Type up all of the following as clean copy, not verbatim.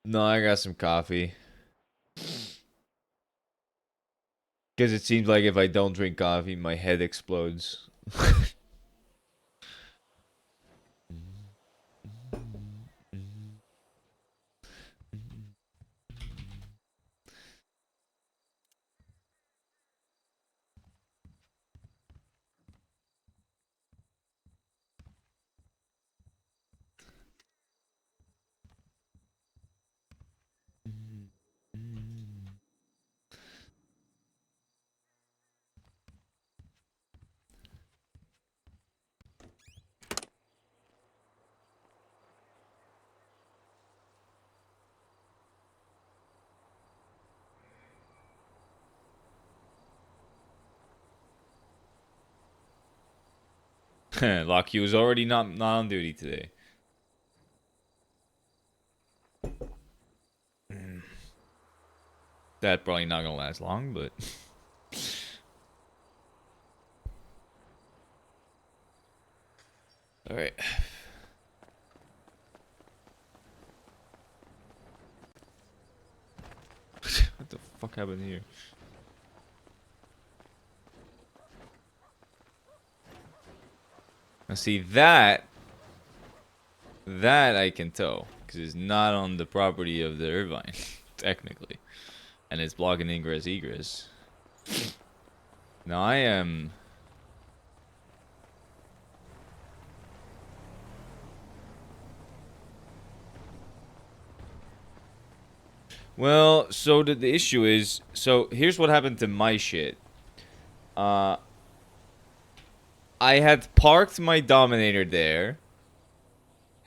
No, I got some coffee. Because it seems like if I don't drink coffee, my head explodes. Lock was already not on duty today. That probably not gonna last long, but all right. What the fuck happened here? Now see that I can tow because it's not on the property of the Irvine, technically, and it's blocking ingress egress. Now I am. Well, so the issue is, so here's what happened to my shit. I had parked my Dominator there,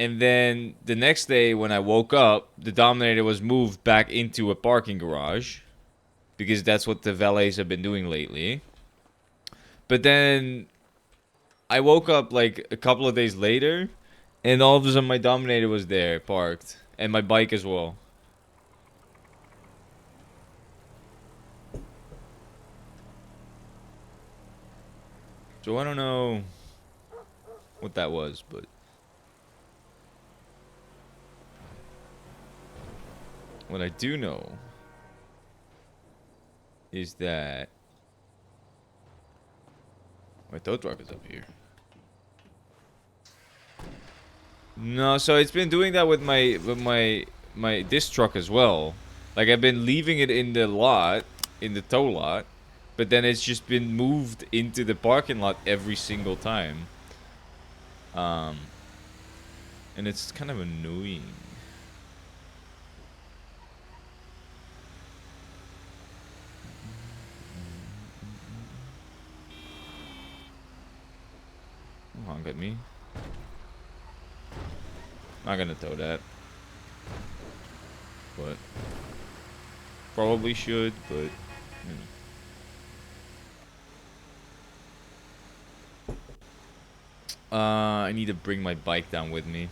and then the next day when I woke up, the Dominator was moved back into a parking garage, because that's what the valets have been doing lately. But then I woke up like a couple of days later, and all of a sudden my Dominator was there, parked, and my bike as well. So I don't know what that was, but what I do know is that my tow truck is up here. No, so it's been doing that with my disc truck as well. Like I've been leaving it in the lot, in the tow lot, but then it's just been moved into the parking lot every single time. And it's kind of annoying. Honk at me. Not gonna tow that, but probably should, but you know. I need to bring my bike down with me.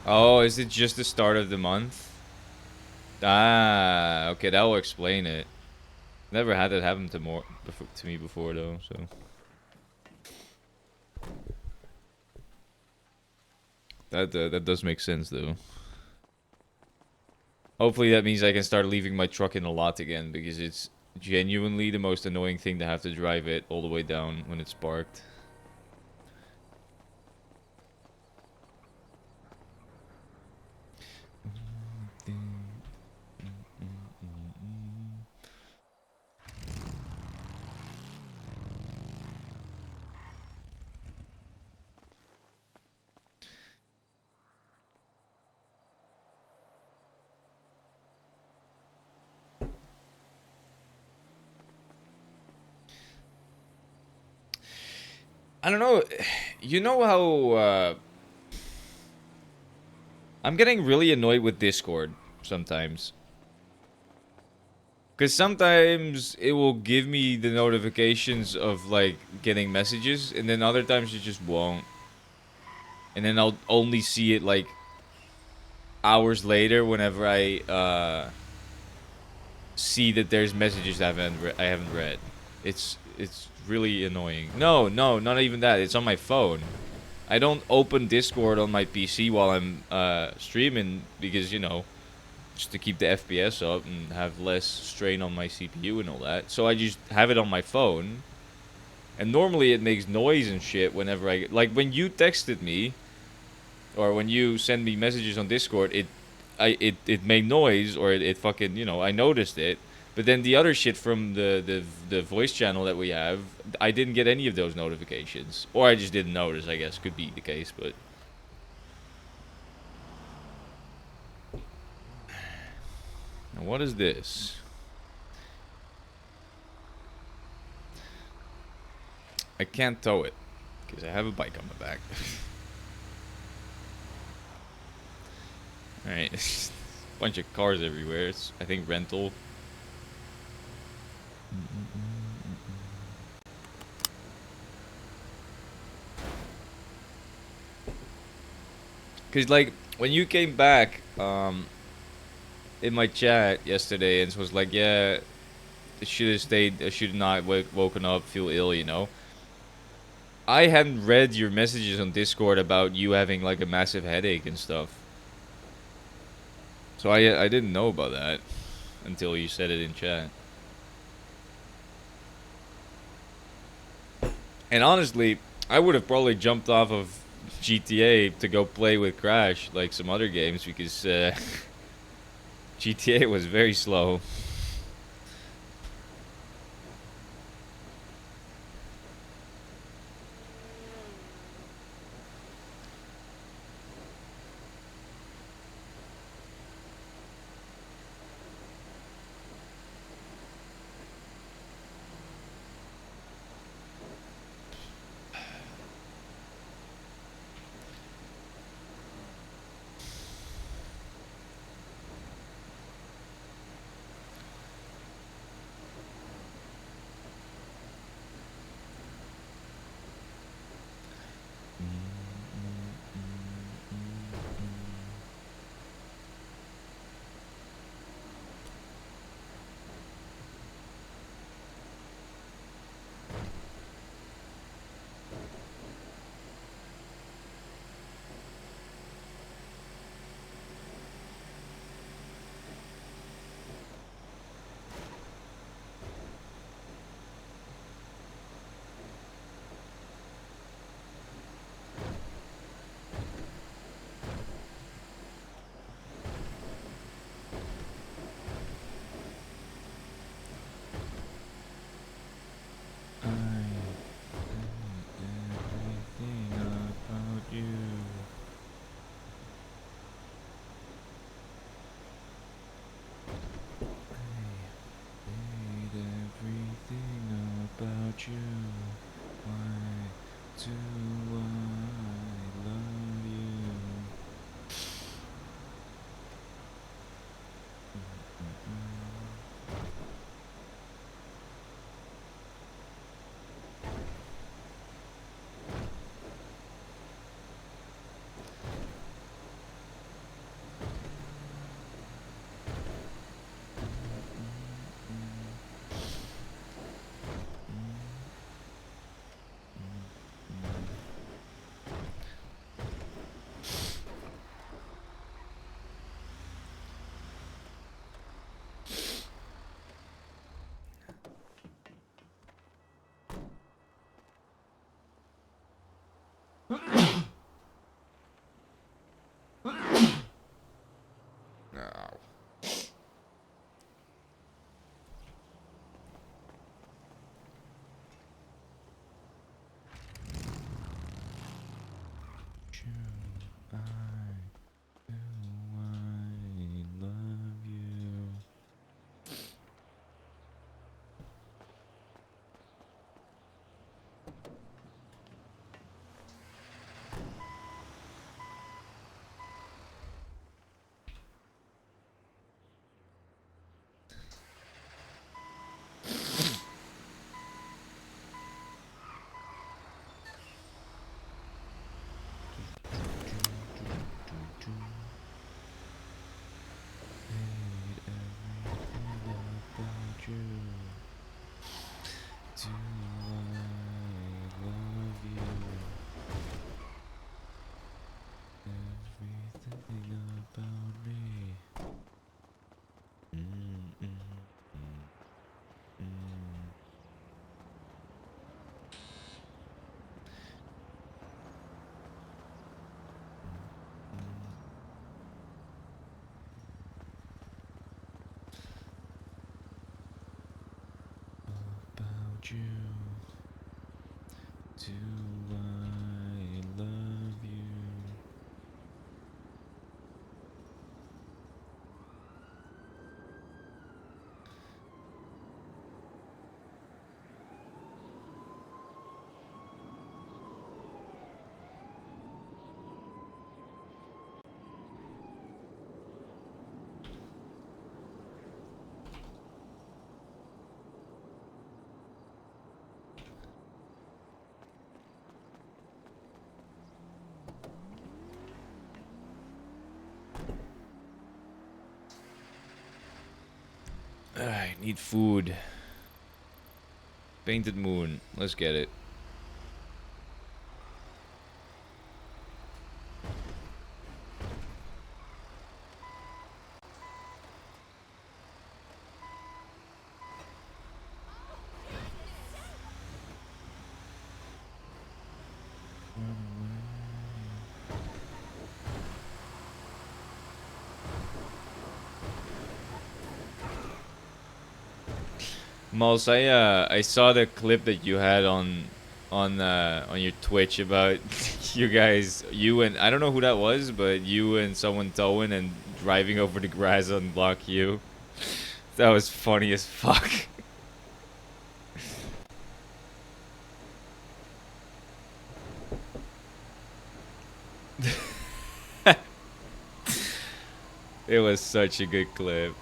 Oh, is it just the start of the month? Ah, okay, that will explain it. Never had that happen to me before though, so that does make sense though. Hopefully that means I can start leaving my truck in the lot again, because it's genuinely the most annoying thing to have to drive it all the way down when it's parked. I don't know. You know how I'm getting really annoyed with Discord sometimes. Because sometimes it will give me the notifications of like getting messages, and then other times it just won't. And then I'll only see it like hours later whenever I see that there's messages I haven't read. It's really annoying. No, no, not even that. It's on my phone. I don't open Discord on my PC while I'm streaming because, you know, just to keep the FPS up and have less strain on my CPU and all that. So I just have it on my phone. And normally it makes noise and shit whenever I like when you texted me or when you send me messages on Discord, it made noise or it fucking, you know, I noticed it. But then the other shit from the voice channel that we have, I didn't get any of those notifications, or I just didn't notice. I guess could be the case, but now what is this? I can't tow it because I have a bike on my back. All right, bunch of cars everywhere. It's I think rental. Cause like when you came back, in my chat yesterday and was like, yeah, I should have stayed. I should not woken up, feel ill, you know. I hadn't read your messages on Discord about you having like a massive headache and stuff. So I didn't know about that until you said it in chat. And honestly, I would have probably jumped off of GTA to go play with Crash like some other games because GTA was very slow. About you, why do I love you? No. I love you. you? Do I love you? I need food. Painted moon. Let's get it. Mouse, I saw the clip that you had on your Twitch about you and I don't know who that was, but you and someone towing and driving over the grass on Block U. That was funny as fuck. It was such a good clip.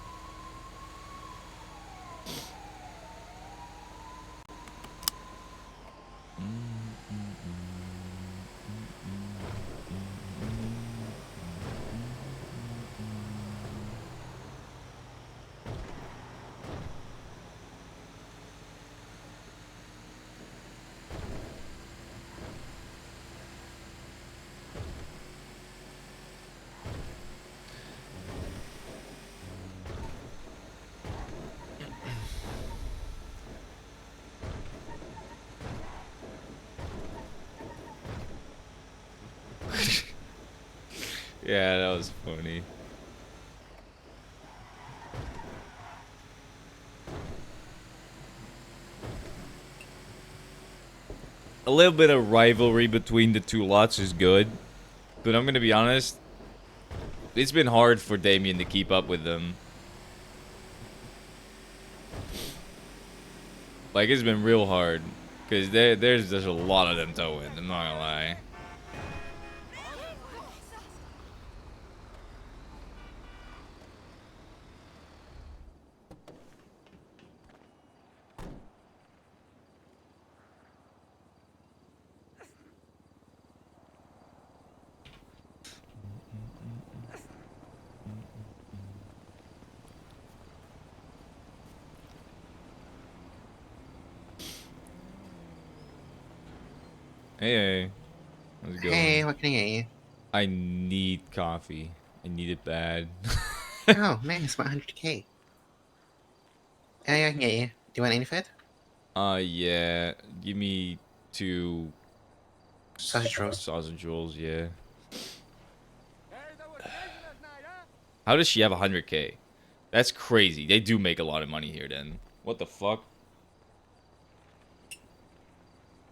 Yeah, that was funny. A little bit of rivalry between the two lots is good, but I'm gonna be honest, it's been hard for Damien to keep up with them. Like, it's been real hard, because there's just a lot of them towing, I'm not gonna lie. Hey, how's it going? Hey, what can I get you? I need coffee. I need it bad. Oh, nice, 100k. Yeah, I can get you. Do you want any food? Yeah. Give me 2 Sausage rolls. sausage rolls, yeah. How does she have 100k? That's crazy. They do make a lot of money here then. What the fuck?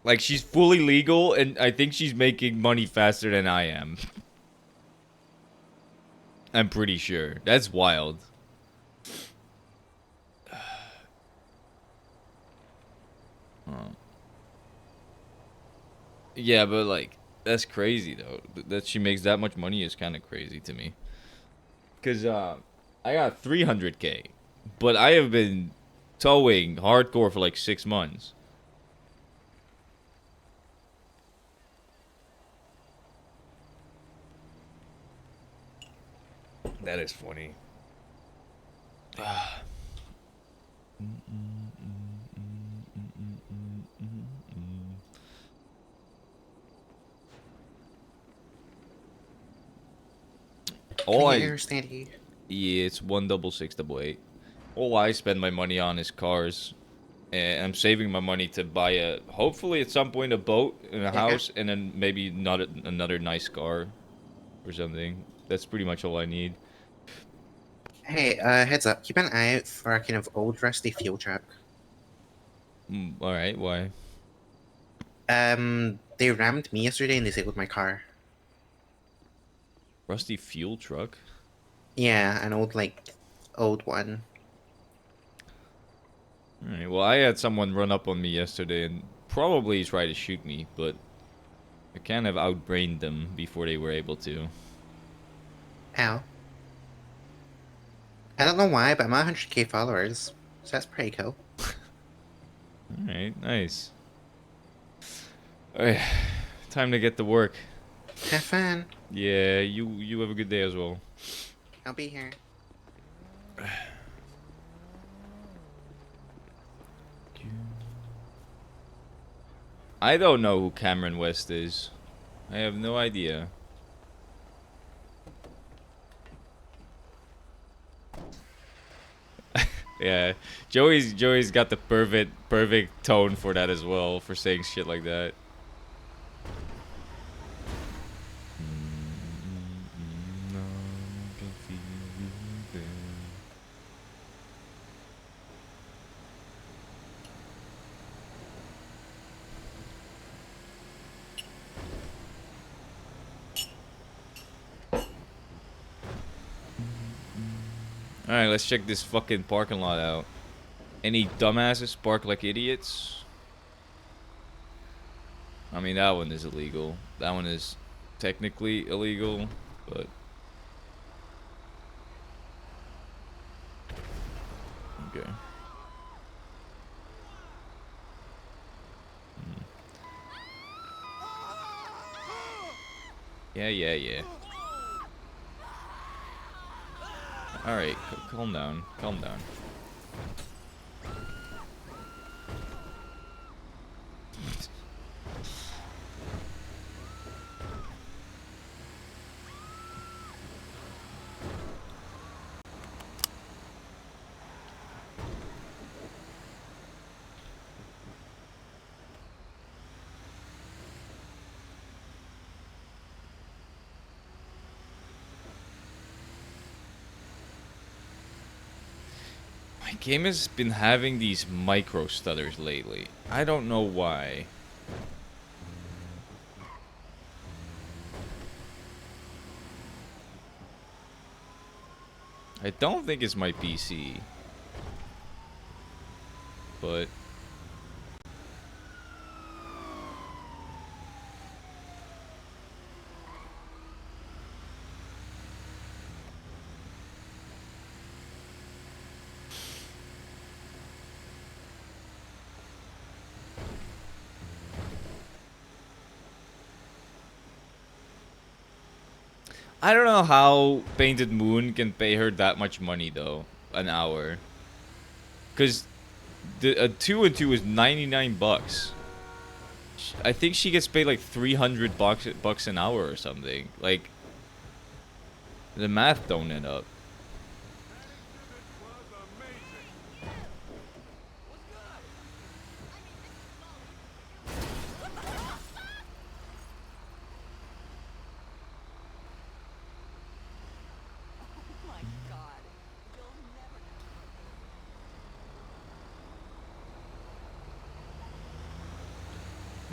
Like, she's fully legal, and I think she's making money faster than I am. I'm pretty sure. That's wild. Oh. Yeah, but, like, that's crazy, though. That she makes that much money is kind of crazy to me. Because, I got 300k. But I have been towing hardcore for, like, 6 months. That is funny. Can All I get I your standy? Yeah, it's 16688. All I spend my money on is cars, and I'm saving my money to buy hopefully at some point a boat and a Okay. house, and then maybe not another nice car or something. That's pretty much all I need. Hey, heads up. Keep an eye out for a kind of old rusty fuel truck. All right, why? They rammed me yesterday and disabled my car. Rusty fuel truck? Yeah, an old one. All right, well, I had someone run up on me yesterday and probably try to shoot me, but I kind of outbrained them before they were able to. Ow. I don't know why, but I'm at 100k followers, so that's pretty cool. All right, nice. All right, time to get to work. Have fun. Yeah, you have a good day as well. I'll be here. I don't know who Cameron West is. I have no idea. Yeah, Joey's got the perfect tone for that as well, for saying shit like that. Alright, let's check this fucking parking lot out. Any dumbasses park like idiots? I mean, that one is illegal. That one is technically illegal, but... Okay. Yeah. Alright, calm down. Calm down. My game has been having these micro stutters lately. I don't know why. I don't think it's my PC. But... I don't know how Painted Moon can pay her that much money though, an hour. Cause the 2 and 2 is 99 bucks. I think she gets paid like 300 bucks an hour or something. Like the math don't end up.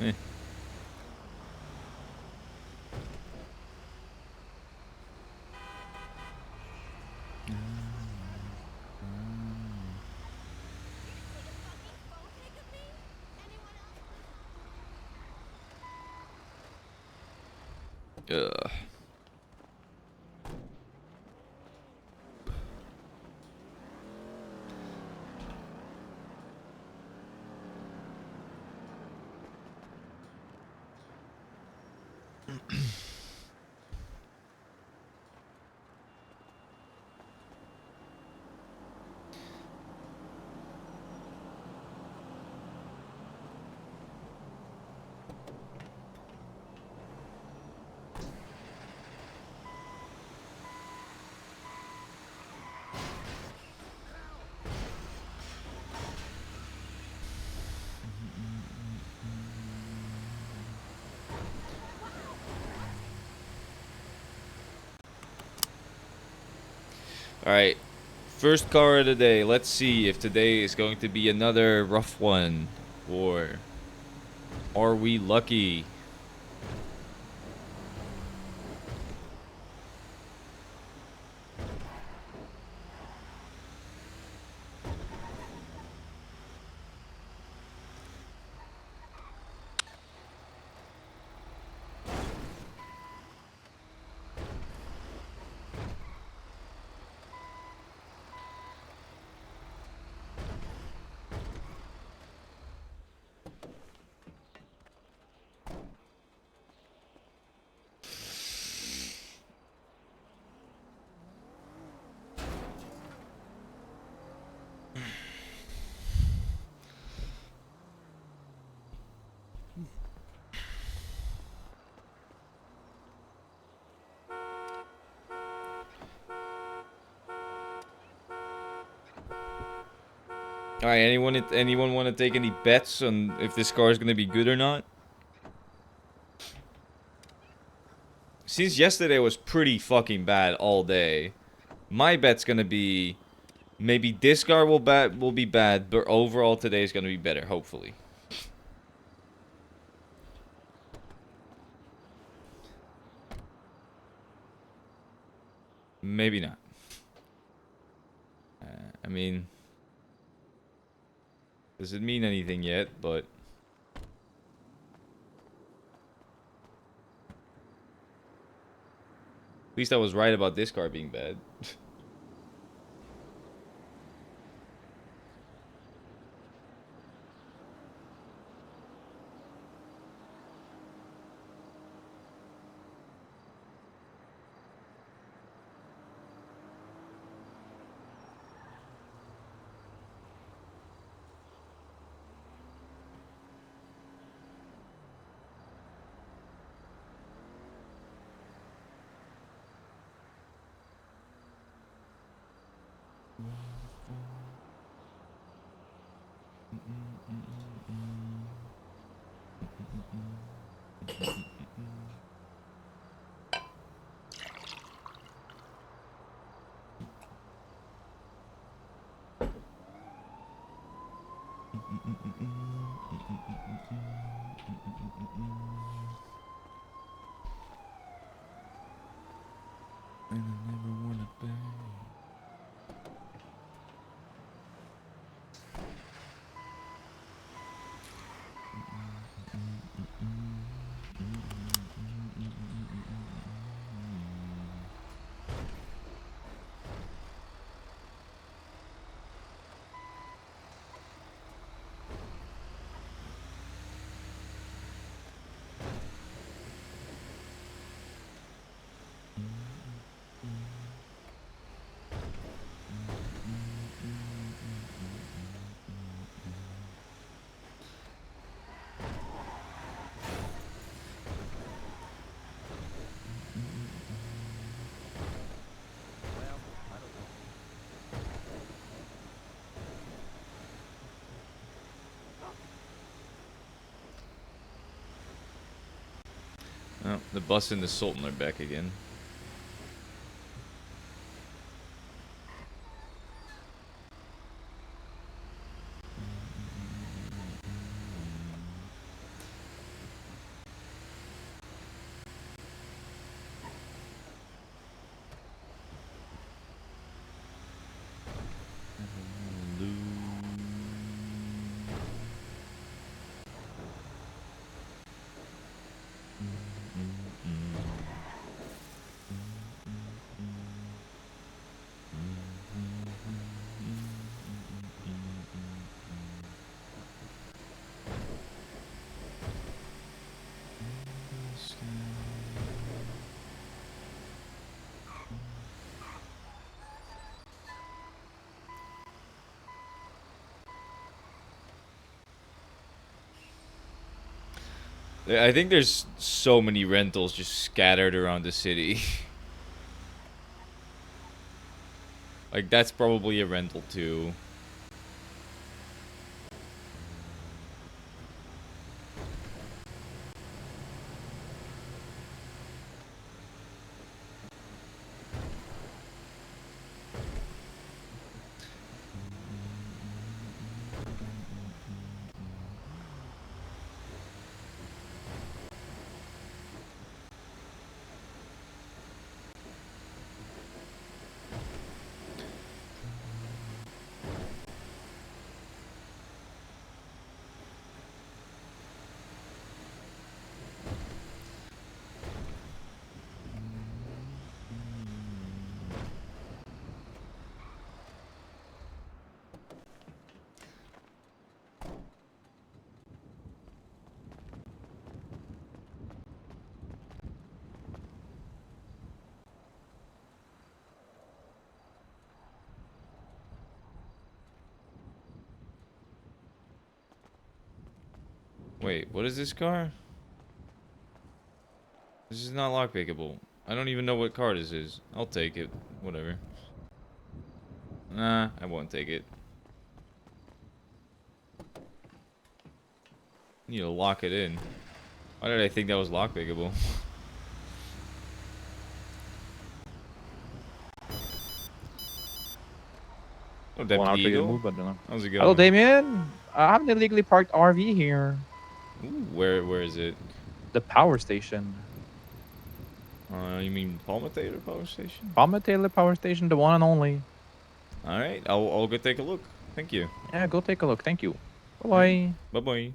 Eh. Ugh. Alright. First car of the day. Let's see if today is going to be another rough one. Or are we lucky? All right, anyone want to take any bets on if this car is gonna be good or not? Since yesterday was pretty fucking bad all day, my bet's gonna be maybe this car will be bad, but overall today is gonna be better, hopefully. Maybe not. I mean, doesn't mean anything yet, but at least I was right about this car being bad. And I never wanna bang. Oh, the bus and the Sultan are back again. I think there's so many rentals just scattered around the city. Like, that's probably a rental too. Wait, what is this car? This is not lockpickable. I don't even know what car this is. I'll take it. Whatever. Nah, I won't take it. Need to lock it in. Why did I think that was lockpickable? Oh, One Deputy hour to get Eagle. moved, but no. How's it Hello, going? Damien. I have an illegally parked RV here. Ooh, where is it? The power station. You mean Palmatator Power Station? Palmer Taylor Power Station, the one and only. All right, I'll go take a look. Thank you. Yeah, go take a look. Thank you. Bye All right, bye. bye bye.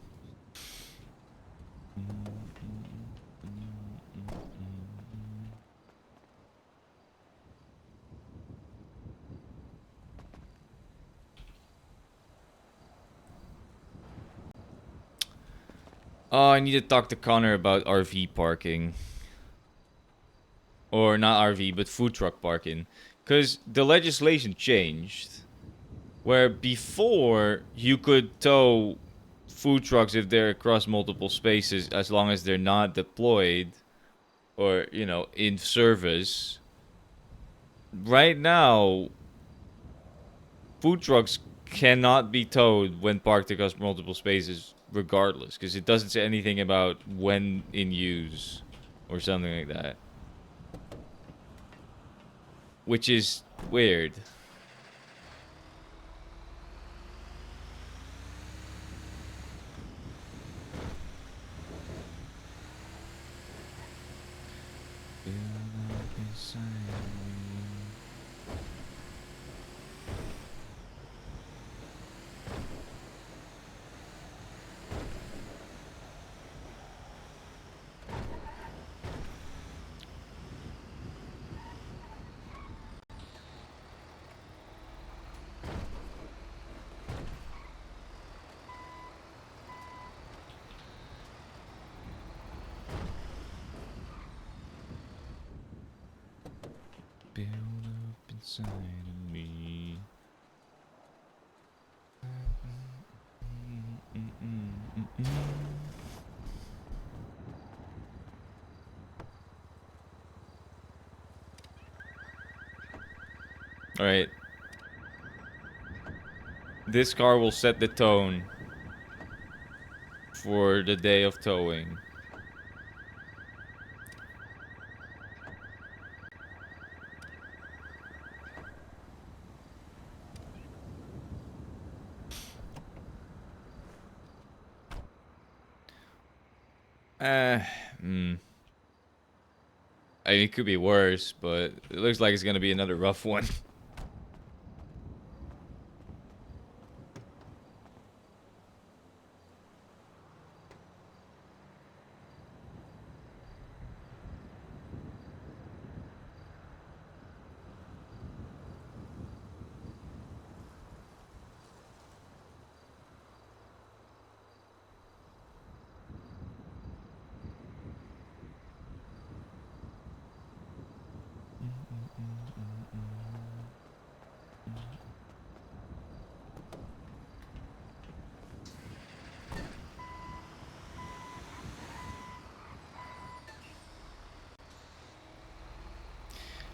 Oh, I need to talk to Connor about RV parking. Or not RV, but food truck parking. Because the legislation changed. Where before, you could tow food trucks if they're across multiple spaces as long as they're not deployed or, you know, in service. Right now, food trucks cannot be towed when parked across multiple spaces regardless, because it doesn't say anything about when in use or something like that, which is weird. Build up inside of me. All right. This car will set the tone for the day of towing. Uh, hmm. I mean, it could be worse, but it looks like it's gonna be another rough one.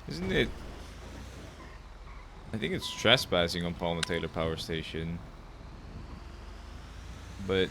Isn't it? I think it's trespassing on Palma Taylor Power Station. But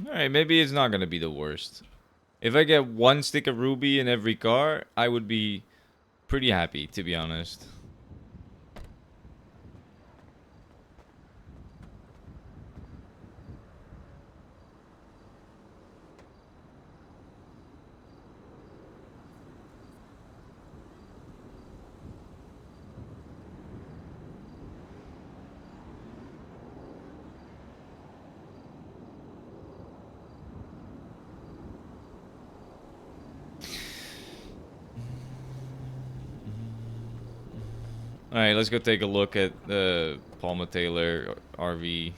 Alright, maybe it's not gonna be the worst. If I get one stick of ruby in every car, I would be pretty happy, to be honest. Alright, let's go take a look at the Palma Taylor RV.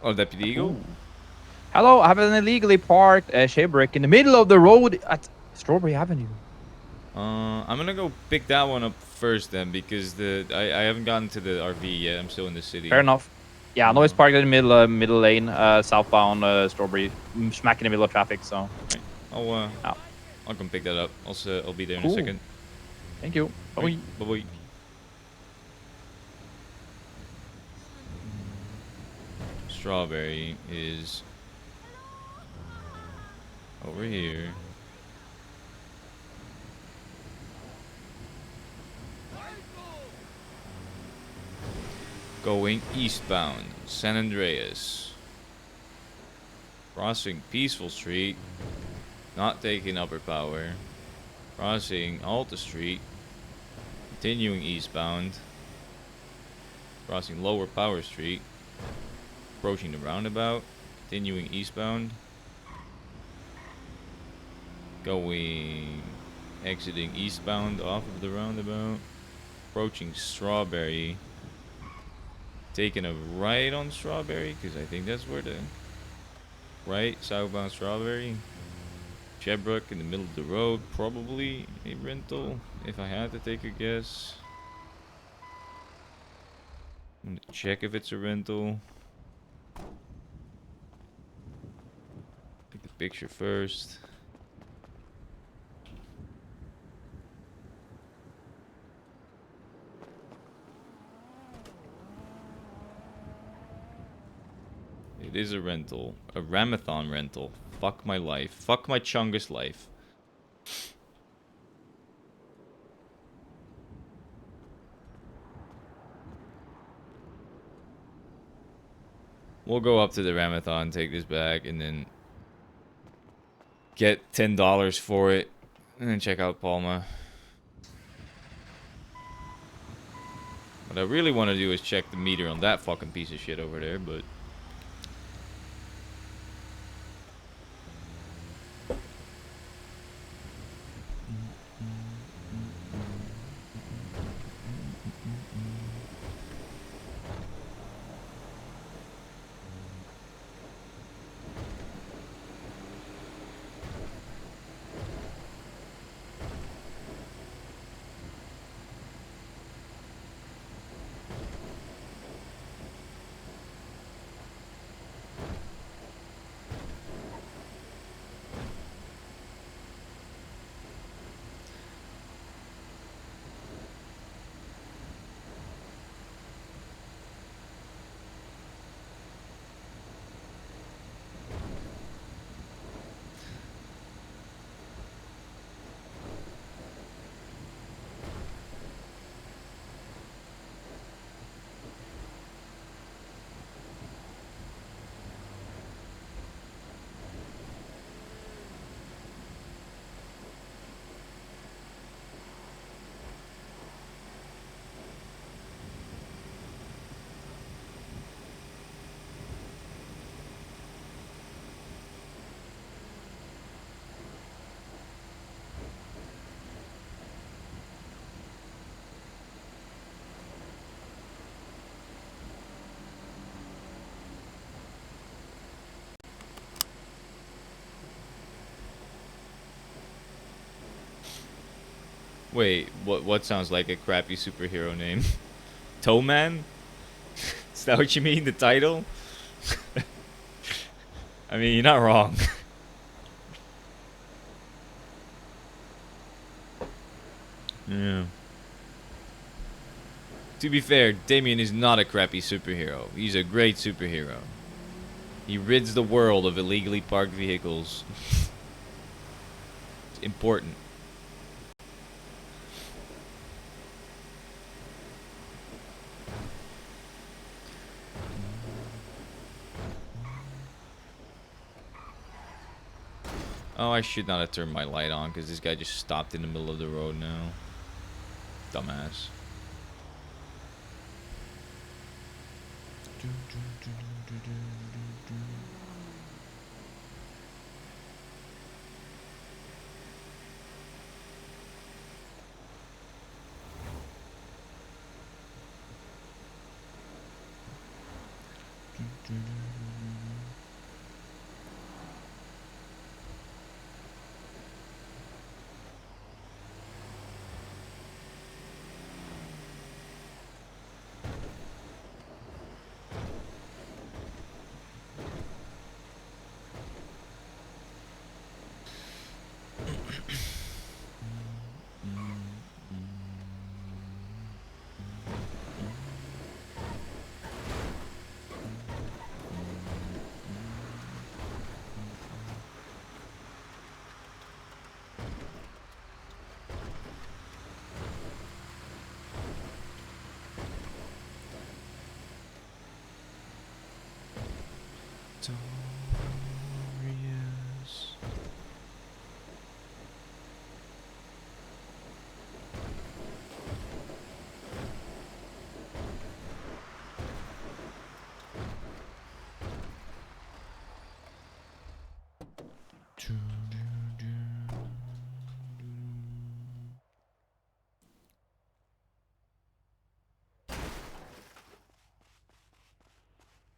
Oh, Deputy Eagle? Ooh. Hello, I have an illegally parked shipwreck in the middle of the road at Strawberry Avenue. I'm gonna go pick that one up first then, because I haven't gotten to the RV yet. I'm still in the city. Fair enough. Yeah, no, it's parked in the middle lane, southbound Strawberry, smack in the middle of traffic. So I'll come pick that up. I'll be there in a Cool. second. thank you. Bye. Bye bye. Strawberry is over here. Going eastbound, San Andreas. Crossing Peaceful Street. Not taking Upper Power. Crossing Alta Street. Continuing eastbound. Crossing Lower Power Street. Approaching the roundabout. Continuing eastbound. Exiting eastbound off of the roundabout. Approaching Strawberry. Taking a right on Strawberry, because I think that's where the right, southbound Strawberry. Chebrook in the middle of the road, probably a rental, if I had to take a guess. I'm gonna check if it's a rental. Take the picture first. It is a rental. A Ramathon rental. Fuck my life. Fuck my Chungus life. We'll go up to the Ramathon, take this back, and then get $10 for it, and then check out Palma. What I really want to do is check the meter on that fucking piece of shit over there, but... Wait, what sounds like a crappy superhero name? Toeman? Is that what you mean, the title? I mean, you're not wrong. Yeah. To be fair, Damien is not a crappy superhero. He's a great superhero. He rids the world of illegally parked vehicles. It's important. Oh, I should not have turned my light on because this guy just stopped in the middle of the road now. Dumbass. Victorious.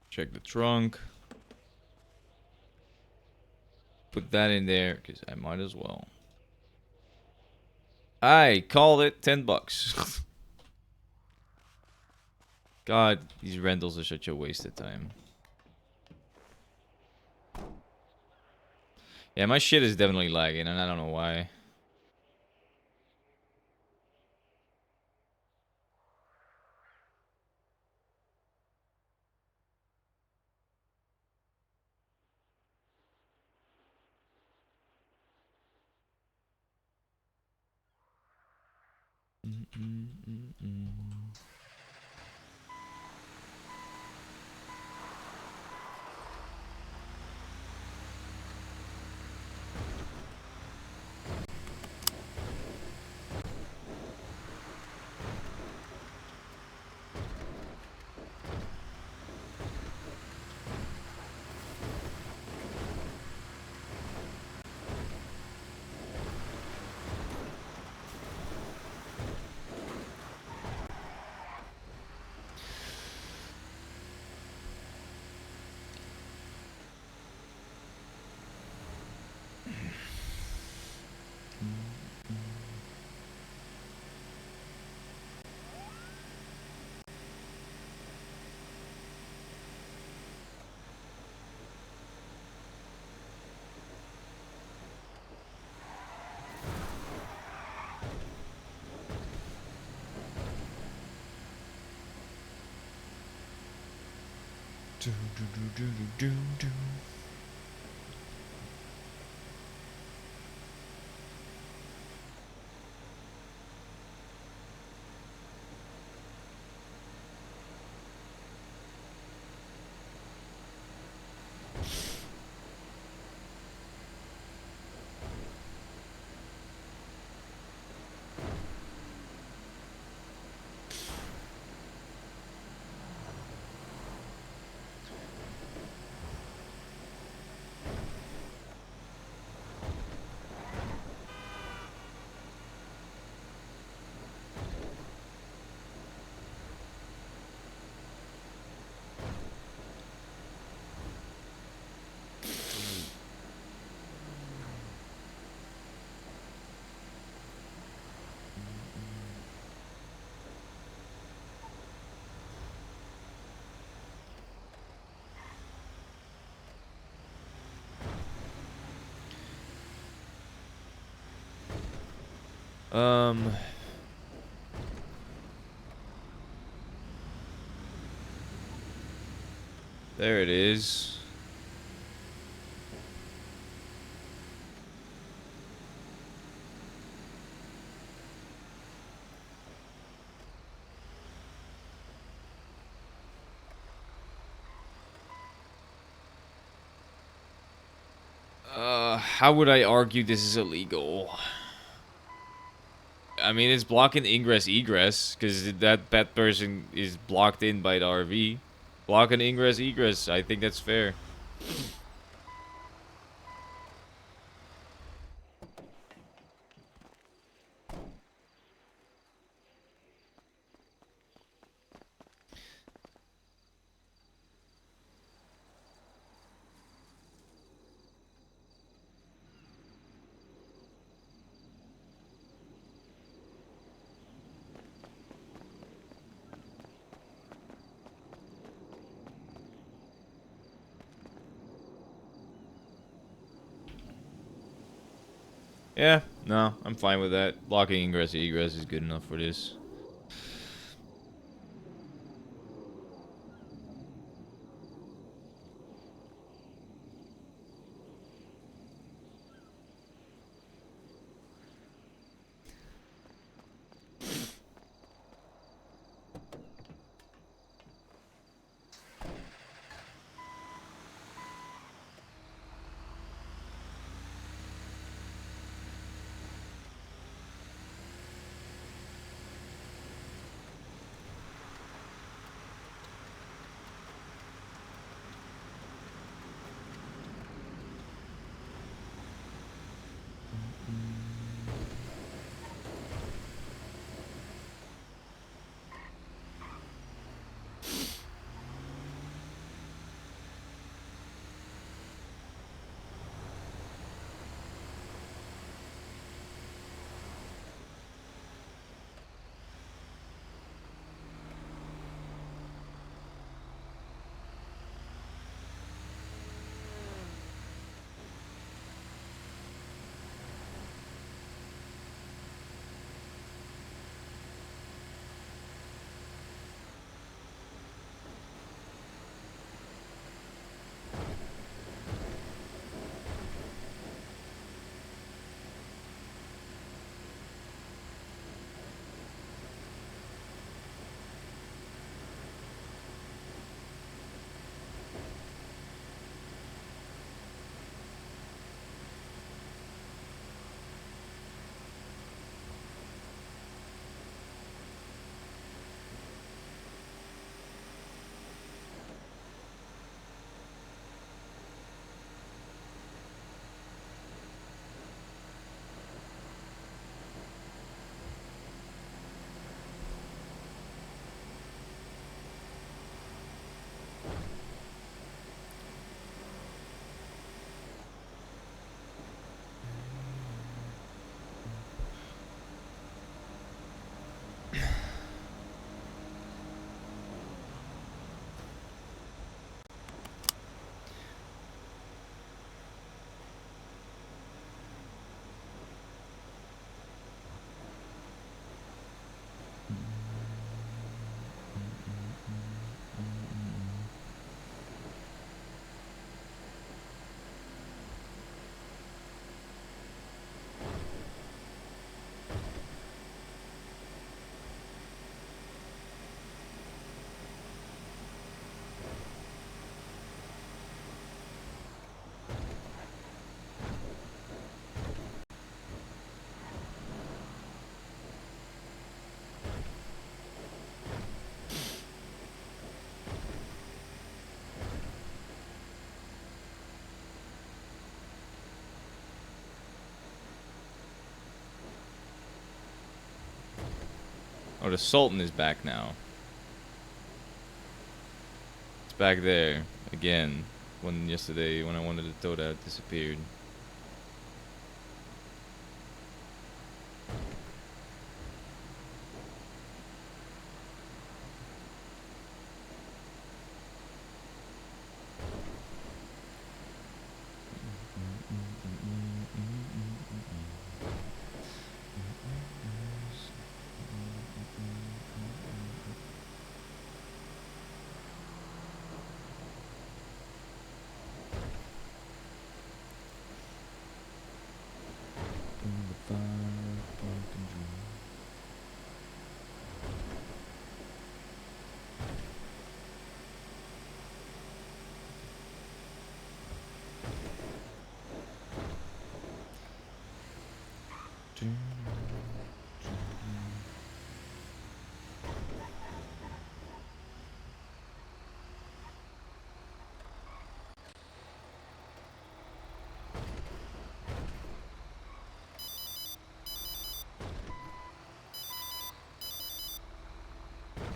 Check the trunk. Put that in there because I might as well. I called it $10. God, these rentals are such a waste of time. Yeah, my shit is definitely lagging, and I don't know why. Um. There it is. How would I argue this is illegal? I mean, it's blocking ingress egress because that person is blocked in by the RV. Blocking ingress egress. I think that's fair. Yeah, no, I'm fine with that. Blocking ingress egress is good enough for this. Oh, the Sultan is back now. It's back there again. When yesterday, when I wanted to throw that, disappeared.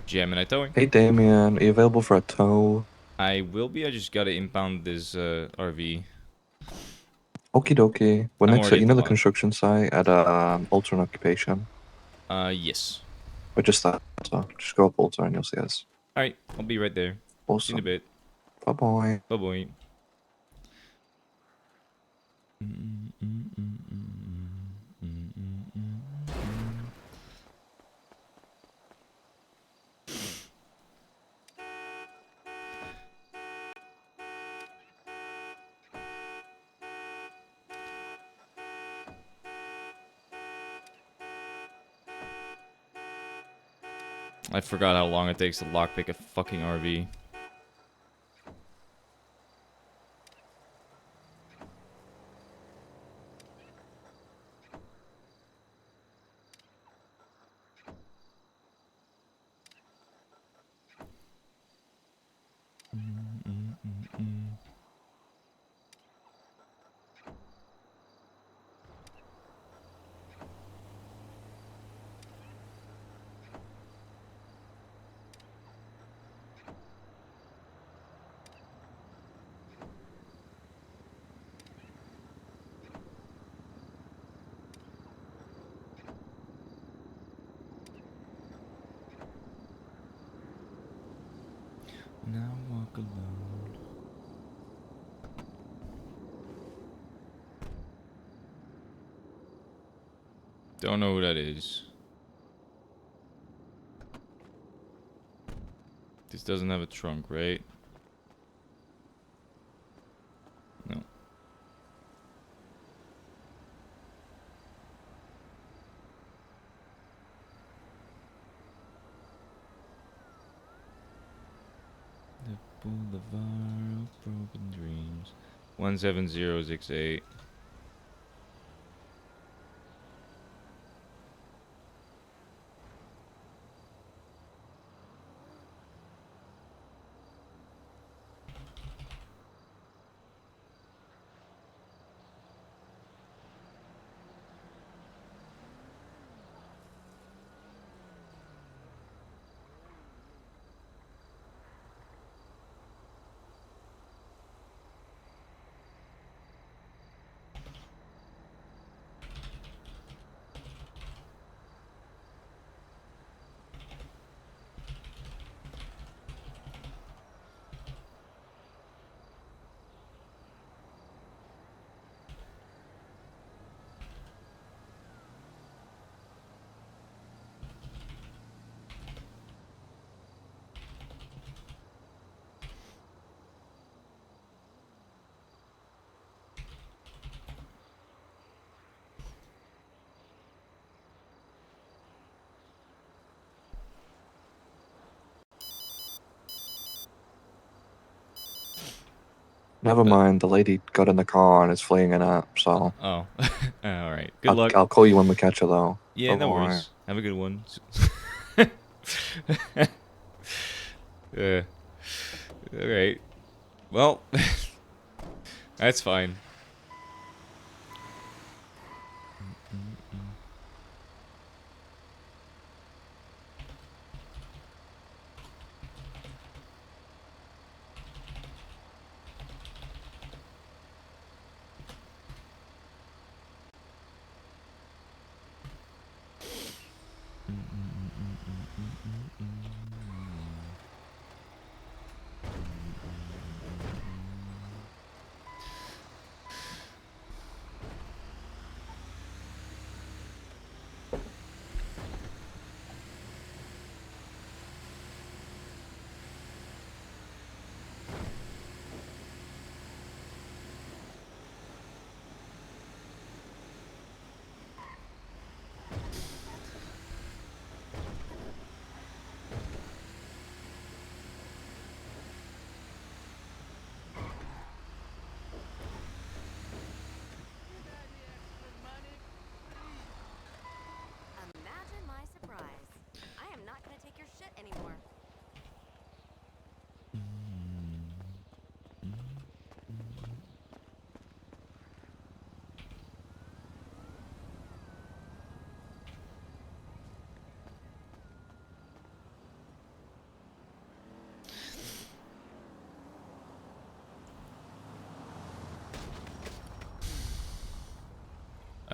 Gemini towing. Hey Damien, are you available for a tow? I will be. I just gotta impound this RV. Okie dokie. We're I'm next already at, at you the know, the lot. construction site at Ultra Occupation. Yes. We're just that, so just go up Ultra and you'll see us. All right, I'll be right there. See you in a Awesome. bit. Bye bye. Bye bye. I forgot how long it takes to lockpick a fucking RV. Now walk alone. Don't know who that is. This doesn't have a trunk, right? No. The Boulevard of Broken Dreams. 17068. Never mind, the lady got in the car and is fleeing an app, so Oh. Alright. Good luck. I'll call you when we catch her though. Yeah, no Bye-bye. worries. Have a good one. Alright. Well, that's fine.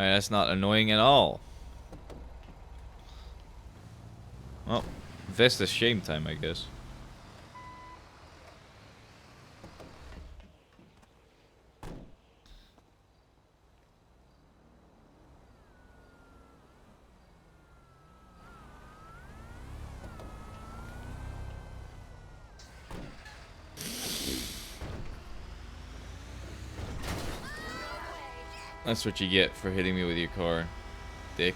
Alright, that's not annoying at all. Well, Vesta's shame time, I guess. That's what you get for hitting me with your car, dick.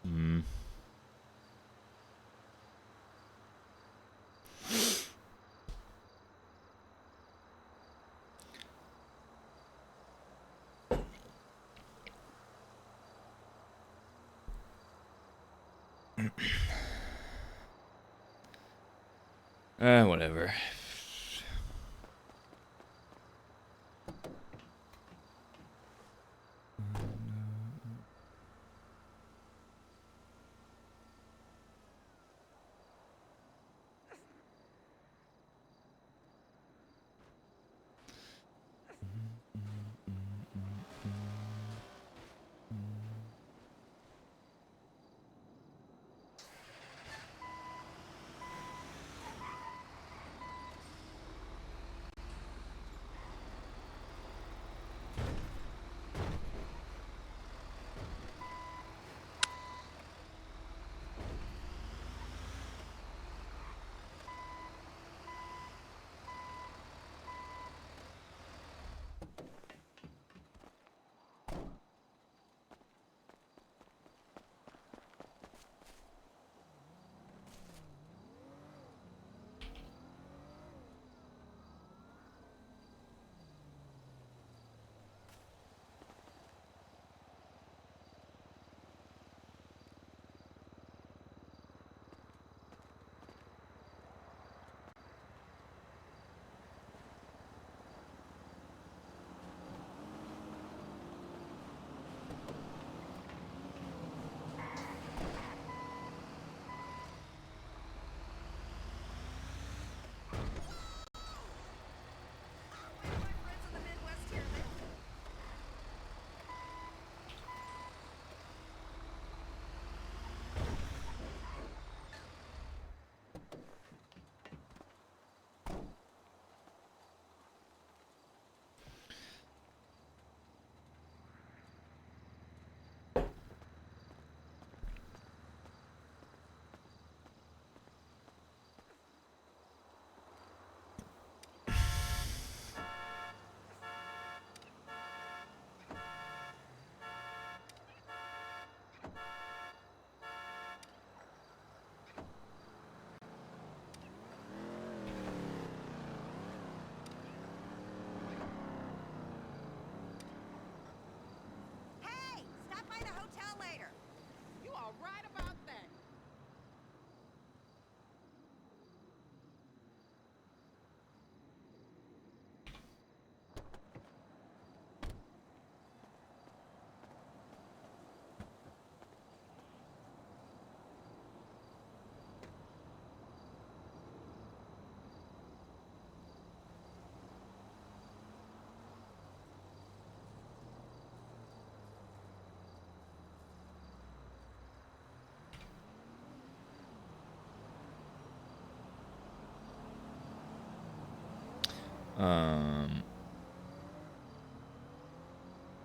Hmm. Whatever.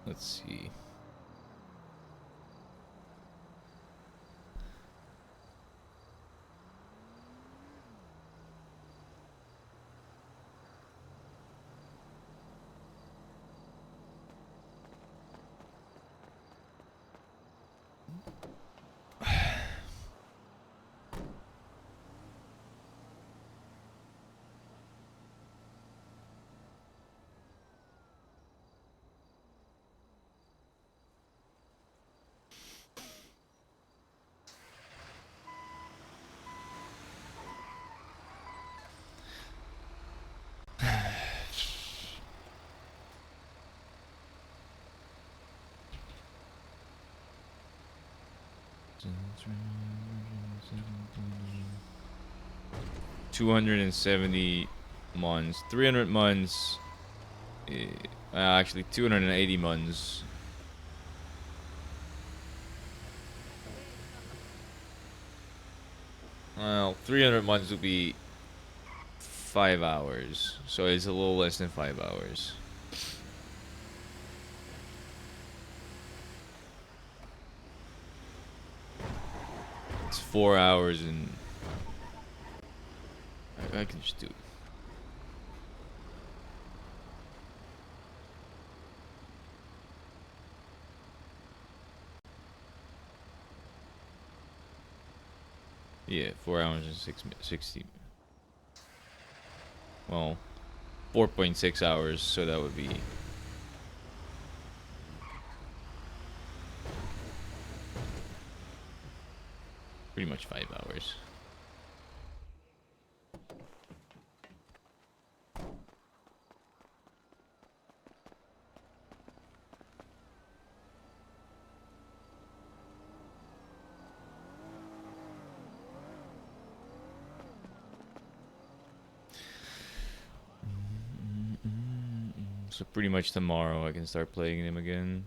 Let's see. $270 months, 300 months. Actually, 280 months. Well, 300 months would be 5 hours, so it's a little less than 5 hours. It's 4 hours and I can just do it. Yeah, 4 hours and 60. Well, 4.6 hours, so that would be pretty much 5 hours. So pretty much tomorrow I can start playing them again.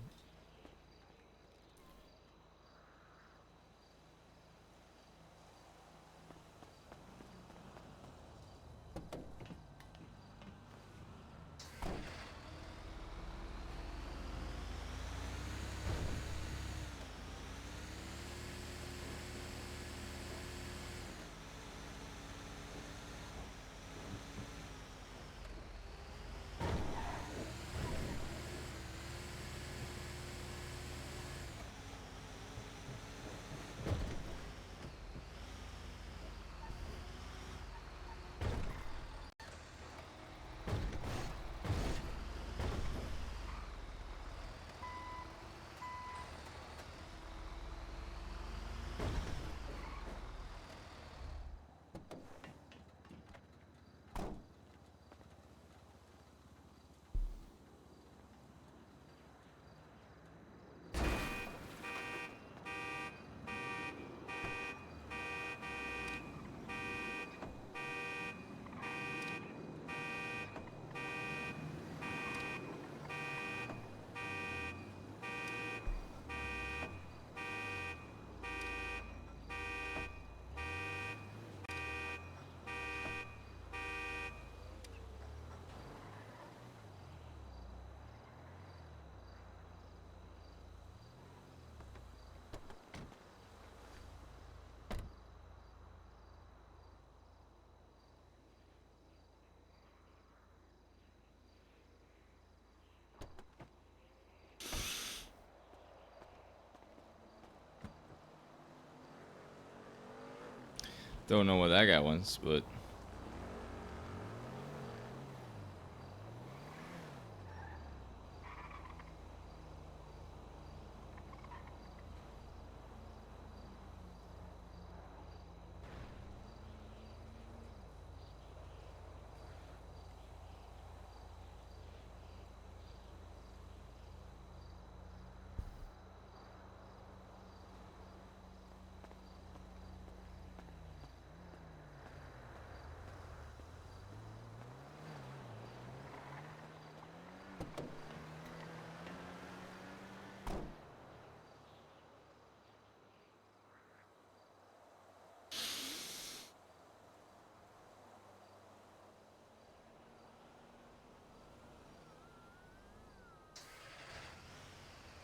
Don't know what that guy wants, but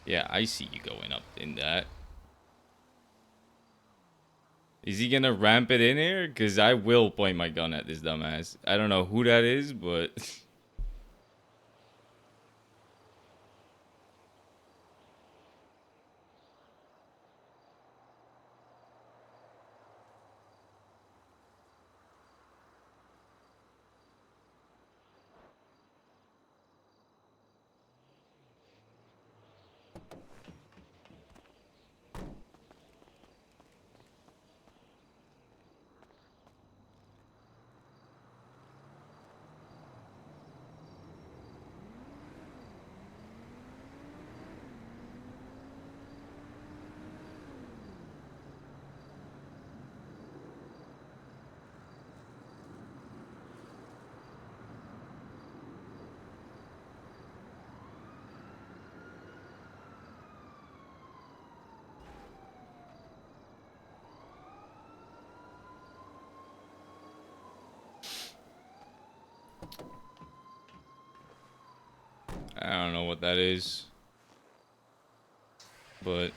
Yeah, I see you going up in that. Is he gonna ramp it in here? Because I will point my gun at this dumbass. I don't know who that is, but... I don't know what that is. But...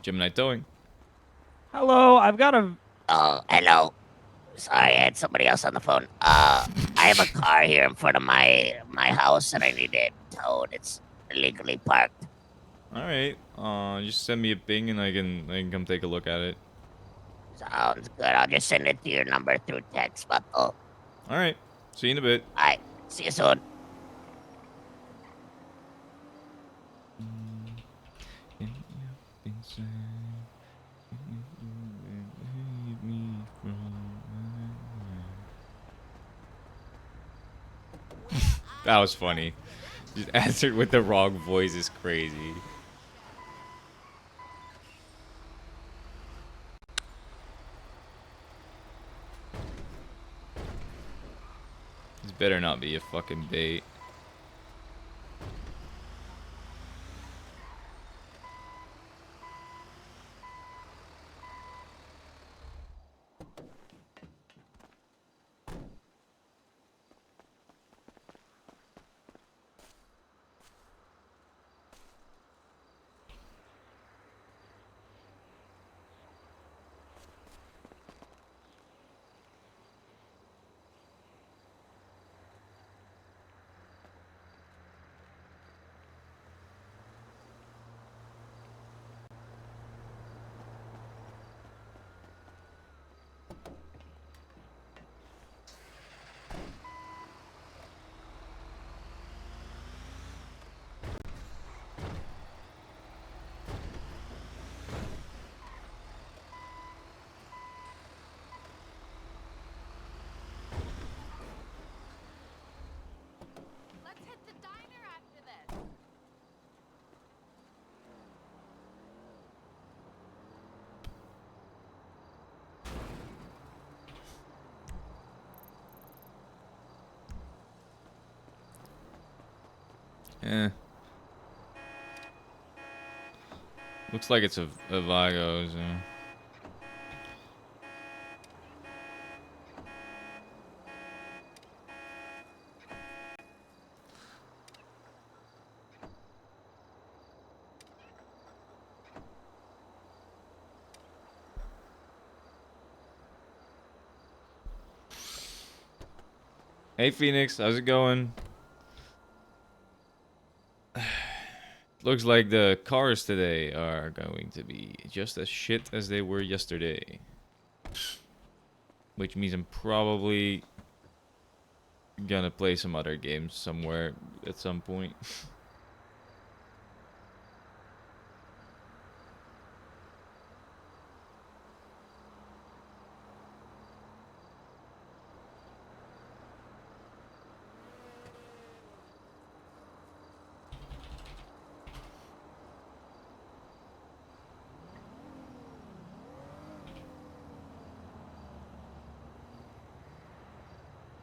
Gemini towing. Hello, I've got a. Oh, hello. Sorry, I had somebody else on the phone. I have a car here in front of my house, and I need it towed. It's illegally parked. All right. Just send me a ping and I can come take a look at it. Sounds good. I'll just send it to your number through text, but All right. See you in a bit. Alright, see you soon. That was funny. Just answered with the wrong voice is crazy. This better not be a fucking bait. Let's hit the diner after this. Eh. Looks like it's a Vigo, so. Hey Phoenix, how's it going? Looks like the cars today are going to be just as shit as they were yesterday. Which means I'm probably gonna play some other games somewhere at some point.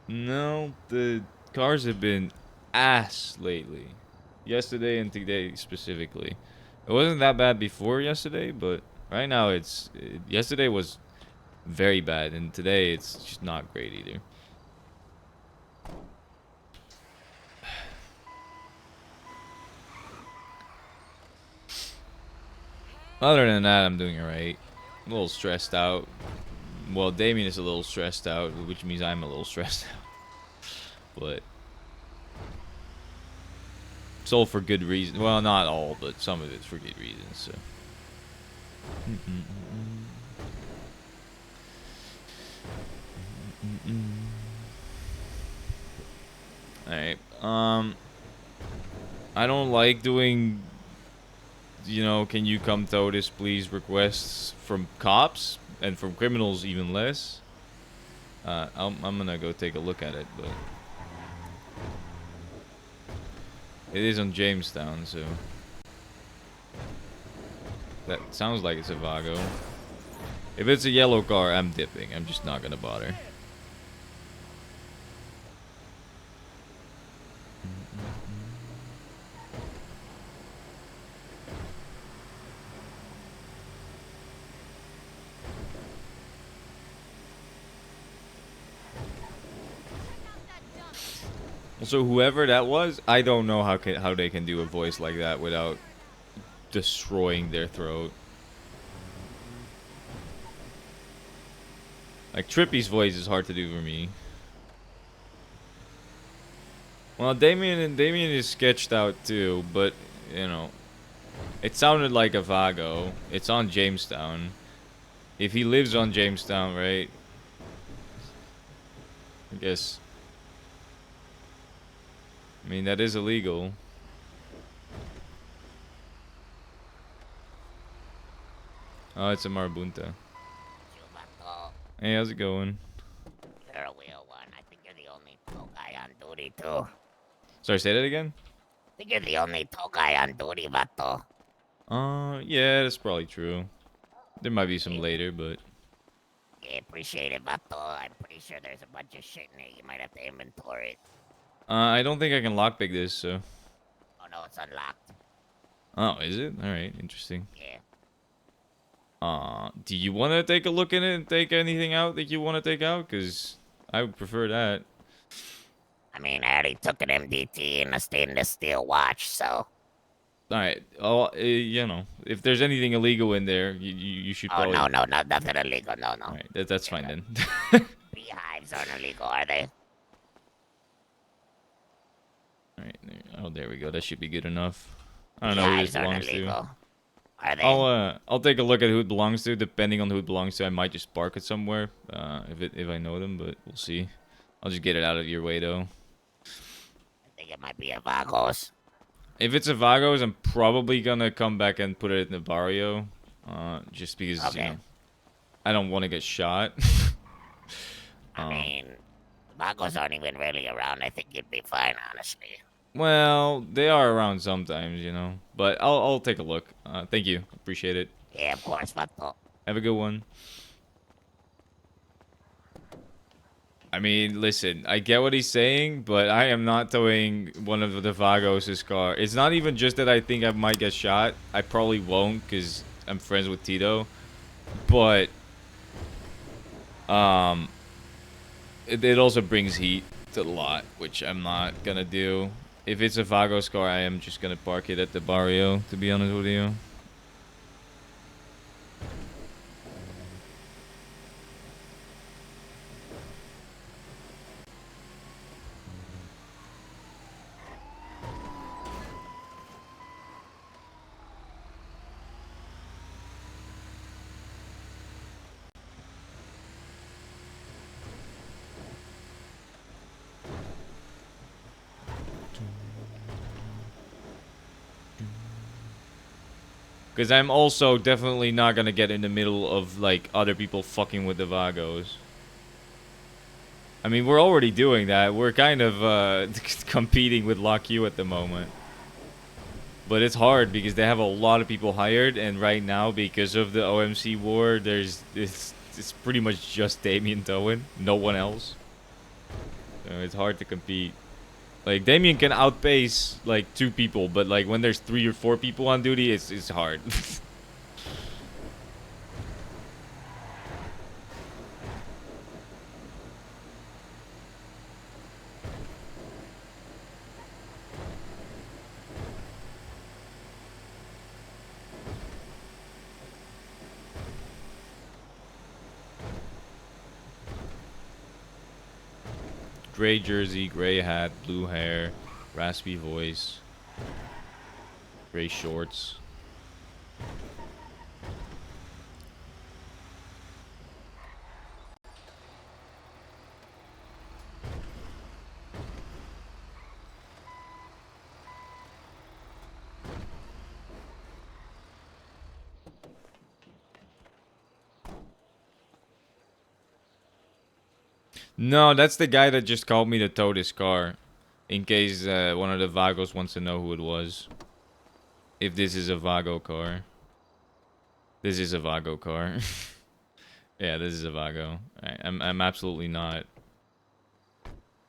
No, the cars have been ass lately. Yesterday and today specifically. It wasn't that bad before yesterday, but right now yesterday was very bad and today it's just not great either. Other than that, I'm doing alright. A little stressed out. Well, Damien is a little stressed out, which means I'm a little stressed out. But it's all for good reason. Well, not all, but some of it's for good reasons. So. All right. I don't like doing. Can you come tow this, please? Requests from cops and from criminals, even less. I'm gonna go take a look at it, but. It is on Jamestown, so that sounds like it's a Vago. If it's a yellow car, I'm dipping. I'm just not gonna bother. Also, whoever that was, I don't know how they can do a voice like that without destroying their throat. Like, Trippy's voice is hard to do for me. Well, Damien is sketched out too, but, you know, it sounded like a Vago. It's on Jamestown. If he lives on Jamestown, right? I guess. I mean, that is illegal. Oh, it's a Marabunta. Chubato, Hey, how's it going? you're a real one. I think you're the only tow guy on duty, too. Sorry, say that again? I think you're the only tow guy on duty, Vato. Yeah, that's probably true. There might be some later, but... Yeah, appreciate it, Vato. I'm pretty sure there's a bunch of shit in there. You might have to inventory it. I don't think I can lockpick this, so... Oh, no, it's unlocked. Oh, is it? Alright, interesting. Yeah. Do you want to take a look in it and take anything out that you want to take out? Because I would prefer that. I mean, I already took an MDT and a stainless steel watch, so... Alright, oh, you know, if there's anything illegal in there, you should Oh, probably... no, nothing illegal, no. Alright, that's fine then. Beehives aren't illegal, are they? Alright, oh, there we go. That should be good enough. I don't know who this Beehives aren't belongs to. illegal. Are they? I'll take a look at who it belongs to. Depending on who it belongs to, I might just park it somewhere. If I know them, but we'll see. I'll just get it out of your way though. I think it might be a Vagos. If it's a Vagos, I'm probably gonna come back and put it in the barrio. Just because you Okay. know, I don't want to get shot. I mean, Vagos aren't even really around. I think you'd be fine, honestly. Well, they are around sometimes, you know. But I'll take a look. Thank you. Appreciate it. Yeah, of course, Vato. Have a good one. I mean, listen, I get what he's saying, but I am not towing one of the Vagos' car. It's not even just that I think I might get shot. I probably won't because I'm friends with Tito. But, it also brings heat to the lot, which I'm not gonna do. If it's a Vagos car, I am just gonna park it at the barrio, to be honest with you. Because I'm also definitely not gonna get in the middle of, like, other people fucking with the Vagos. I mean, we're already doing that. We're kind of, competing with Lock U at the moment. But it's hard because they have a lot of people hired, and right now, because of the OMC war, it's pretty much just Damien towing, no one else. So it's hard to compete. Like, Damien can outpace, like, 2 people, but, like, when there's 3 or 4 people on duty, it's hard. Gray jersey, gray hat, blue hair, raspy voice, gray shorts. No, that's the guy that just called me to tow this car. In case one of the Vagos wants to know who it was. If this is a Vago car. This is a Vago car. Yeah, this is a Vago. Right, I'm absolutely not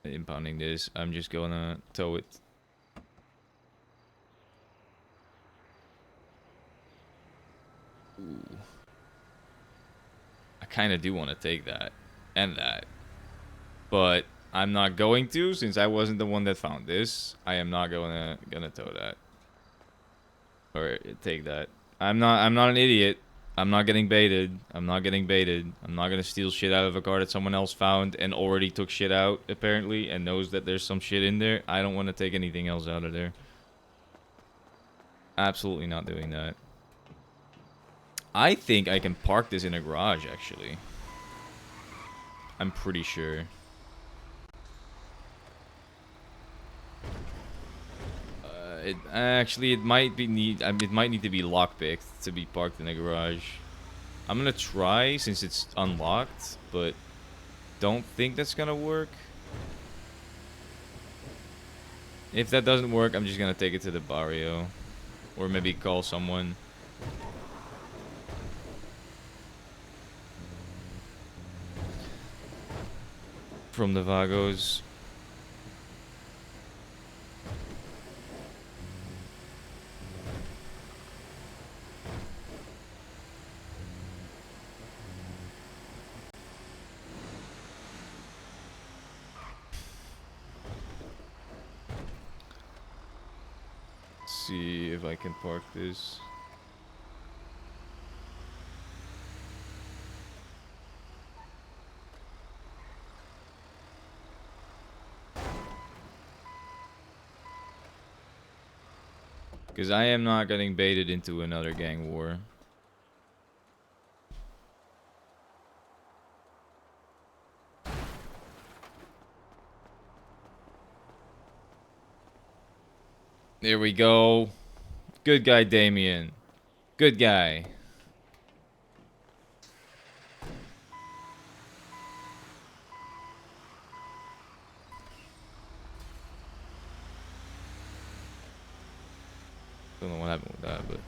impounding this. I'm just gonna tow it. Ooh. I kind of do want to take that. And that. But I'm not going to, since I wasn't the one that found this. I am not gonna tow that. Or take that. I'm not an idiot. I'm not getting baited. I'm not getting baited. I'm not gonna steal shit out of a car that someone else found and already took shit out, apparently, and knows that there's some shit in there. I don't want to take anything else out of there. Absolutely not doing that. I think I can park this in a garage, actually. I'm pretty sure. It might need to be lockpicked to be parked in a garage. I'm gonna try since it's unlocked, but don't think that's gonna work. If that doesn't work, I'm just gonna take it to the barrio, or maybe call someone. From the Vagos. See if I can park this. Because I am not getting baited into another gang war. There we go. Good guy, Damien. Good guy. Don't know what happened with that, but...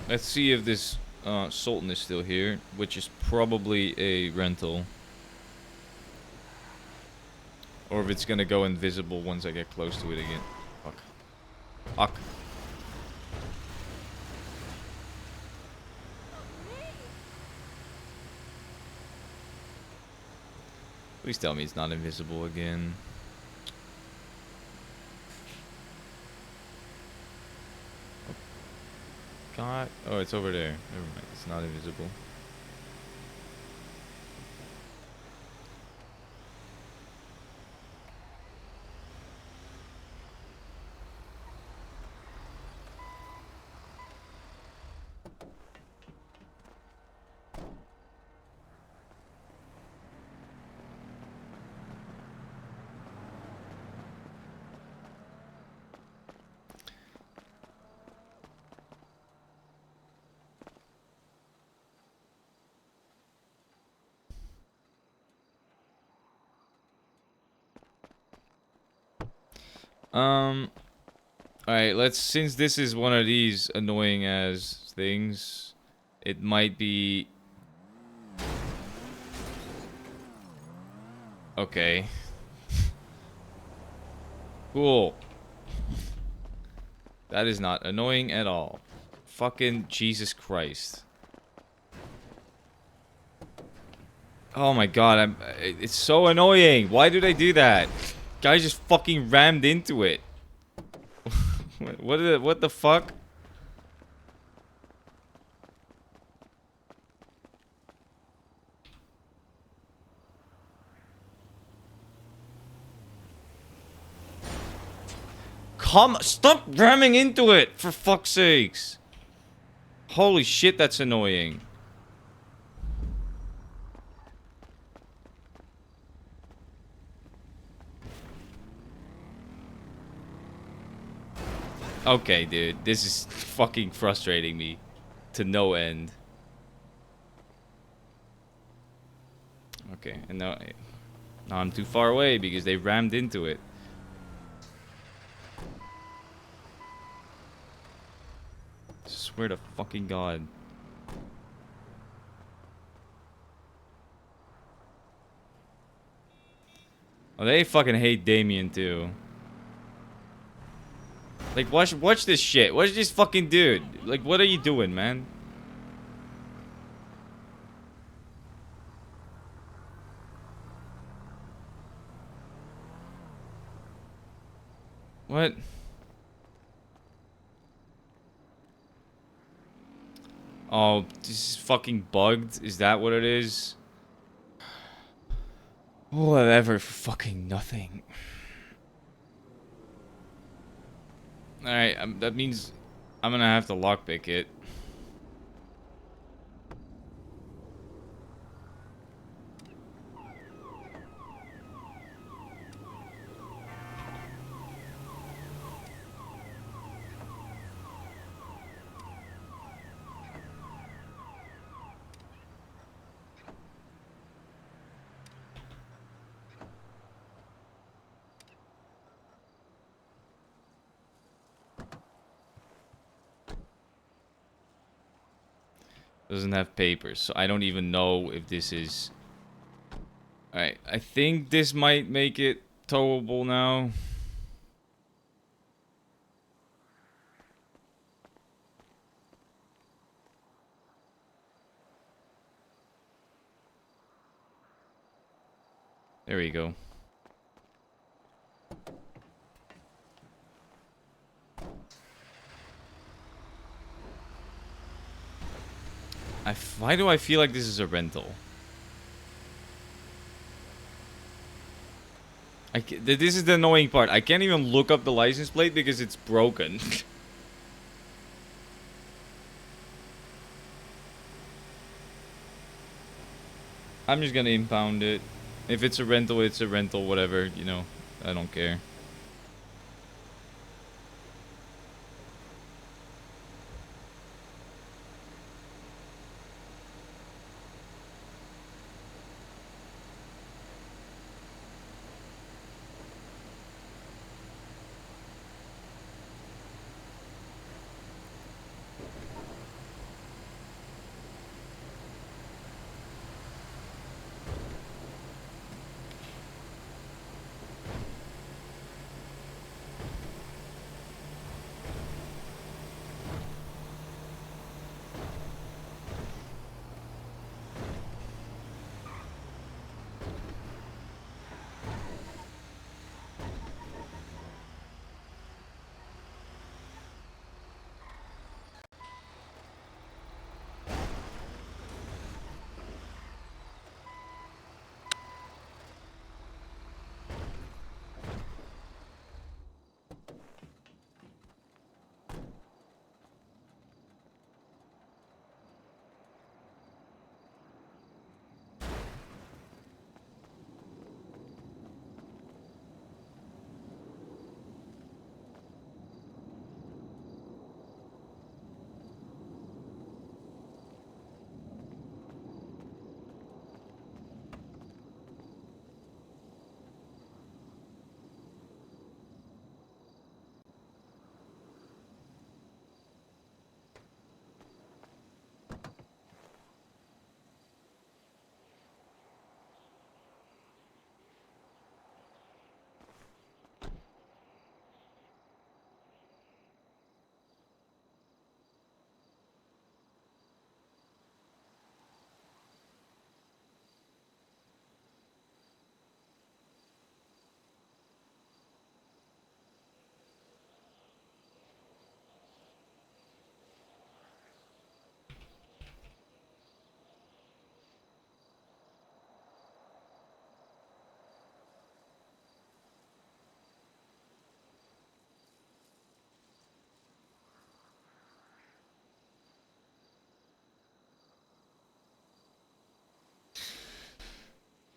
Let's see if this Sultan is still here, which is probably a rental. Or if it's gonna go invisible once I get close to it again. Fuck. Fuck. Please tell me it's not invisible again. God. Oh, it's over there. Never mind. It's not invisible. Alright, since this is one of these annoying ass things, it might be... Okay. Cool. That is not annoying at all. Fucking Jesus Christ. Oh my god, it's so annoying. Why do they do that? Guy just fucking rammed into it. What the fuck? Stop ramming into it, for fuck's sakes. Holy shit, that's annoying. Okay, dude, this is fucking frustrating me to no end. Okay, and now I'm too far away because they rammed into it. Swear to fucking God. Oh, they fucking hate Damien too. Like, watch this shit. Watch this fucking dude. Like, what are you doing, man? What? Oh, this is fucking bugged? Is that what it is? Whatever, for fucking nothing. Alright, that means I'm gonna have to lockpick it. Doesn't have papers, so I don't even know if this is... Alright, I think this might make it towable now. There we go. Why do I feel like this is a rental? This is the annoying part. I can't even look up the license plate because it's broken. I'm just gonna impound it. If it's a rental, it's a rental, whatever, you know. I don't care.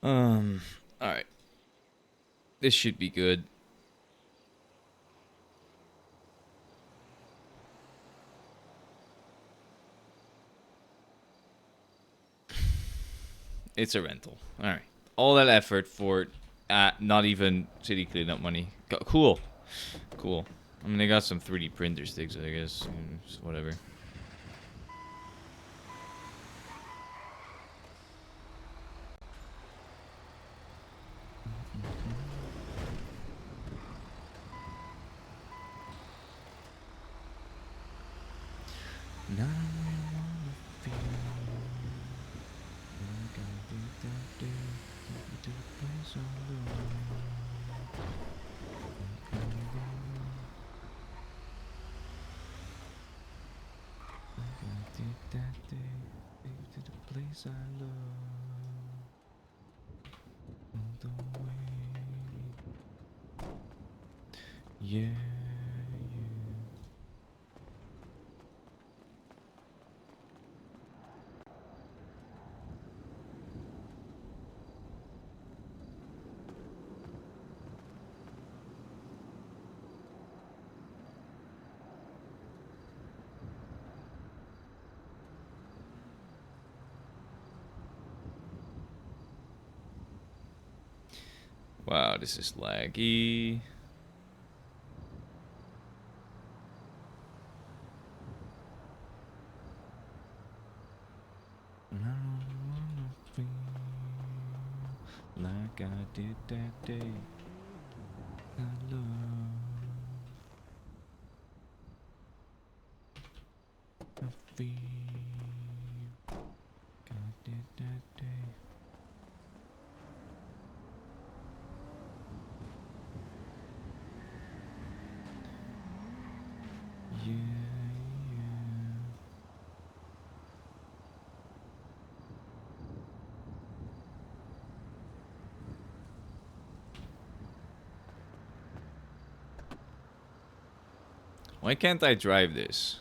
Alright. This should be good. It's a rental. Alright. All that effort for not even city cleanup money. Cool. Cool. I mean, they got some 3D printer sticks, I guess. Whatever. Now I wanna feel like I did that day. Take me to the place I love. Like I did that day. Take me to the place I love. All the way. Yeah, yeah. Wow, this is laggy. I wanna feel like I did that day. I love. I feel like I did that day. Yeah, yeah. Why can't I drive this?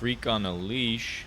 Freak on a leash.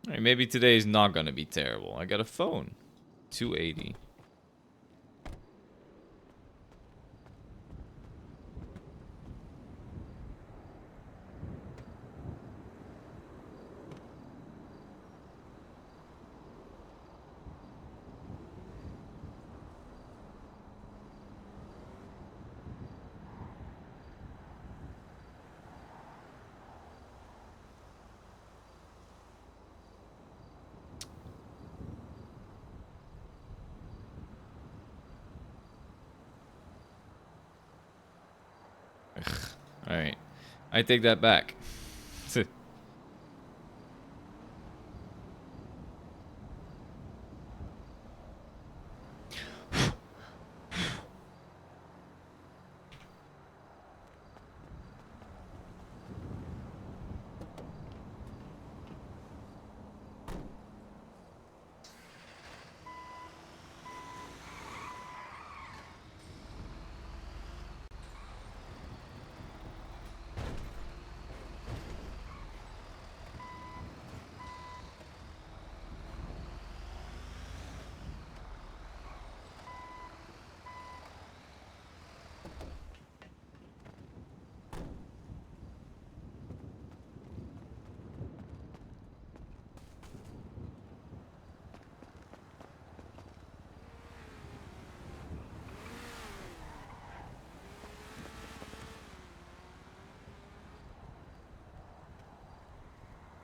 Alright, maybe today is not gonna be terrible. I got a phone. 280. Alright. I take that back.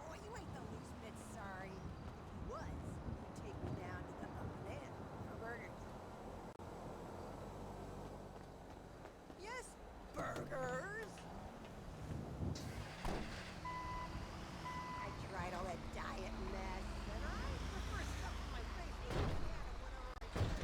Boy, you ain't the least bit sorry. If you was, you'd take me down to the Up and In for burgers. Yes, burgers. I tried all that diet mess, and I prefer stuffing my face in the can whenever I can.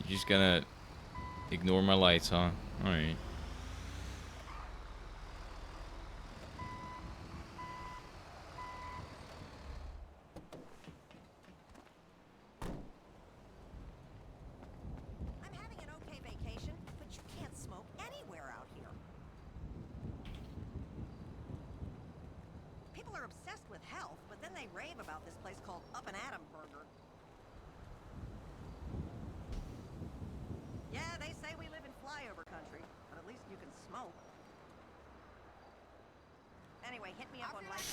You're just gonna ignore my lights, huh? Alright. I'm having an okay vacation, but you can't smoke anywhere out here. People are obsessed with health, but then they rave about this place called Up and Adam Burger. Yeah, they say we live in flyover country, but at least you can smoke. Anyway, hit me up on life.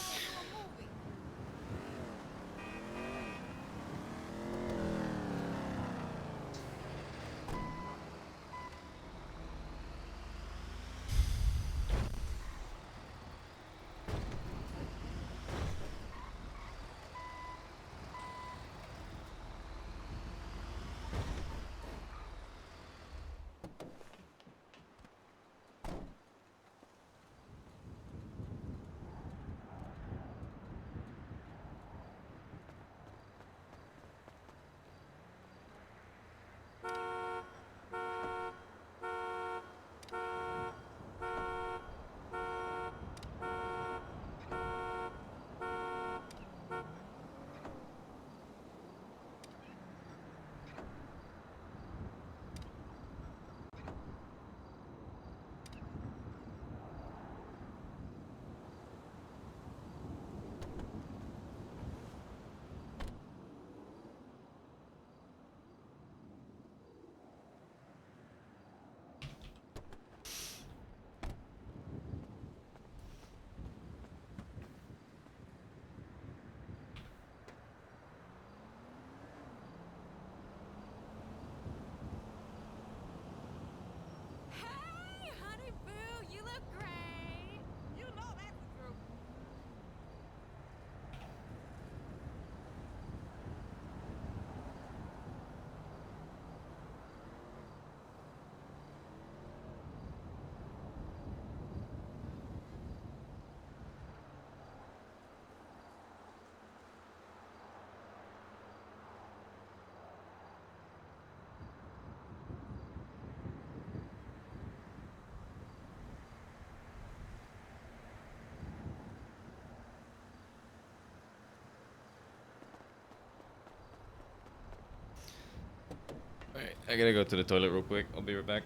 I gotta go to the toilet real quick. I'll be right back.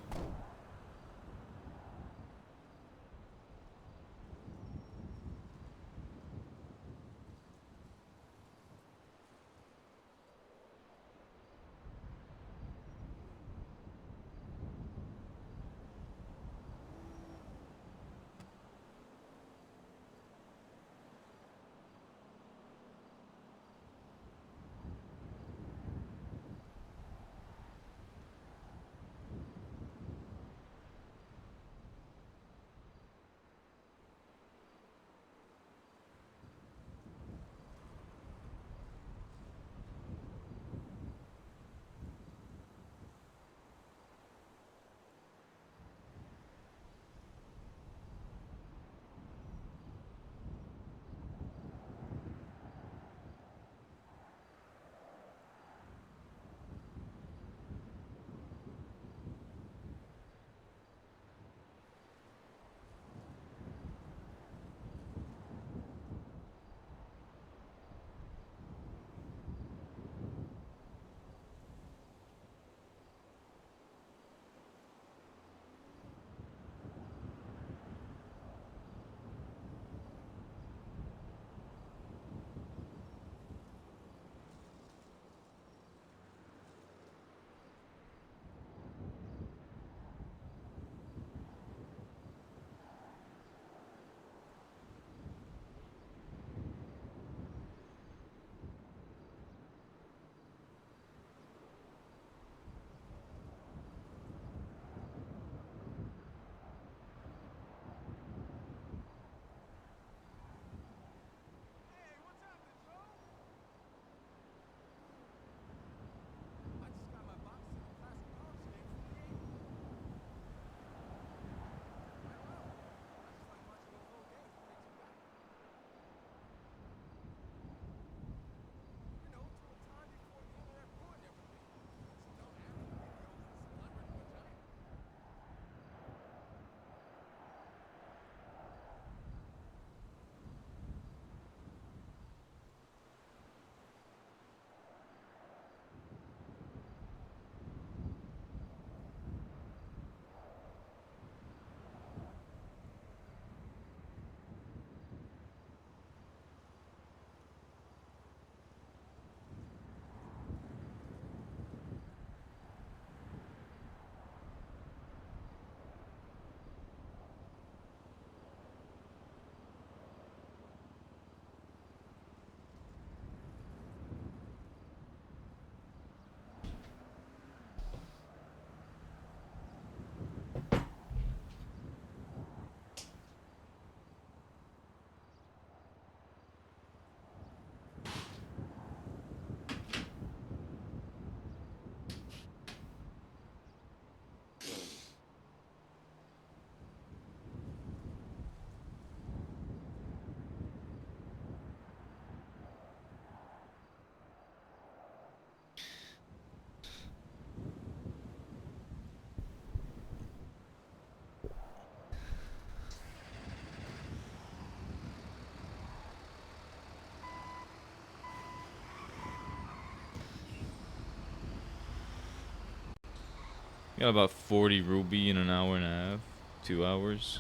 Got about 40 ruby in an hour and a half. 2 hours.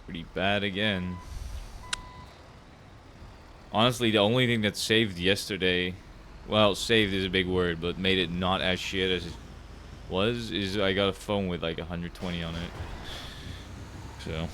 Pretty bad again. Honestly, the only thing that saved yesterday, well, saved is a big word, but made it not as shit as it was, is I got a phone with like 120 on it. So.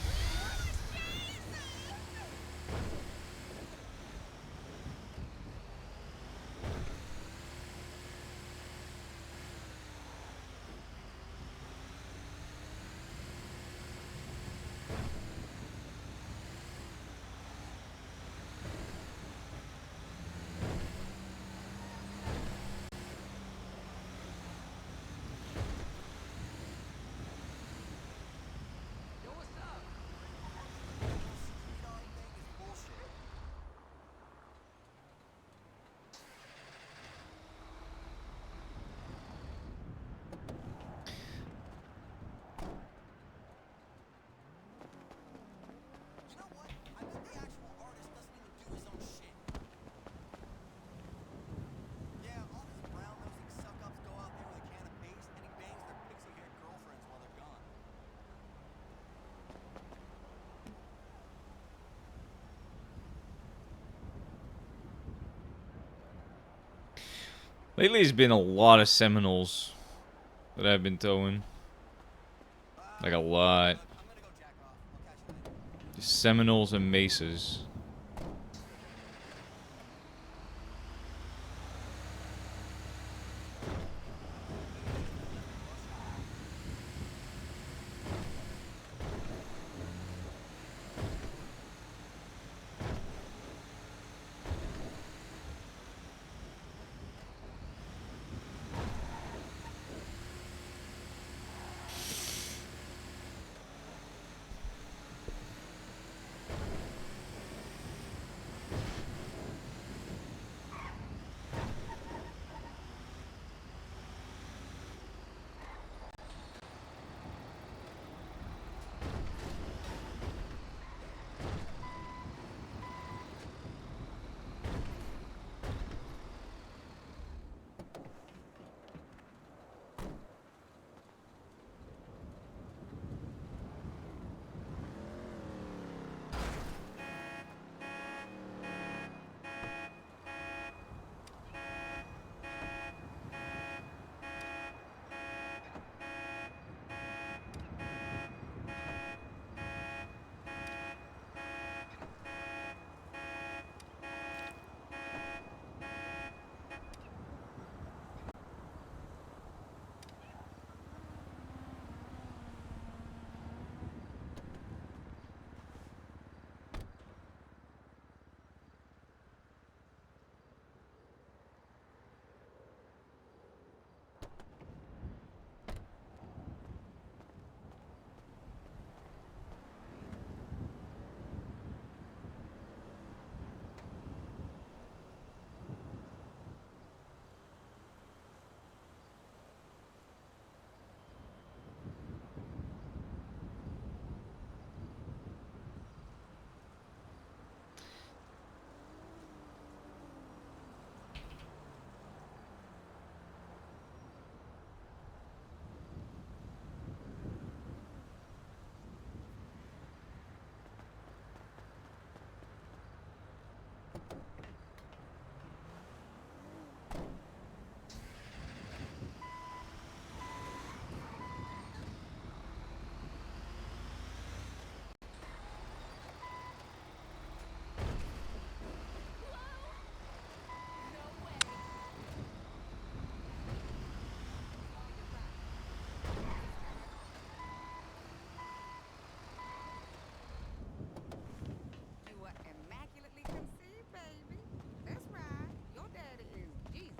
Lately, it's been a lot of Seminoles that I've been towing. Like a lot. Just Seminoles and Mesas. You were immaculately conceived, baby. That's right. Your daddy is Jesus.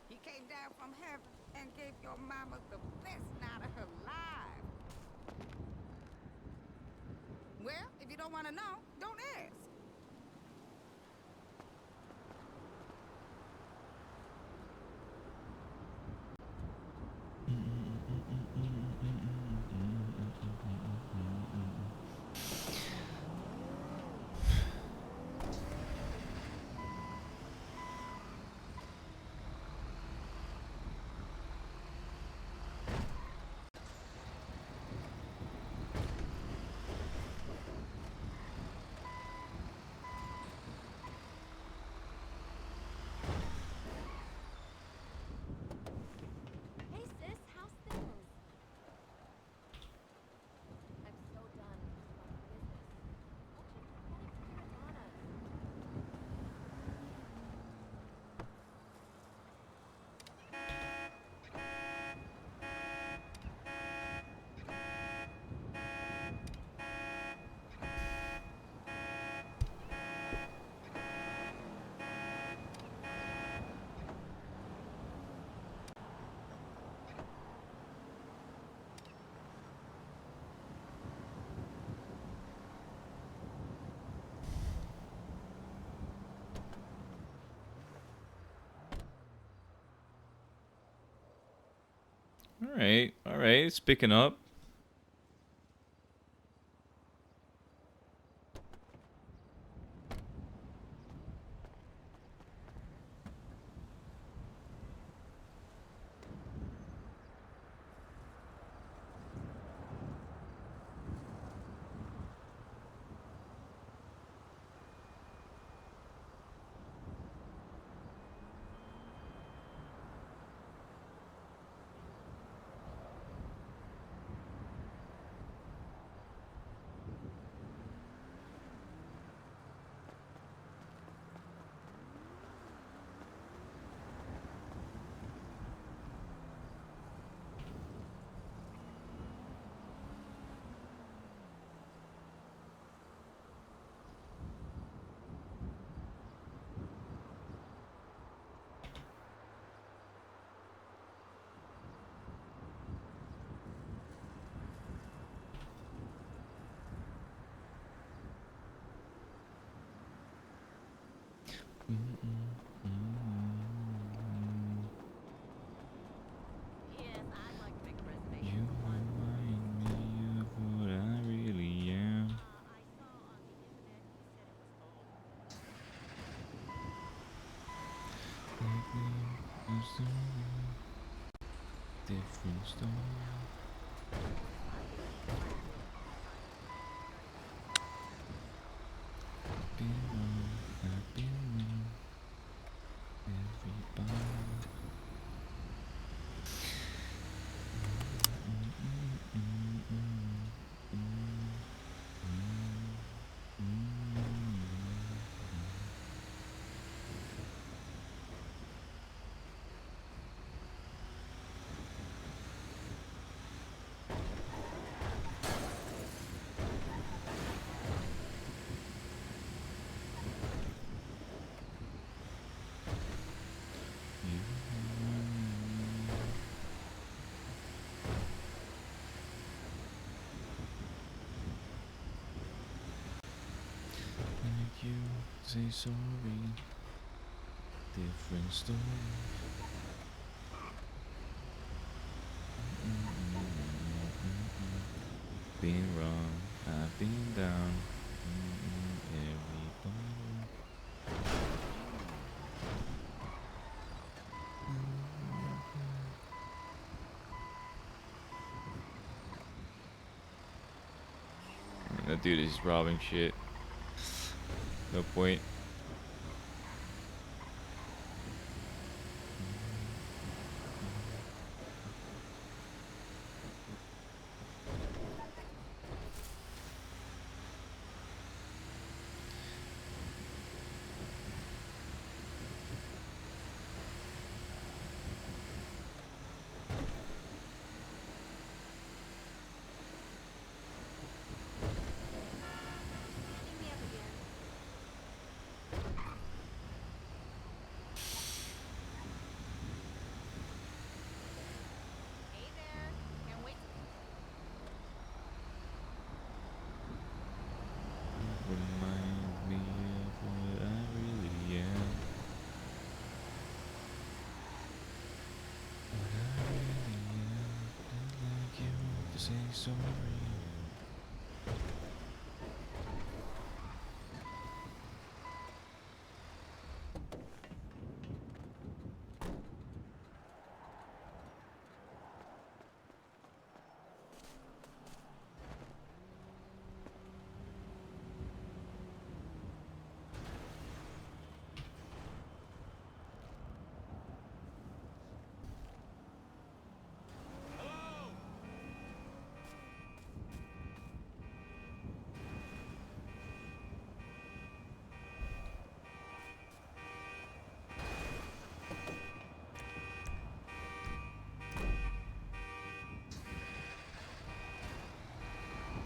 He came down from heaven and gave your mama the best night of her life. Well, if you don't want to know, don't ask. Hey sis, how's things? I'm so done with my business. Won't you get a prima donna? All right, it's picking up. Yes, I'd like to make a reservation You for lunch. remind me of what I really am. I saw on the internet you said it was full. Like me, a story, different story. Been wrong, I've been wrong. Everybody. Like you say sorry, different story. Been wrong, I've been down. Everybody. That dude is robbing shit. No point. Pick me up again. Hey there. Can't wait to Remind me of what I really am. What I really am. I'd like you to say sorry.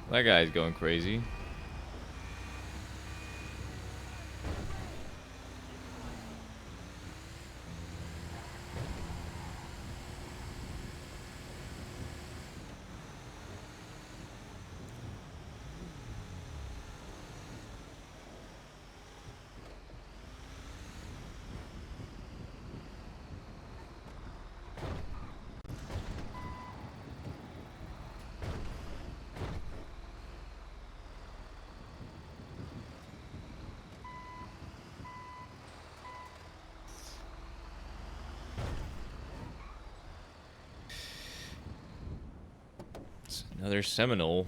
That guy's going crazy. It's another Seminole.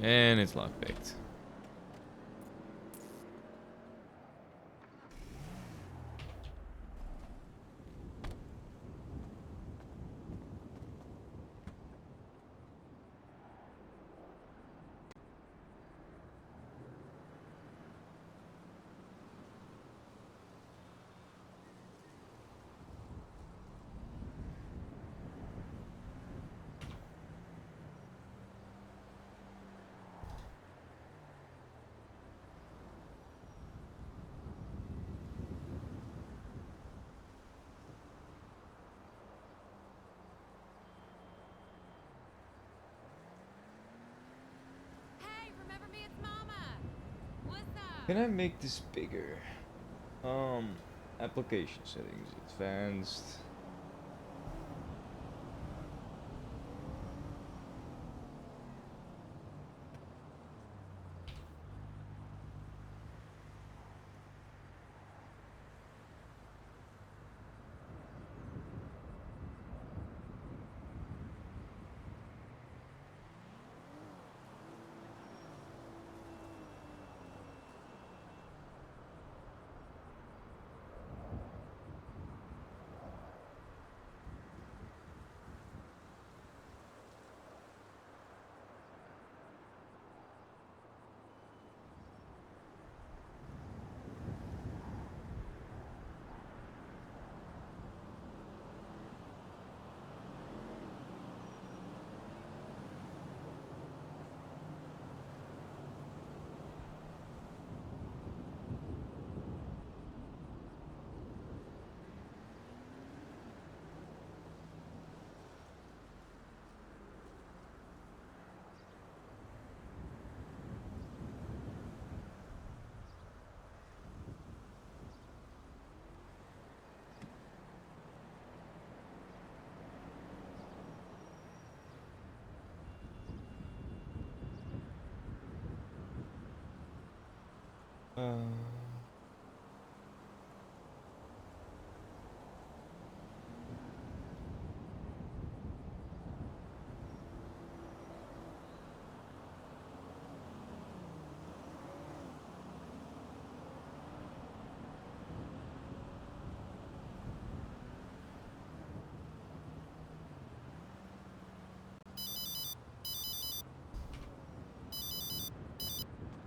And it's lockpicked. Can I make this bigger? Application settings, advanced.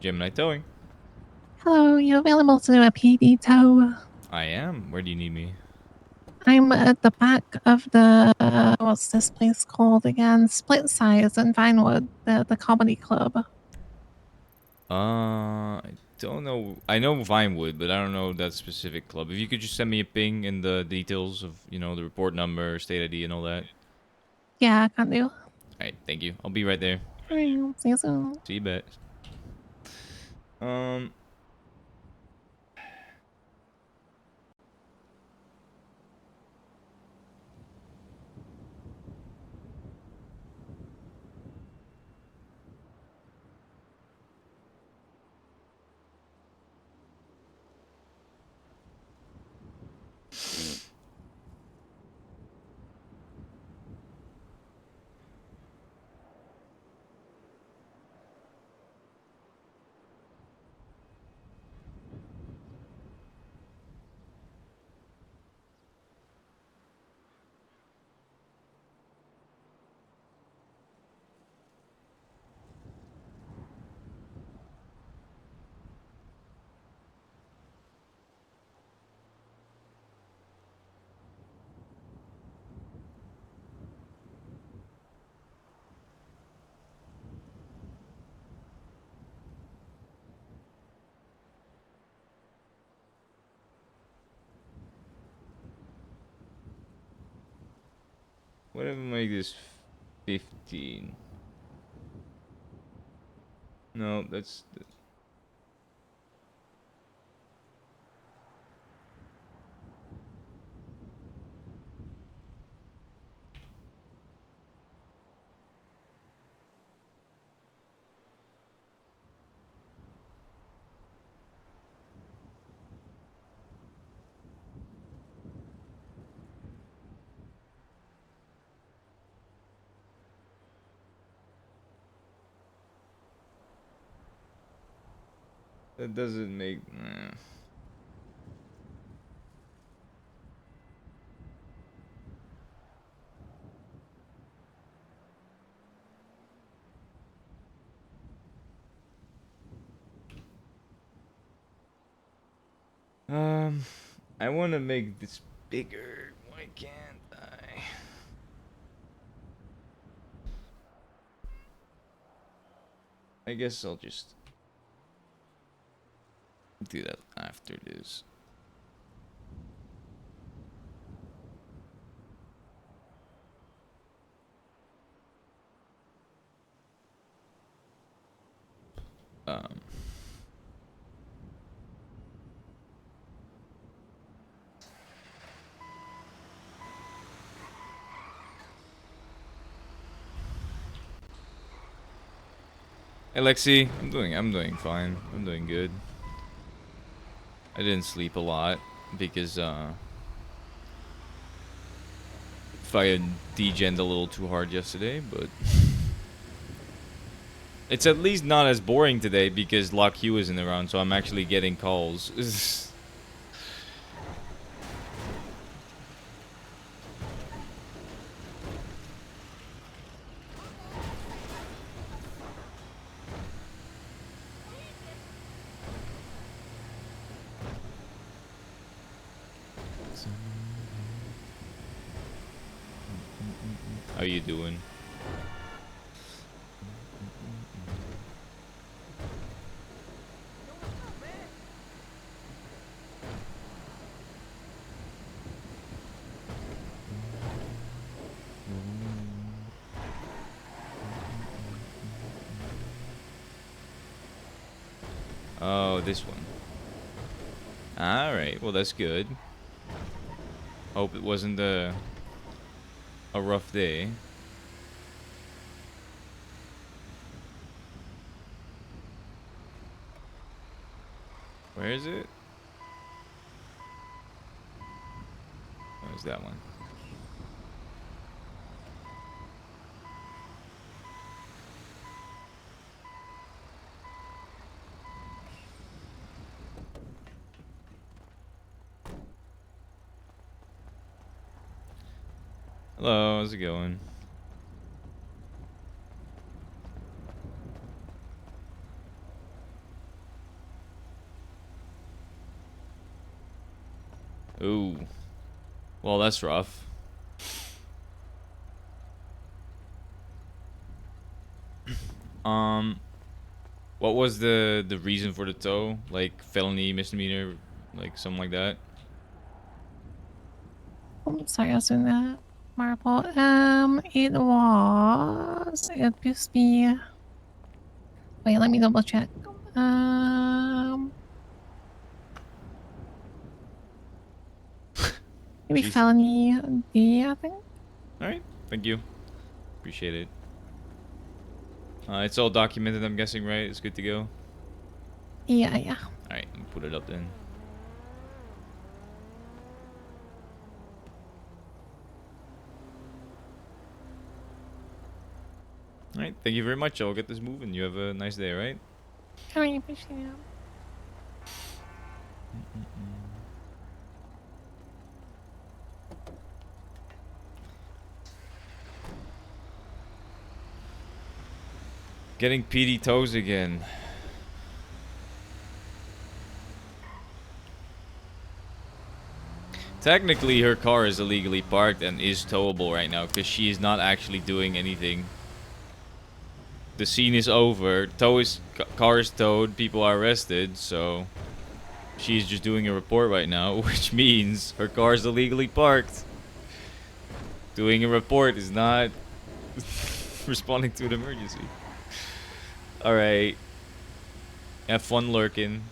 Gemini towing. Hello, you available to do a PD tow? I am. Where do you need me? I'm at the back of the what's this place called again? Split Size in Vinewood, the comedy club. I don't know. I know Vinewood, but I don't know that specific club. If you could just send me a ping and the details of, the report number, state ID, and all that. Yeah, I can do. All right, thank you. I'll be right there. Alright, see you soon. See you, bet. Um. What if I make this 15? No, that's. That doesn't make. I want to make this bigger. Why can't I? I guess I'll just do that after this. Um. Hey Lexi, I'm doing fine. I'm doing good. I didn't sleep a lot because fucking degened a little too hard yesterday, but it's at least not as boring today because Lock Hugh isn't around, so I'm actually getting calls. How you doing? Oh, this one. Alright, well that's good. Hope it wasn't a rough day. Where is it? Where's that one? Hello, how's it going? Ooh. Well, that's rough. What was the reason for the tow? Like felony, misdemeanor, like something like that? Oh, sorry, I was doing that. Marble. It used to be. Wait, let me double check. Maybe Jesus. felony D, I think. Alright, thank you. Appreciate it. It's all documented, I'm guessing, right? It's good to go? Yeah, yeah. Alright, put it up then. Alright, thank you very much. I'll get this moving. You have a nice day, right? I really appreciate it. Getting PD toes again. Technically, her car is illegally parked and is towable right now because she is not actually doing anything. The scene is over. Car is towed. People are arrested. So she's just doing a report right now, which means her car is illegally parked. Doing a report is not responding to an emergency. All right. Have fun lurking.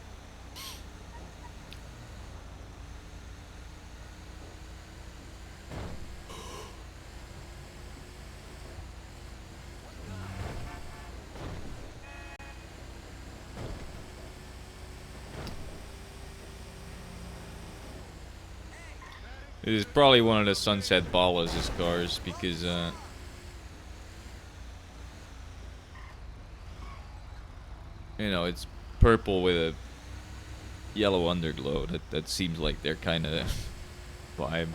It is probably one of the Sunset Ballas' cars because, you know, it's purple with a yellow underglow. That seems like their kind of vibe.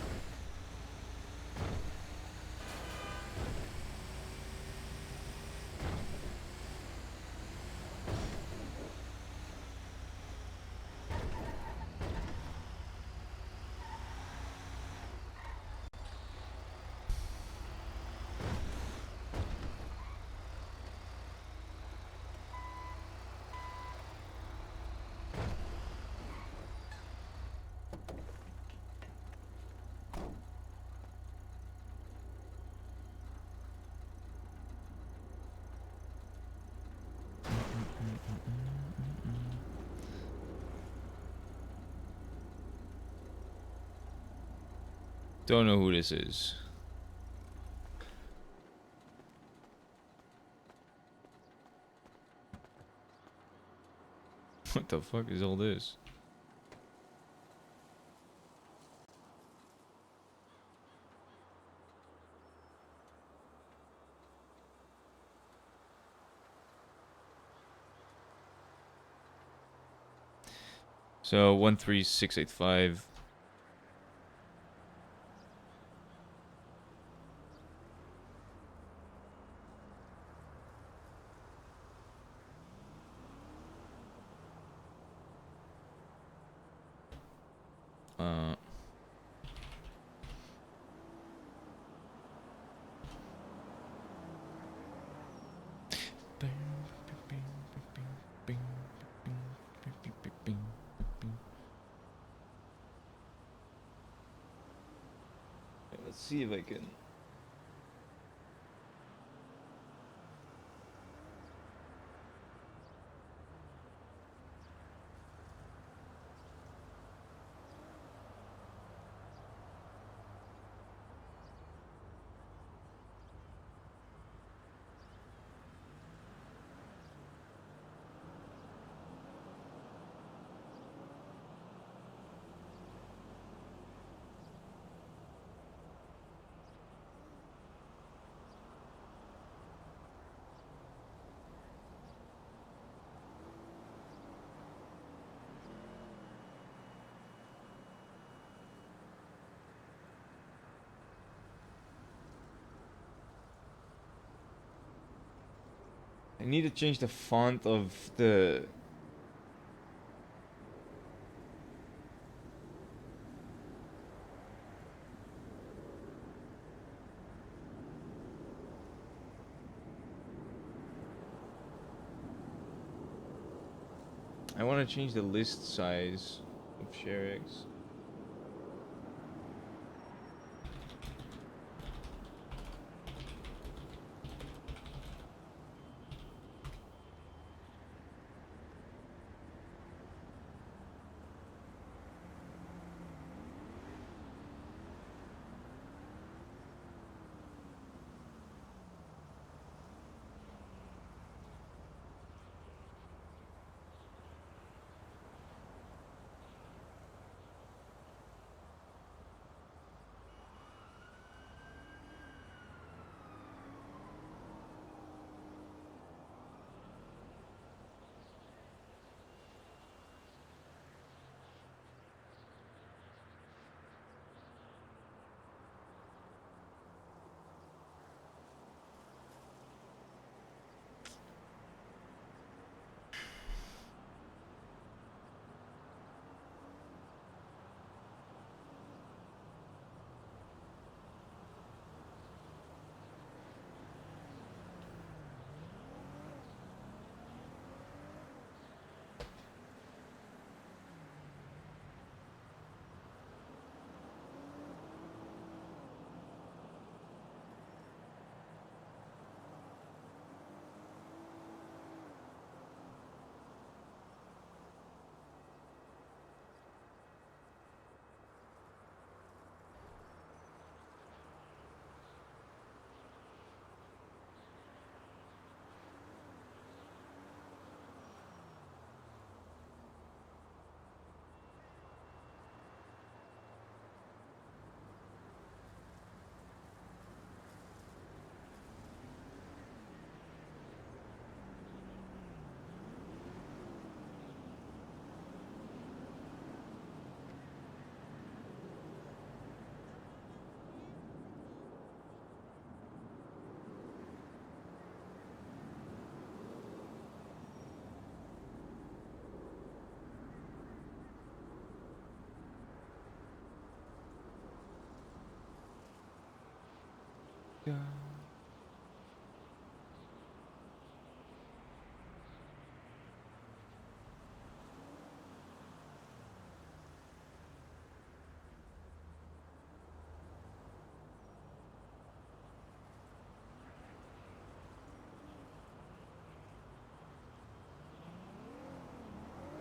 Don't know who this is. the fuck is all this? So 13685. Uh. Let's see if I can. I need to change the font of the. I want to change the list size of ShareX. Yeah.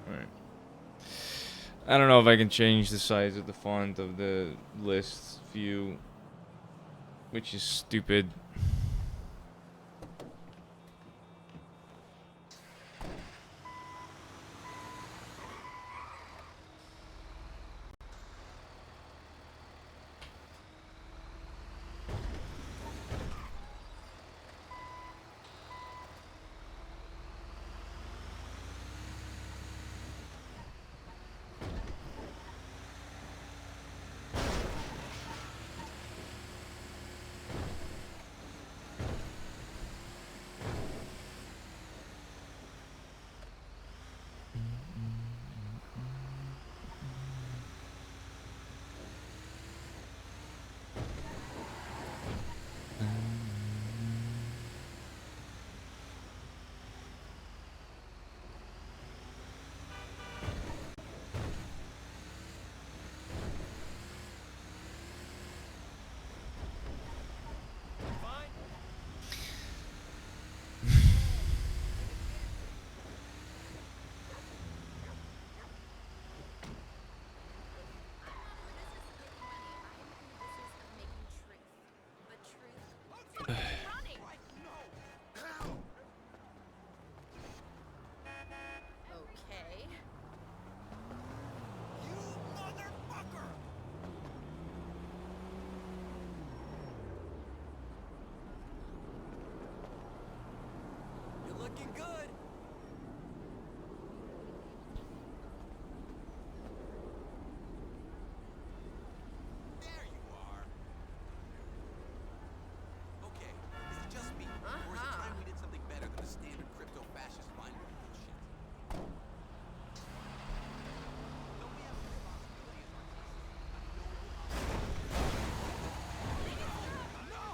Alright. I don't know if I can change the size of the font of the list view, which is stupid. looking good. There you are. Okay, is it just me, or is it time we did something better than the standard crypto-fascist line bullshit? Don't we have a responsibility as artists? No!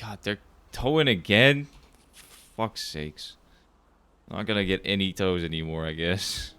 God, they're towing again? Fuck's sakes. I'm not gonna get any toes anymore, I guess.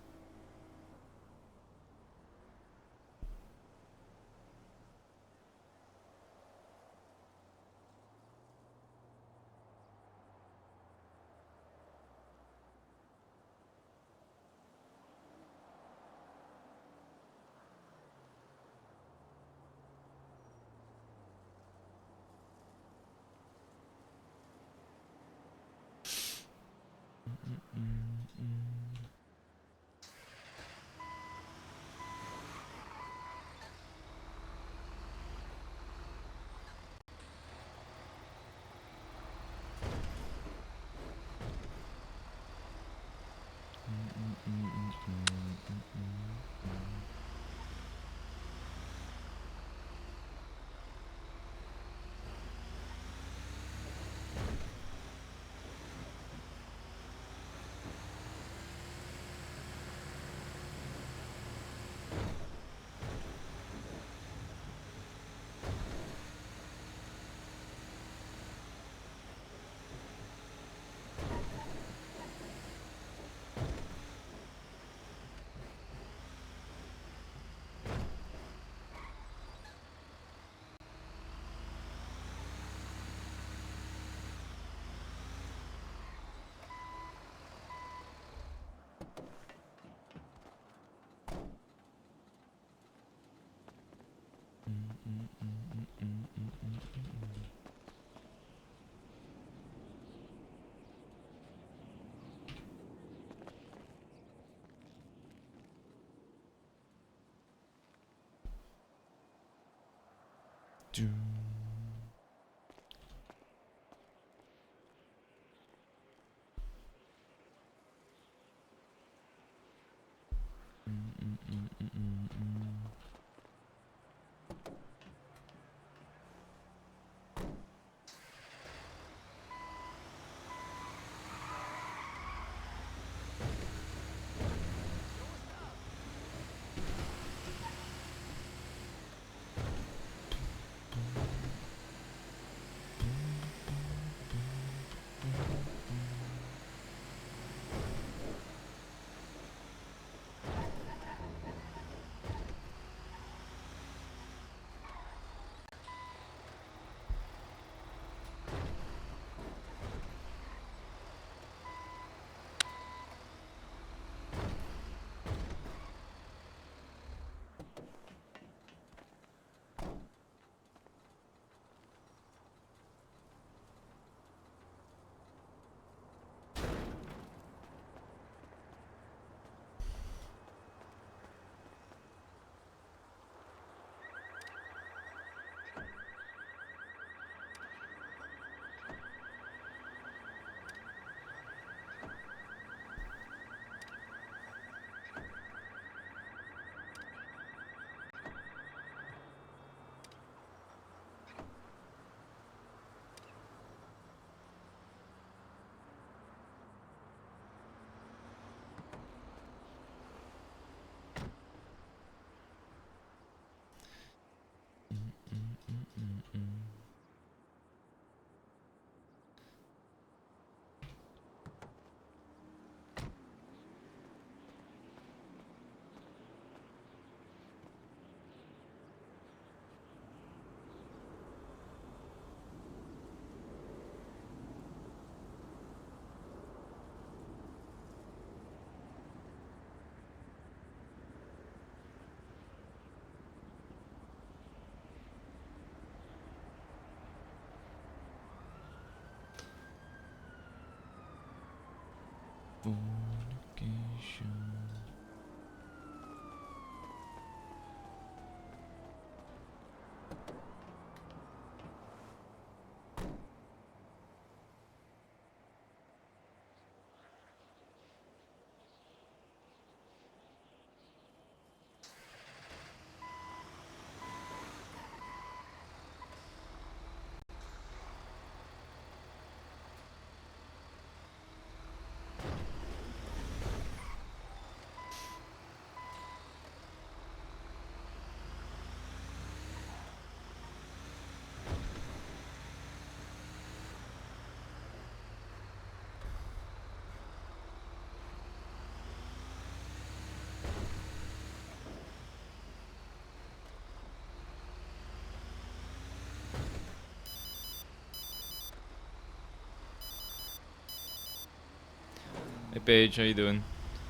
Hey Paige, how you doing?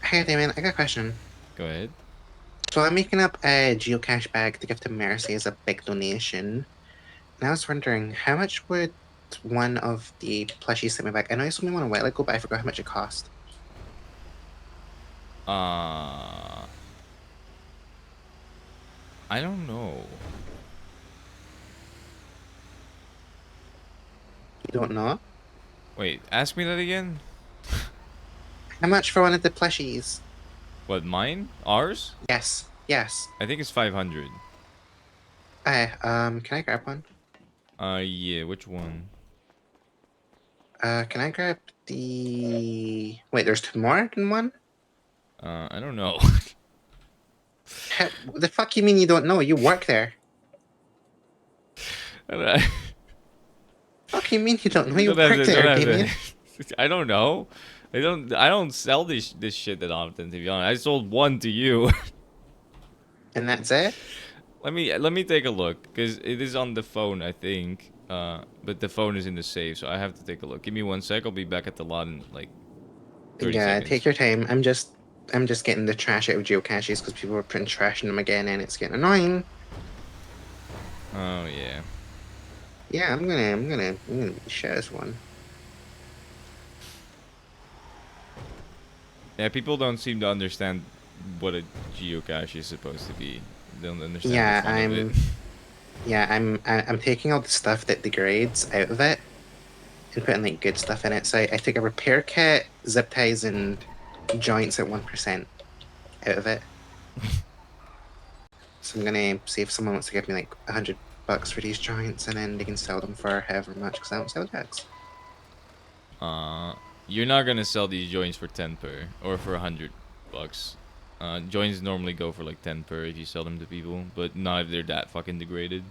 Hey, Damien, I got a question. Go ahead. So I'm making up a geocache bag to give to Mercy as a big donation. And I was wondering, how much would one of the plushies send me back? I know you sold me one a while ago, but I forgot how much it cost. I don't know. You don't know? Wait, ask me that again. How much for one of the plushies? What, mine? Ours? Yes, yes. I think it's 500. Can I grab one? Yeah, which one? Can I grab the... Wait, there's two more than one? I don't know. The fuck you mean you don't know? You work there. I Fuck you mean you don't know? You don't have work to, don't there, have Damien. to. I don't know. I don't sell this shit that often, to be honest. I sold one to you. And that's it? Let me take a look, because it is on the phone, I think. But the phone is in the safe, so I have to take a look. Give me 1 sec. I'll be back at the lot in like 30 Yeah, seconds. take your time. I'm just getting the trash out of geocaches because people are putting trash in them again and it's getting annoying. Oh yeah. Yeah, I'm gonna share this one. Yeah, people don't seem to understand what a geocache is supposed to be. They don't understand the Yeah, fun of it. I'm taking all the stuff that degrades out of it and putting like good stuff in it. So I took a repair kit, zip ties, and joints at 1% out of it. So I'm gonna see if someone wants to give me like $100 for these joints, and then they can sell them for however much because I don't sell drugs. You're not gonna sell these joints for 10 per or for $100. Joints normally go for like 10 per if you sell them to people, but not if they're that fucking degraded.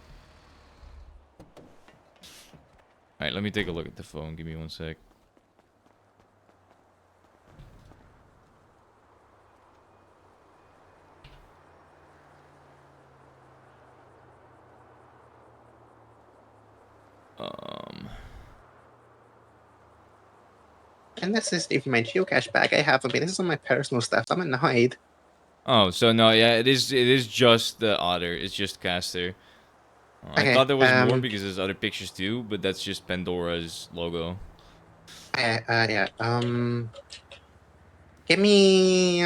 Alright, let me take a look at the phone. Give me 1 sec. And this is even my geocache bag I have. I mean, this is all my personal stuff. I'm annoyed. Oh, so no, yeah, it is just the otter. It's just Caster. I Okay, thought there was more because there's other pictures too, but that's just Pandora's logo. yeah. Give me.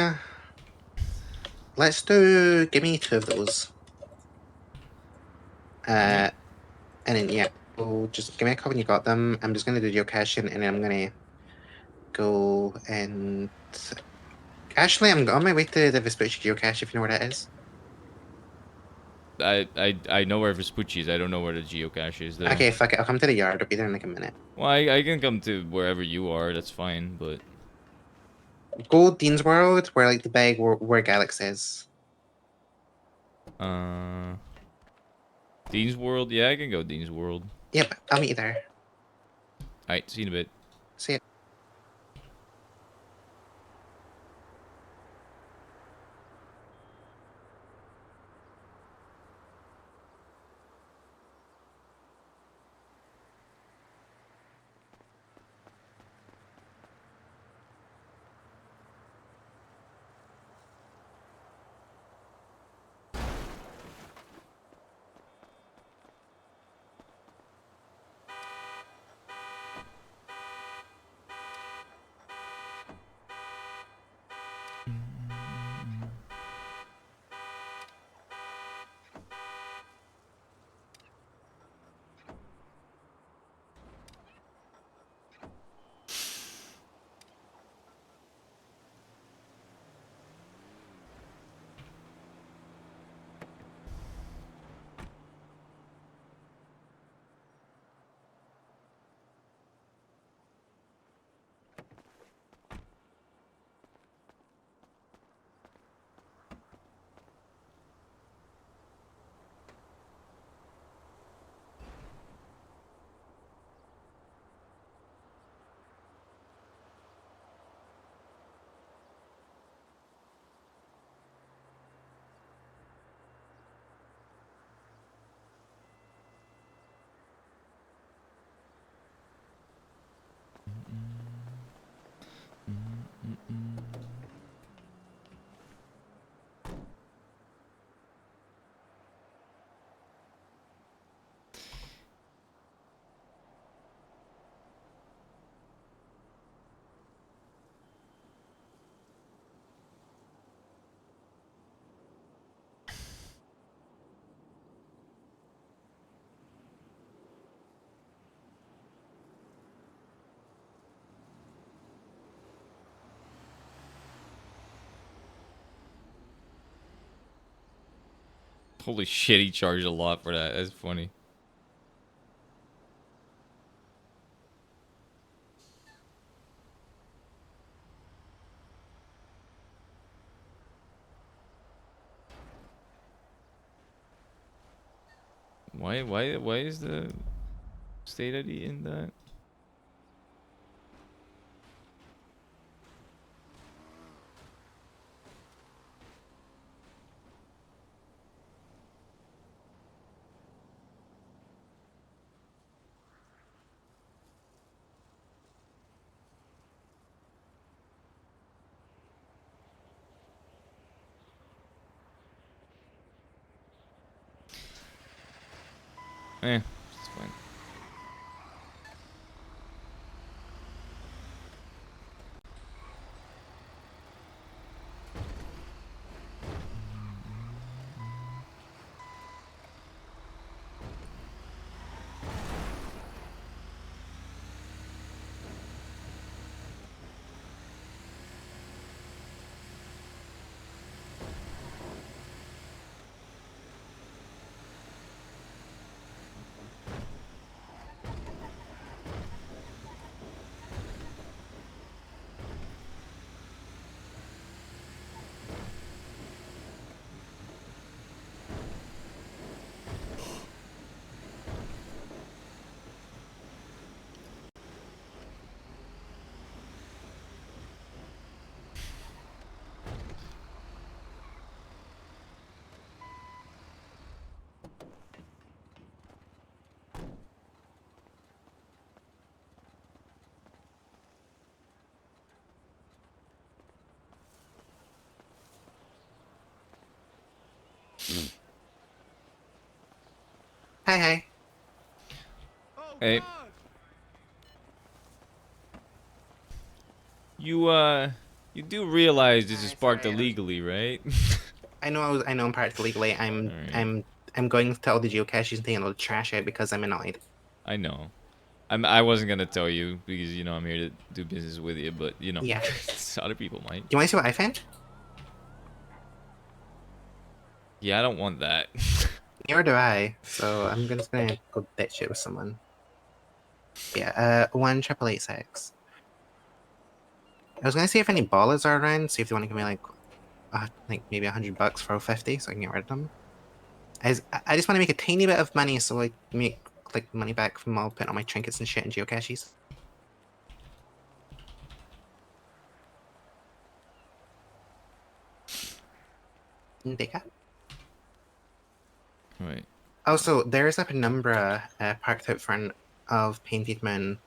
Give me two of those. Alright. And then yeah, just give me a call when you got them. I'm just gonna do geocaching, and then I'm gonna go and. Actually, I'm on my way to the Vespucci geocache. If you know where that is. I know where Vespucci is. I don't know where the geocache is though. Okay, fuck it. I'll come to the yard. I'll be there in like a minute. Well, I can come to wherever you are. That's fine, but Go Dean's World, where like the bag where Galax is. uh, Dean's World. Yeah, I can go Dean's World. Yep, I'll meet you there. Alright, see you in a bit. See ya. Holy shit, he charged a lot for that. That's funny. Why is the state ID in that? It's fine. Hey. Hey. You do realize this is parked Sorry, illegally, right? I know I'm parked illegally. Alright. I'm going to tell the geocaches and taking all the trash out because I'm annoyed. I know. I wasn't gonna tell you because you know I'm here to do business with you, but you know, Yeah. other people might. Do you want to see what I found? Yeah, I don't want that. Neither do I. So I'm just gonna go ditch it with someone. Yeah. 18886. I was gonna see if any ballers are around. See if they want to give me like maybe $100 for 50, so I can get rid of them. I just want to make a tiny bit of money so I make like money back from all putting all my trinkets and shit in geocaches. Deka. Right. Also, there's a penumbra parked out front of Painted Moon.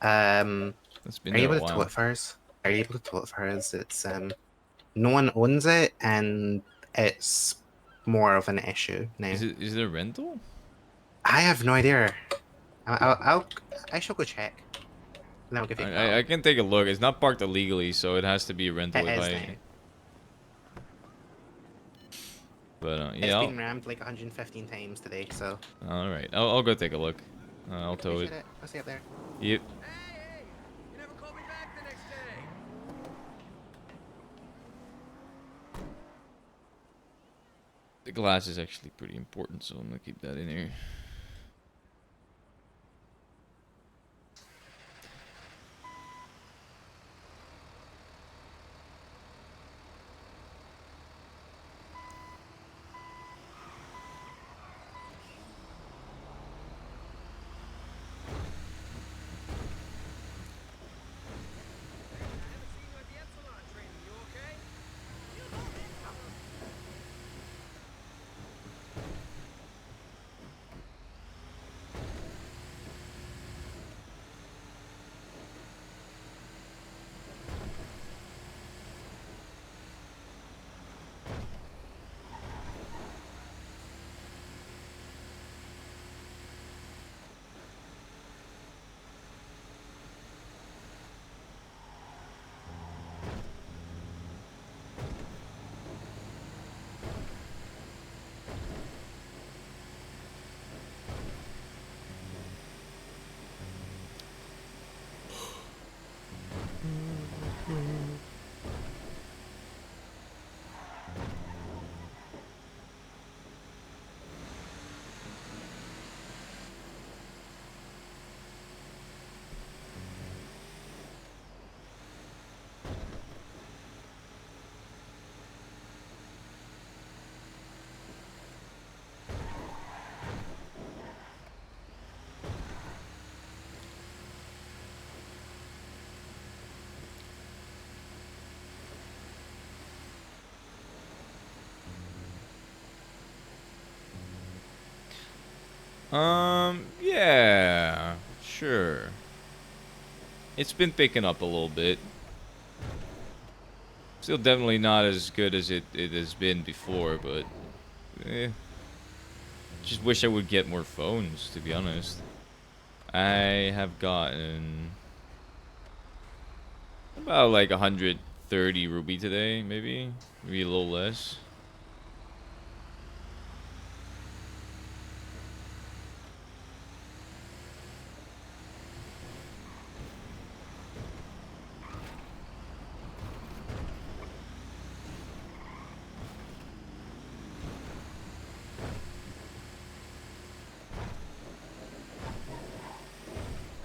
It's been Are you there a able to tow while. it for us? Are you able to tow it for us? It's no one owns it, and it's more of an issue now. Is it a rental? I have no idea. I shall go check. And I'll give you a call. I can take a look. It's not parked illegally, so it has to be a rental It if is I. now. But It's yeah. been rammed like 115 times today, so. All right. I'll go take a look. I'll tow it. Appreciate it. I'll see you up there. Yep. Hey, you never called me back the next day. The glass is actually pretty important, so I'm gonna keep that in here. Yeah, sure. It's been picking up a little bit. Still definitely not as good as it has been before, but just wish I would get more phones, to be honest. I have gotten about like 130 ruby today, maybe a little less.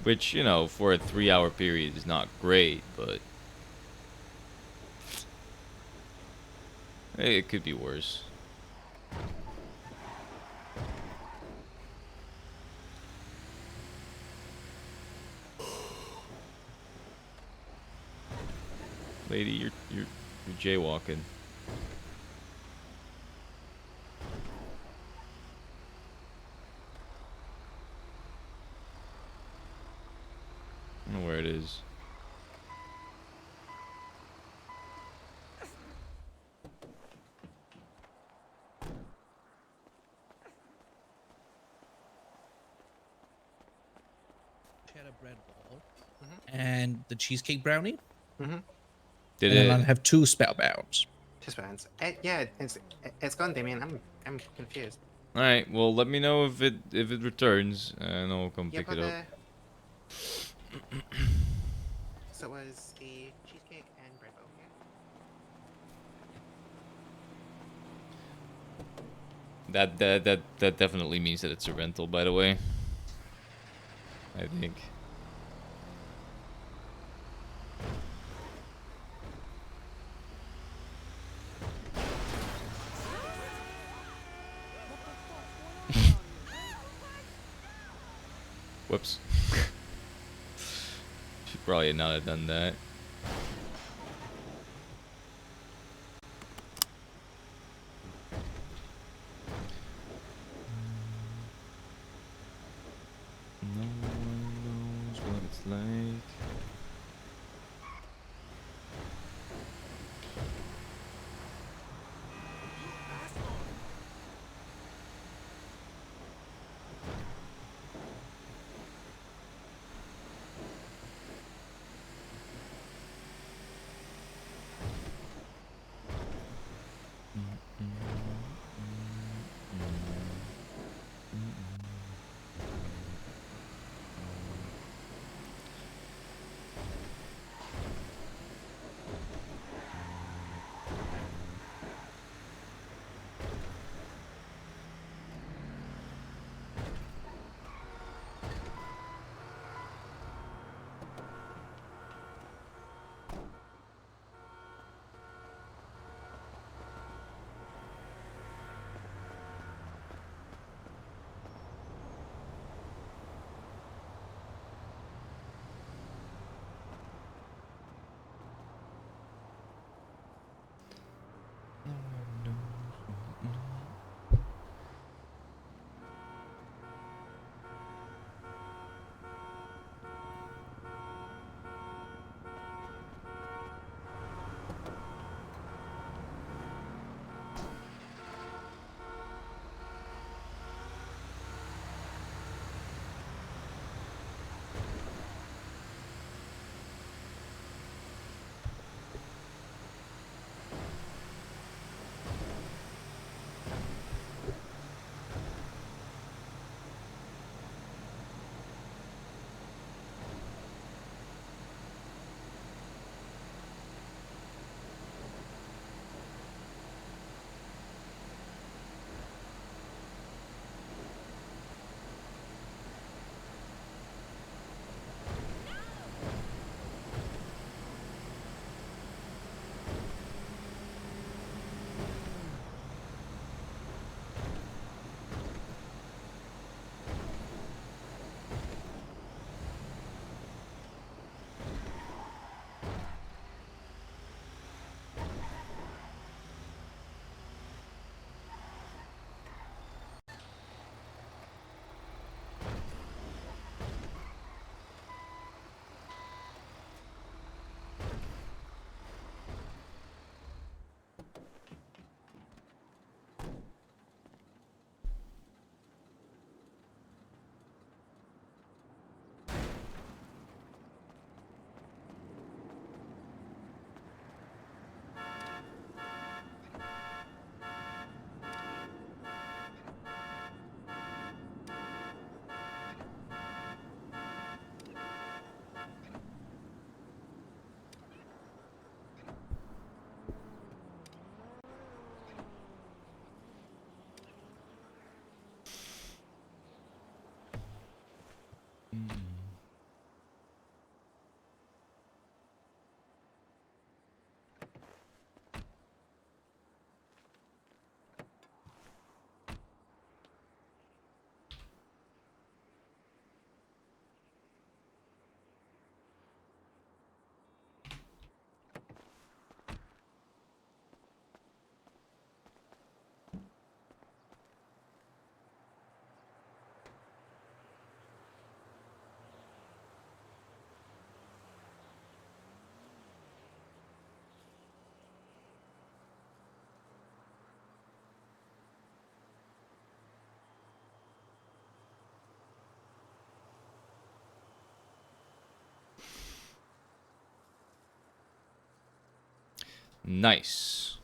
Which, you know, for a 3-hour period is not great, but it could be worse. Lady, you're jaywalking. I don't know where it is. Cheddar bread ball and the cheesecake brownie. Did And then it? I'll have 2 spellbounds. Just rounds. Yeah, it's gone, Damien. I'm confused. All right. Well, let me know if it returns, and I'll come Yeah, pick but it up. So it was the cheesecake and bread bowl. Yeah. That definitely means that it's a rental, by the way. I think. Whoops. Should probably not have done that. No one knows what it's like. Nice.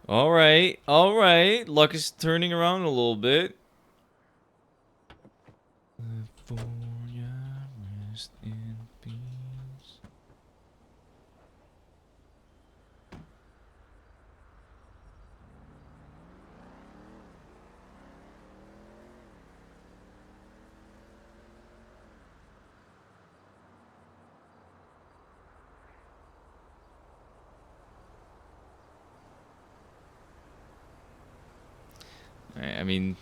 All right, all right. Luck is turning around a little bit. For your rest in peace. I mean,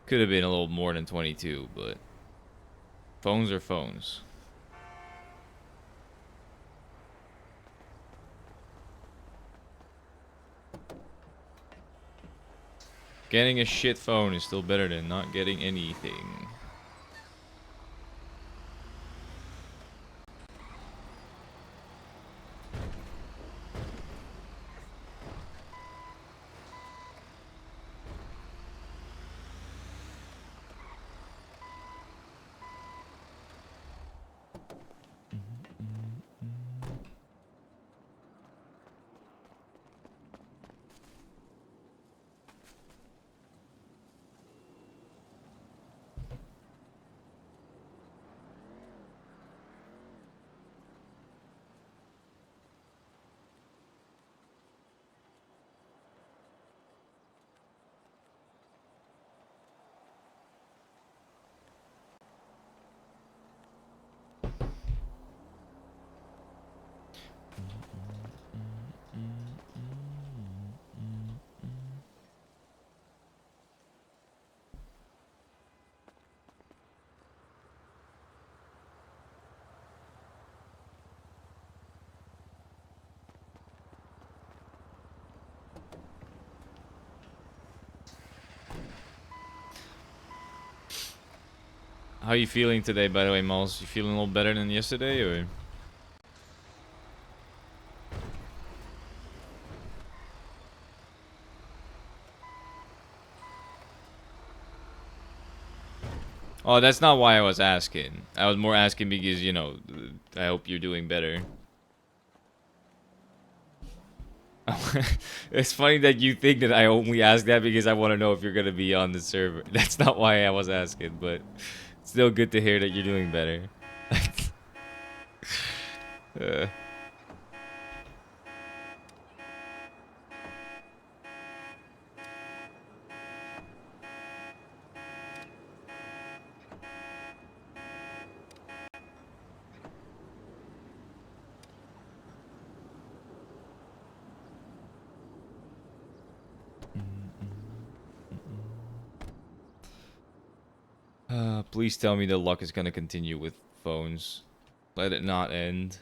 could have been a little more than 22, but phones are phones. Getting a shit phone is still better than not getting anything. How you feeling today, by the way, Moles? You feeling a little better than yesterday, or? Oh, that's not why I was asking. I was more asking because, you know, I hope you're doing better. It's funny that you think that I only ask that because I want to know if you're going to be on the server. That's not why I was asking, but it's still good to hear that you're doing better. uh. Please tell me the luck is gonna continue with phones. Let it not end.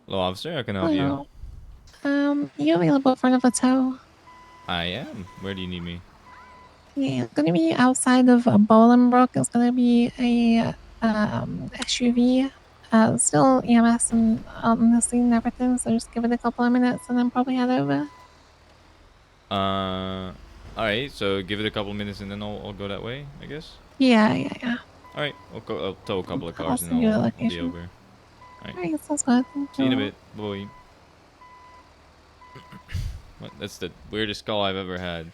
Hello, officer. How can I help you? Hello. You available for another tow? I am. Where do you need me? Yeah, it's gonna be outside of Bolingbrook. It's gonna be a SUV. Still EMS and on the scene and everything. So just give it a couple of minutes and then probably head over. All right. So give it a couple minutes and then I'll go that way, I guess. Yeah. All right. I'll tow a couple of I'll cars and send you the I'll be location. over. All right. Alright, sounds good. Thank See you in a you. bit, boy. What? That's the weirdest call I've ever had.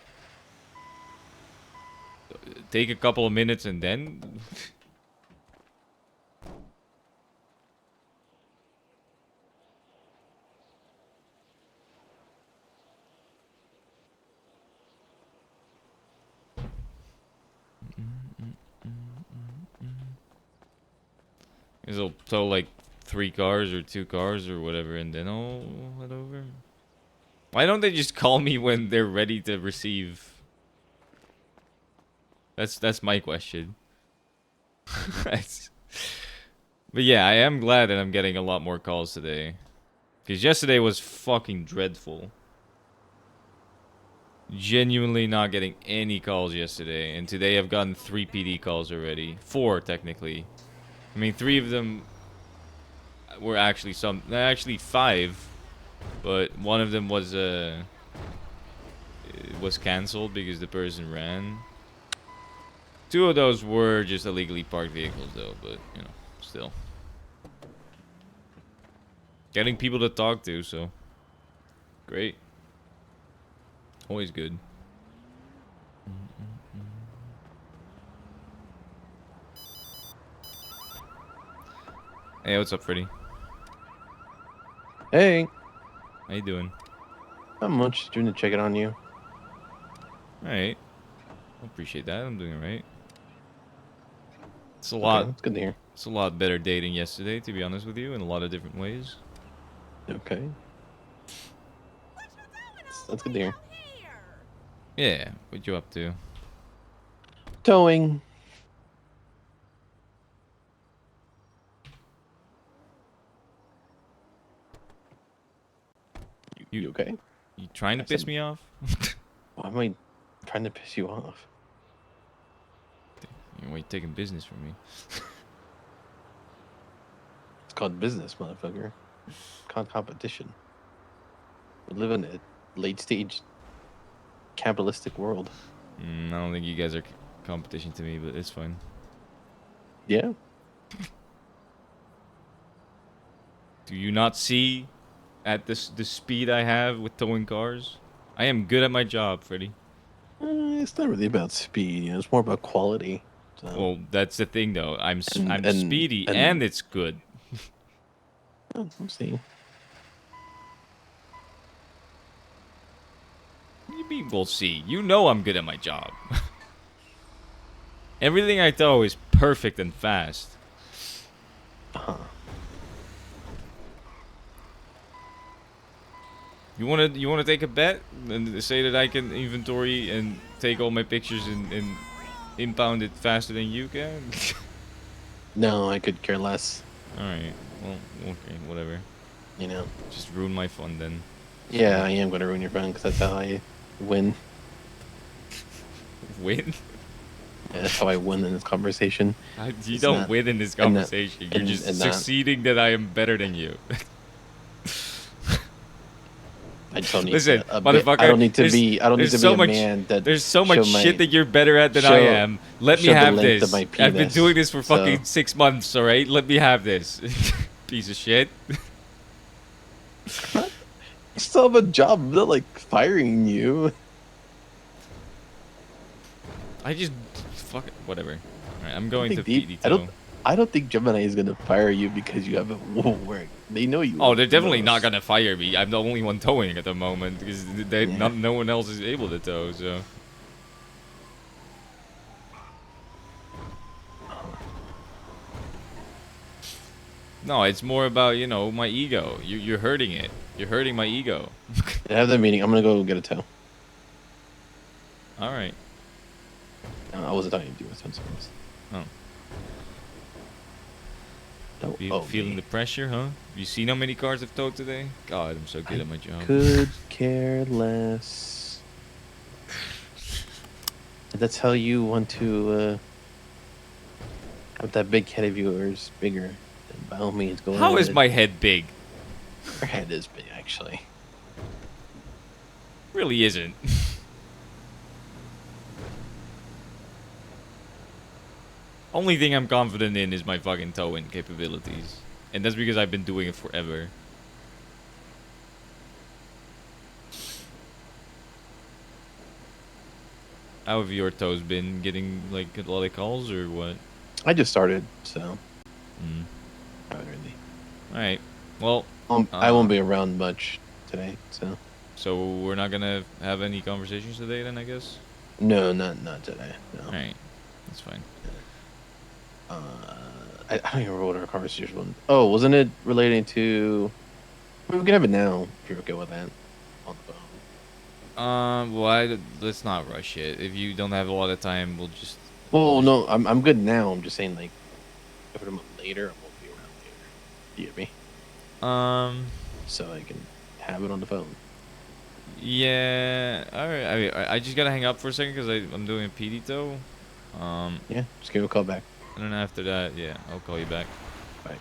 Take a couple of minutes and then. Guess I'll tow like 3 cars or 2 cars or whatever, and then I'll head over. Why don't they just call me when they're ready to receive? That's my question. That's But yeah, I am glad that I'm getting a lot more calls today. Because yesterday was fucking dreadful. Genuinely not getting any calls yesterday. And today I've gotten 3 PD calls already. 4, technically. I mean, 3 of them were actually actually 5. But one of them was cancelled because the person ran. 2 of those were just illegally parked vehicles though, but, you know, still. Getting people to talk to, so. Great. Always good. Hey, what's up, Freddy? Hey, How you doing? not much. Just doing to check it on you. Alright. I appreciate that. I'm doing alright. It's a Okay, lot. that's good to hear. It's a lot better dating yesterday, to be honest with you, in a lot of different ways. Okay. That's good to hear. Yeah, what you up to? Towing. You okay? You trying to piss me off? Why am I trying to piss you off? Why you taking business from me? It's called business, motherfucker. It's called competition. We live in a late stage capitalistic world. I don't think you guys are competition to me, but it's fine. Yeah. Do you not see at the speed I have with towing cars? I am good at my job, Freddy. It's not really about speed. You know, it's more about quality. So. Well, that's the thing, though. I'm And- speedy and it's good. Oh, we'll see. What do you mean we'll see? You know I'm good at my job. Everything I tow is perfect and fast. You wanna take a bet and say that I can inventory and take all my pictures and impound it faster than you can? No, I could care less. Alright, well, okay, whatever. You know. Just ruin my fun then. Yeah, I am going to ruin your fun because that's how I win. Win? Yeah, that's how I win in this conversation. You It's don't not- win in this and not- conversation. You're and- just and not- succeeding that I am better than you. I just don't need Listen, to, motherfucker. I don't need to there's- be. I don't need there's to be so a much, man that. There's so much show my- shit that you're better at than I show- am. Let me show the have length this. of my I've been penis, doing this for fucking so- 6 months, alright? Let me have this. Piece of shit. I still have a job. I'm not like firing you. I just fuck it, whatever. Alright, I'm going to PD I don't think Gemini is gonna fire you because you haven't work. They know you. Oh, they're definitely not gonna fire me. I'm the only one towing at the moment because no one else is able to tow. So. No, it's more about my ego. You're hurting it. You're hurting my ego. I have that meeting. I'm gonna go get a tow. All right. I wasn't talking to you. I was talking to someone else. Oh. Oh, Feeling the pressure, huh? Have you seen how many cars I've towed today? God, I'm so good at my job. Could care less. If that's how you want to have that big head of yours bigger, then by all means go How is ahead. my head big? Your head is big, actually. Really isn't. Only thing I'm confident in is my fucking towing capabilities. And that's because I've been doing it forever. How have your tows been? Getting like a lot of calls or what? I just started, so. Mm. Not really. Alright. Well, I won't be around much today, so. So we're not gonna have any conversations today then, I guess? No, not today. No. Alright. That's fine. I don't even remember what our conversation was. Oh, wasn't it relating to? We can have it now if you're okay with that. On the phone. Well, let's not rush it. If you don't have a lot of time, we'll just. Well, no, I'm good now. I'm just saying, like, if I'm later, I won't be around You get me? So I can have it on the phone. Yeah. All right. I just gotta hang up for a second because I'm doing a PD though. Yeah, just give me a call back. And then after that, yeah, I'll call you back. Bye.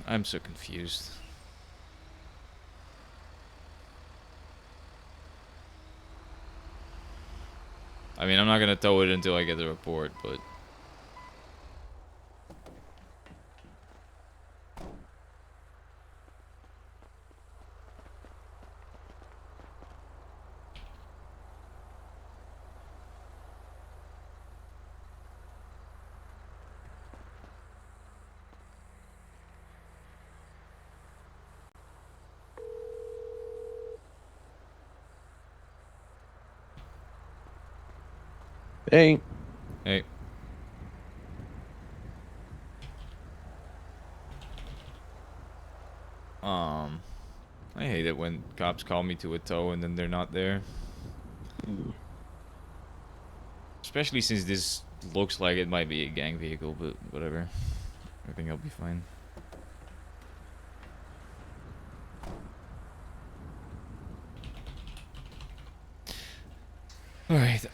I'm so confused. I mean, I'm not gonna tow it until I get the report, but. Hey. Hey. I hate it when cops call me to a tow and then they're not there. Especially since this looks like it might be a gang vehicle, but whatever. I think I'll be fine. Alright,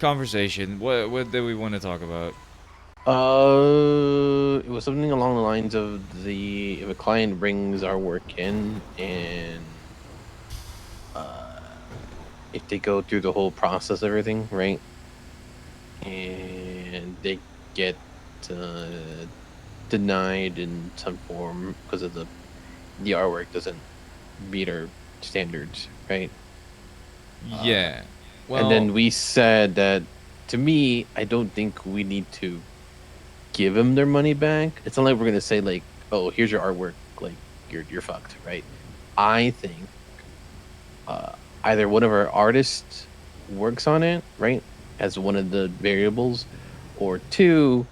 conversation. What do we want to talk about? It was something along the lines of if a client brings our work in and if they go through the whole process, everything, right? And they get denied in some form because of the artwork doesn't meet our standards, right? Yeah. Well, and then we said that, to me, I don't think we need to give them their money back. It's not like we're gonna say like, "Oh, here's your artwork," like you're fucked, right? I think either one of our artists works on it, right, as one of the variables, or two,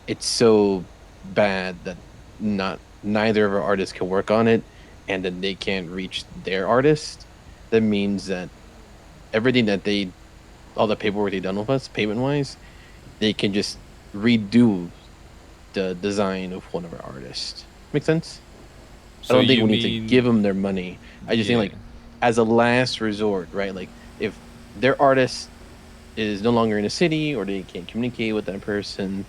it's so bad that neither of our artists can work on it, and then they can't reach their artist. That means that everything that all the paperwork they done with us, payment wise, they can just redo the design of one of our artists. Make sense? So I don't think you we need to mean- give them their money. I just think like, as a last resort, right? Like if their artist is no longer in a city, or they can't communicate with that person,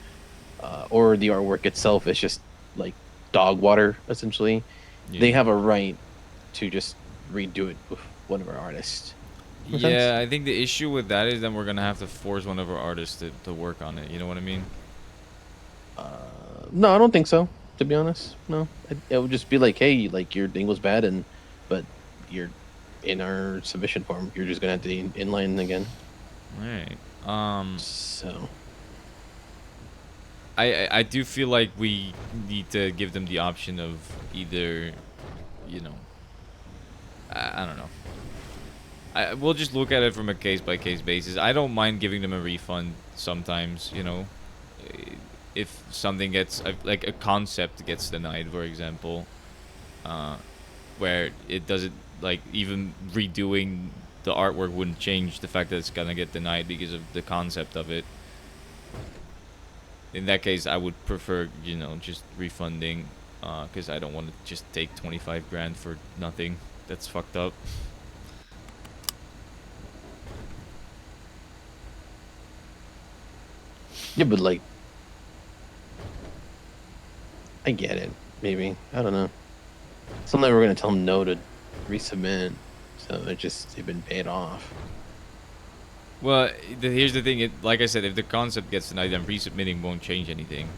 or the artwork itself is just like dog water, essentially, they Yeah. have a right to just redo it with one of our artists. Make Yeah, sense? I think the issue with that is then we're gonna have to force one of our artists to work on it. You know what I mean? No, I don't think so. To be honest, no. It would just be like, hey, like your thing was bad, but you're in our submission form. You're just gonna have to inline again. All right. So I do feel like we need to give them the option of either, you know, I don't know. We'll just look at it from a case-by-case basis. I don't mind giving them a refund sometimes, you know. If something gets, like a concept gets denied, for example, where it doesn't, like, even redoing the artwork wouldn't change the fact that it's gonna get denied because of the concept of it. In that case, I would prefer, you know, just refunding, because I don't want to just take 25 grand for nothing. That's fucked up. yeah, but like, I get it. Maybe, I don't know. It's not like we're gonna tell them no to resubmit, so they've been paid off. Well, here's the thing. Like I said, if the concept gets denied, then resubmitting won't change anything.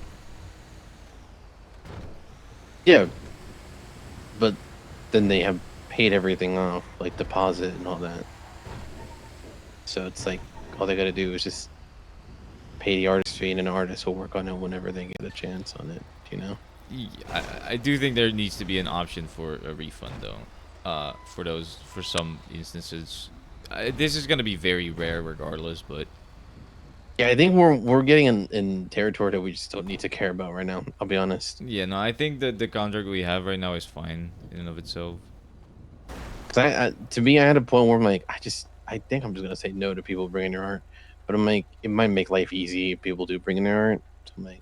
Yeah, but then they have paid everything off, like deposit and all that. So it's like all they gotta do is just pay the artist fee, and an artist will work on it whenever they get a chance on it. You know. Yeah, I do think there needs to be an option for a refund though. For some instances, this is gonna be very rare regardless. But Yeah, I think we're getting in territory that we just don't need to care about right now. I'll be honest. yeah, no, I think that the contract we have right now is fine in and of itself. Because to me, I had a point where I'm like, I think I'm just gonna say no to people bringing their art, but I'm like, it might make life easy if people do bring in their art. So I'm like,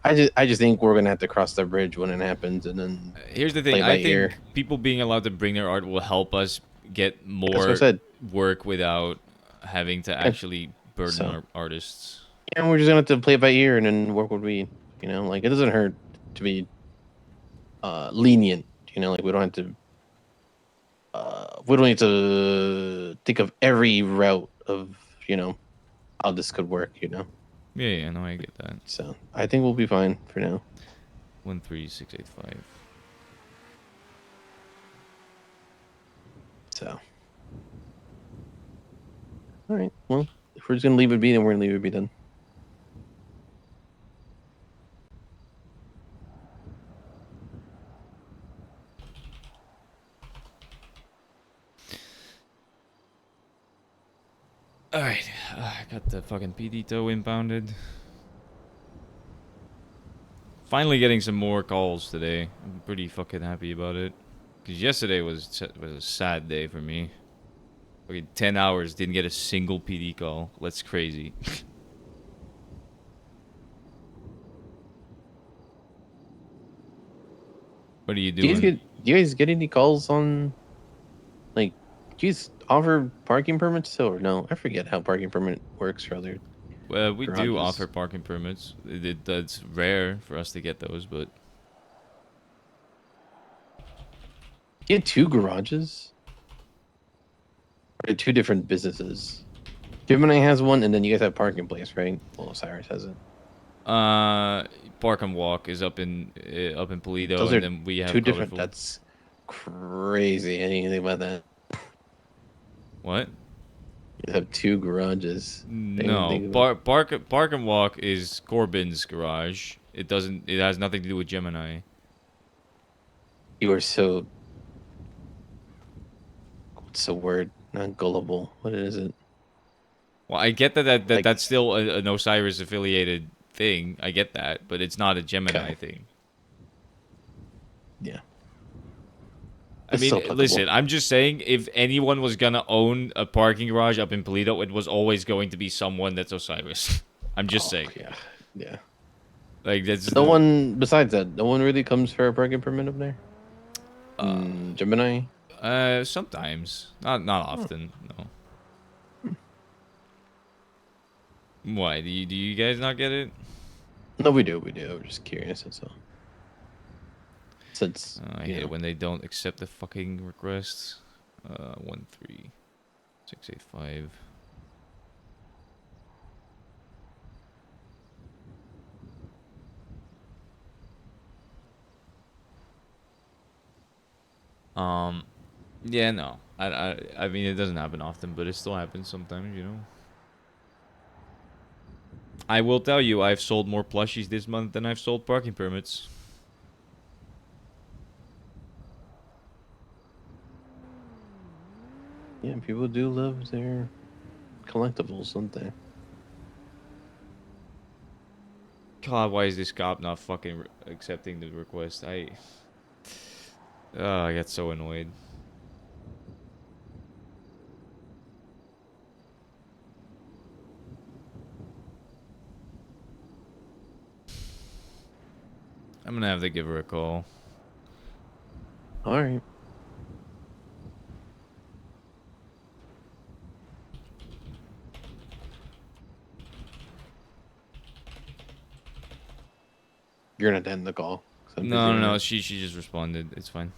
I just think we're gonna have to cross that bridge when it happens, and then Here's the play thing: by I think ear. people being allowed to bring their art will help us get That's what I more said. work without having to actually burden So- our artists. Yeah, we're just gonna have to play it by ear and then work what we, you know, like it doesn't hurt to be lenient. You know, like we don't have to. We don't need to think of every route of, you know, how this could work. You know. Yeah, yeah, no, I get that. So I think we'll be fine for now. 13685. So. All right. Well, if we're just gonna leave it be, then we're gonna leave it be then. Alright, I got the fucking PD tow impounded. Finally getting some more calls today. I'm pretty fucking happy about it. Because yesterday was a sad day for me. Okay, 10 hours, didn't get a single PD call. That's crazy. What are you doing? Do you guys get any calls on, like, do you guys offer parking permits still or no? I forget how parking permit works for other. Well, we do garages. offer parking permits. That's rare for us to get those, but You had 2 garages? Or 2 different businesses? Gemini has one, and then you guys have parking place, right? Well, Cyrus has it. Park and Walk is up in Pulido, Those and are then we have 2 different. Colorful. That's crazy. I didn't even think about that. What? You have 2 garages. No, Park and Walk is Corbin's garage. It doesn't. It has nothing to do with Gemini. You are so. What's the word? Not gullible. What is it? Well, I get that Like- that's still an Osiris affiliated thing. I get that, but it's not a Gemini Okay. thing. Yeah. I It's mean, still applicable. listen, I'm just saying, if anyone was gonna own a parking garage up in Pulido, it was always going to be someone that's Osiris. I'm just saying. Yeah. Yeah. Like, that's No one besides that. No one really comes for a parking permit up there. Gemini. Sometimes, not often. No. Why do you guys not get it? No, we do. We do. We're just curious. That's all. Since I hate it when they don't accept the fucking requests. 13685. Yeah, no. I mean, it doesn't happen often, but it still happens sometimes, you know. I will tell you, I've sold more plushies this month than I've sold parking permits. yeah, people do love their collectibles, don't they? God, why is this cop not fucking accepting the request? I get so annoyed. I'm gonna have to give her a call. All right. You're gonna end the call. 'Cause I'm busy No, right no, now. she just responded. It's fine.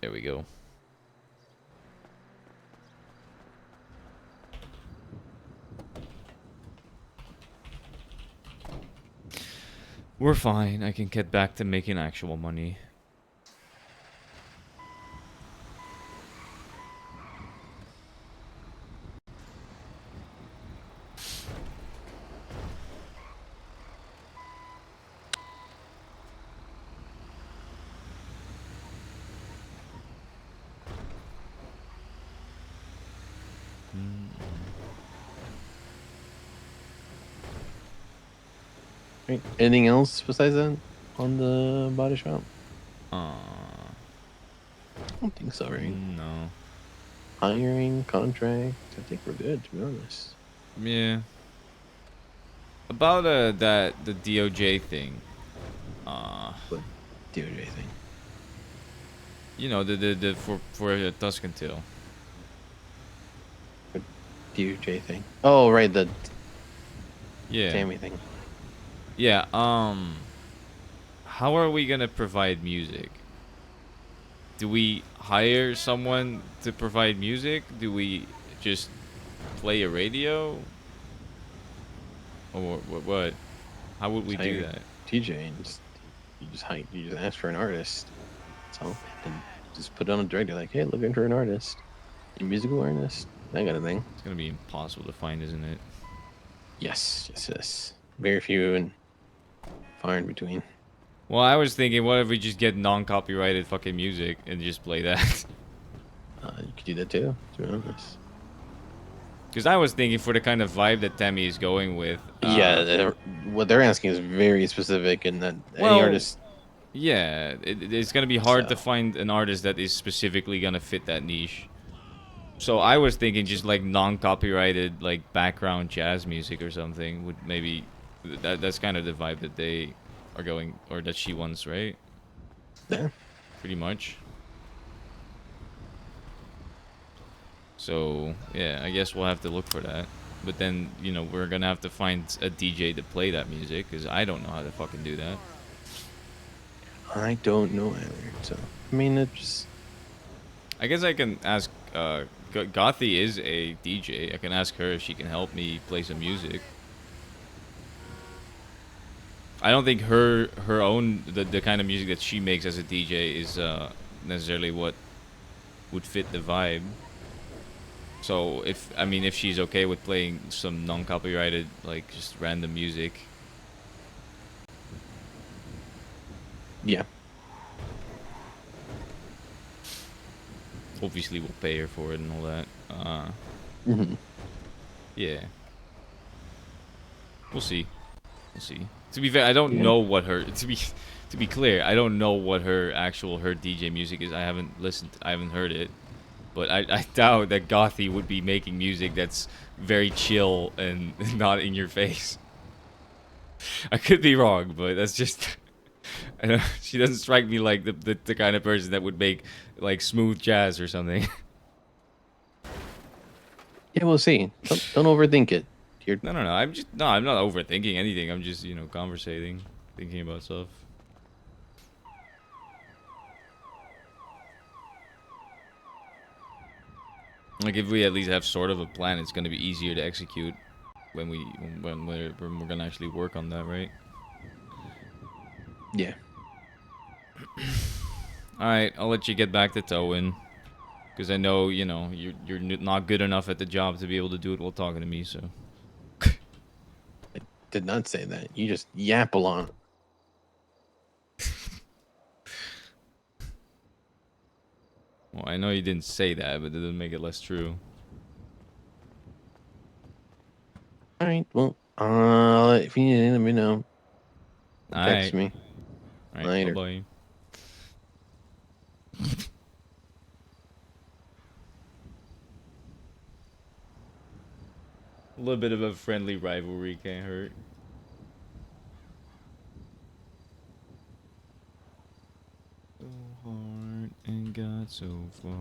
There we go. We're fine. I can get back to making actual money. Right. Anything else besides that on the body shop? Uh, I don't think so, right? no. Hiring, contract. I think we're good, to be honest. Yeah. About the DOJ thing. What DOJ thing? You know, the for Tuscan Tail. What DOJ thing? Oh, right, the Yeah. Tammy thing. Yeah, how are we gonna provide music? Do we hire someone to provide music? Do we just play a radio? Or what? How would we do that? TJ and you just ask for an artist. So and just put it on a directory like, hey, looking for an artist. A musical artist. That kind of thing. It's gonna be impossible to find, isn't it? Yes. Very few and far in between. Well, I was thinking, what if we just get non-copyrighted fucking music and just play that? You could do that too, to be honest. Because I was thinking for the kind of vibe that Tammy is going with. What they're asking is very specific, and that Well, any artist. Yeah, it's gonna be hard to find an artist that is specifically gonna fit that niche. So I was thinking just like non-copyrighted, like background jazz music or something would maybe. That's kind of the vibe that they are going, or that she wants, right? Yeah. Pretty much. So yeah, I guess we'll have to look for that. But then, you know, we're gonna have to find a DJ to play that music, because I don't know how to fucking do that. I don't know either. So I mean, it just. I guess I can ask. Gothy is a DJ. I can ask her if she can help me play some music. I don't think her own the kind of music that she makes as a DJ is necessarily what would fit the vibe. So if she's okay with playing some non-copyrighted, like just random music. Yeah. Obviously, we'll pay her for it and all that. Yeah. We'll see. We'll see. To be fair, I don't know what her. To be clear, I don't know what her DJ music is. I haven't listened. I haven't heard it. But I doubt that Gothy would be making music that's very chill and not in your face. I could be wrong, but that's just. I don't, she doesn't strike me like the kind of person that would make like smooth jazz or something. Yeah, we'll see. Don't overthink it. No. I'm not overthinking anything. I'm just, conversating, thinking about stuff. Like if we at least have sort of a plan, it's gonna be easier to execute when we're gonna actually work on that, right? Yeah. All right, I'll let you get back to towing, because I know you're not good enough at the job to be able to do it while talking to me. So. I did not say that. You just yap a lot. Well, I know you didn't say that, but it doesn't make it less true. All right. Well, if you need anything, let me know. Text me. All right. Later. Bye. A little bit of a friendly rivalry can't hurt. So hard and got so far.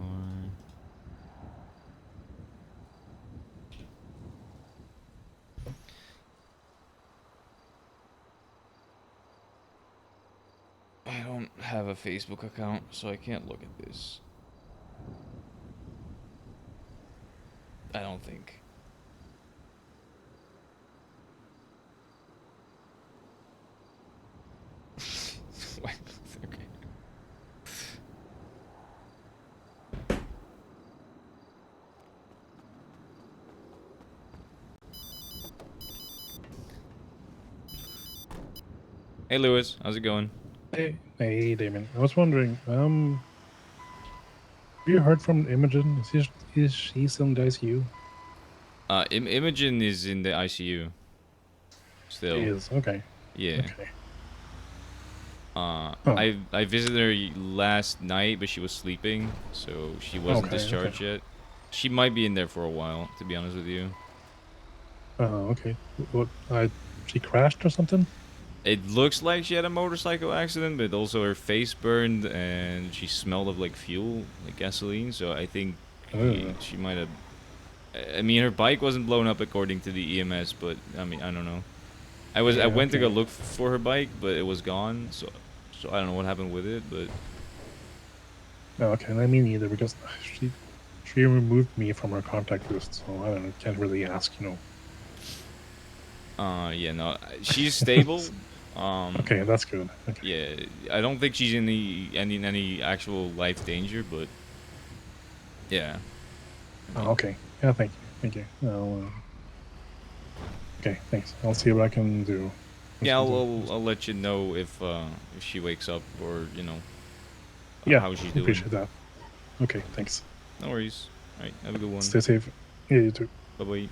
I don't have a Facebook account, so I can't look at this. I don't think. Hey, Lewis. How's it going? Hey, Damien. I was wondering, have you heard from Imogen? Is she still in the ICU? Imogen is in the ICU. Still. She is, okay. Yeah. Okay. I visited her last night, but she was sleeping, so she wasn't discharged yet. She might be in there for a while, to be honest with you. Oh, okay. What? She crashed or something? It looks like she had a motorcycle accident, but also her face burned and she smelled of like fuel, like gasoline. So I think she might have. I mean, her bike wasn't blown up according to the EMS, but I mean, I don't know. I went to go look for her bike, but it was gone. So I don't know what happened with it, but. Oh, okay, and I mean neither because she removed me from her contact list, so I don't know. Can't really ask, Yeah, no, she's stable. Okay, that's good. Okay. Yeah, I don't think she's in any actual life danger, but yeah. Oh, okay. Yeah, thank you. Okay, thanks. I'll see what I can do. Yeah, I'll let you know if she wakes up or how she's doing. Appreciate that. Okay, thanks. No worries. All right, have a good one. Stay safe. Yeah, you too. Bye bye.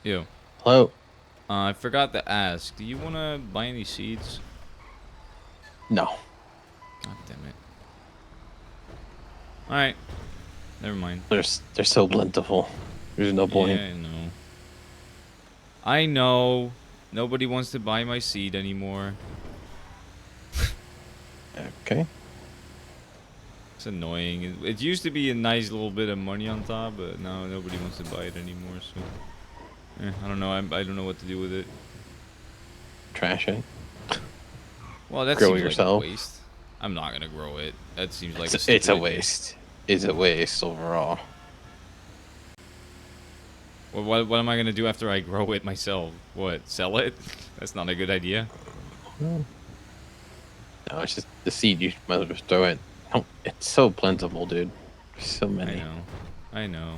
Yo. Hello. I forgot to ask. Do you want to buy any seeds? No. God damn it. Alright. Never mind. They're so plentiful. There's no point. Yeah, I know. I know. Nobody wants to buy my seed anymore. Okay. It's annoying. It used to be a nice little bit of money on top, but now nobody wants to buy it anymore, so... I don't know. I don't know what to do with it. Trash it. Well, that Grow seems it yourself. like a waste. I'm not gonna grow it. That seems like It's a a stupid idea. waste. It's a waste overall. Well, what am I gonna do after I grow it myself? What? Sell it? That's not a good idea. No, it's just the seed. You might as well just throw it. Oh, it's so plentiful, dude. There's so many. I know.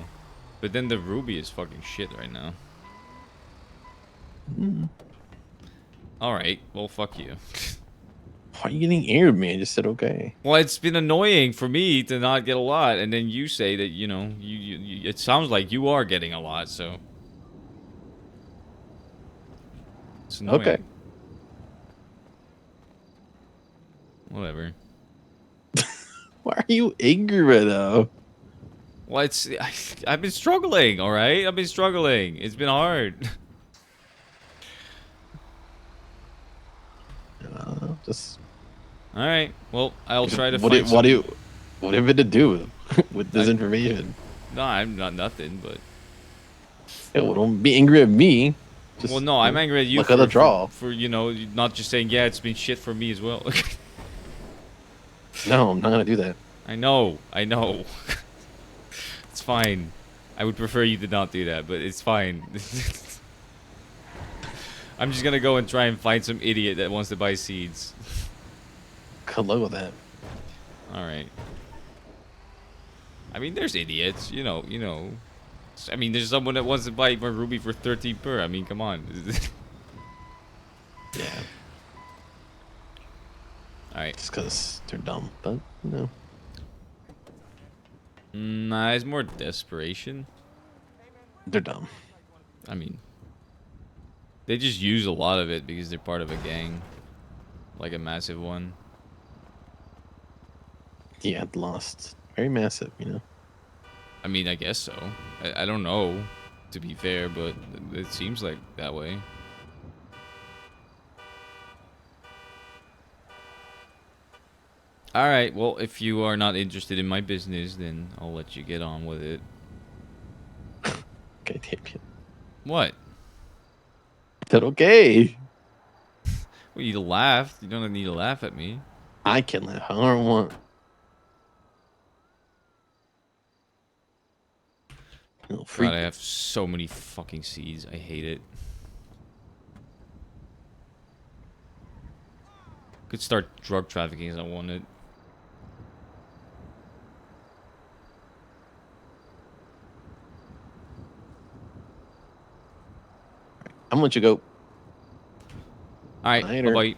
But then the ruby is fucking shit right now. Alright, well, fuck you. Why are you getting angry with me? I just said okay. Well, it's been annoying for me to not get a lot, and then you say that, you know, you it sounds like you are getting a lot, so... It's annoying. Okay. Whatever. Why are you angry right now? Well, I've been struggling, alright? I've been struggling. It's been hard. Just... Alright, well, I'll try to what find what have it to do with this information? No, I'm not nothing, but... Yeah, well, don't be angry at me. Just, well, no, I'm angry at you look at the draw. for, you know, not just saying, yeah, it's been shit for me as well. No, I'm not gonna do that. I know. It's fine. I would prefer you to not do that, but it's fine. I'm just gonna go and try and find some idiot that wants to buy seeds. Good luck with that. Alright. I mean, there's idiots, you know. I mean, there's someone that wants to buy my ruby for 13 per. I mean, come on. Yeah. Alright. Just because they're dumb, but no. Nah, it's more desperation. They're dumb. I mean, they just use a lot of it because they're part of a gang. Like a massive one. Yeah, lost. Very massive, you know. I mean, I guess so. I don't know, to be fair, but it seems like that way. Alright, well, if you are not interested in my business, then I'll let you get on with it. Okay, Damien. What? I said okay. Well, you laughed. You don't need to laugh at me. I can laugh however I want. No, God, I have so many fucking seeds. I hate it. Could start drug trafficking if I wanted. I'm gonna let you go. Alright, Later. bye-bye.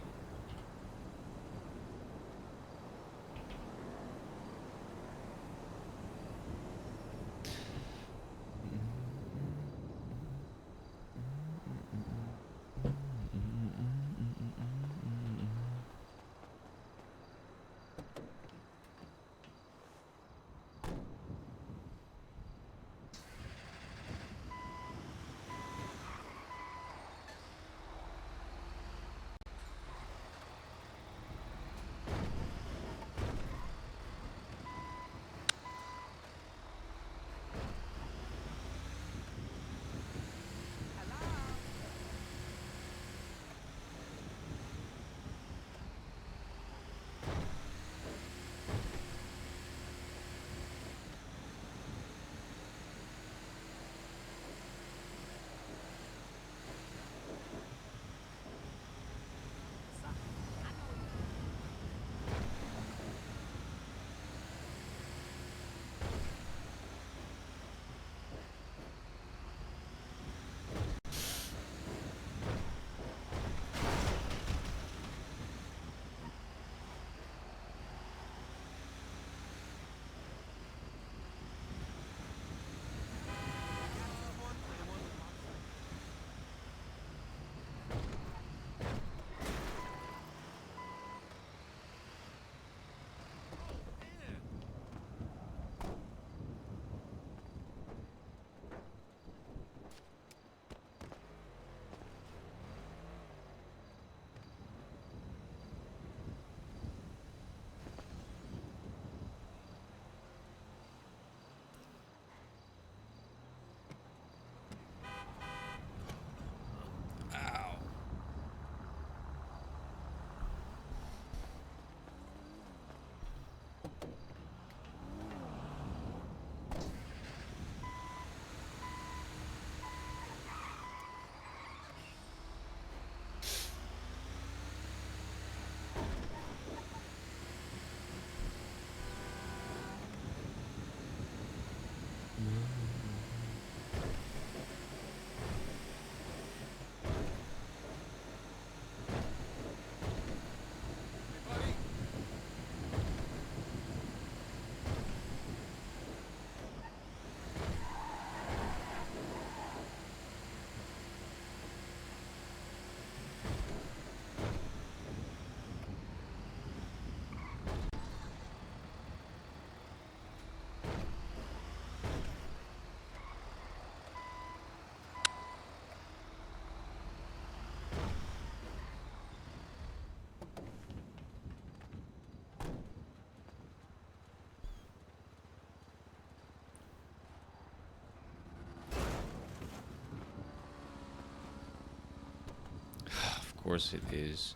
Of course it is.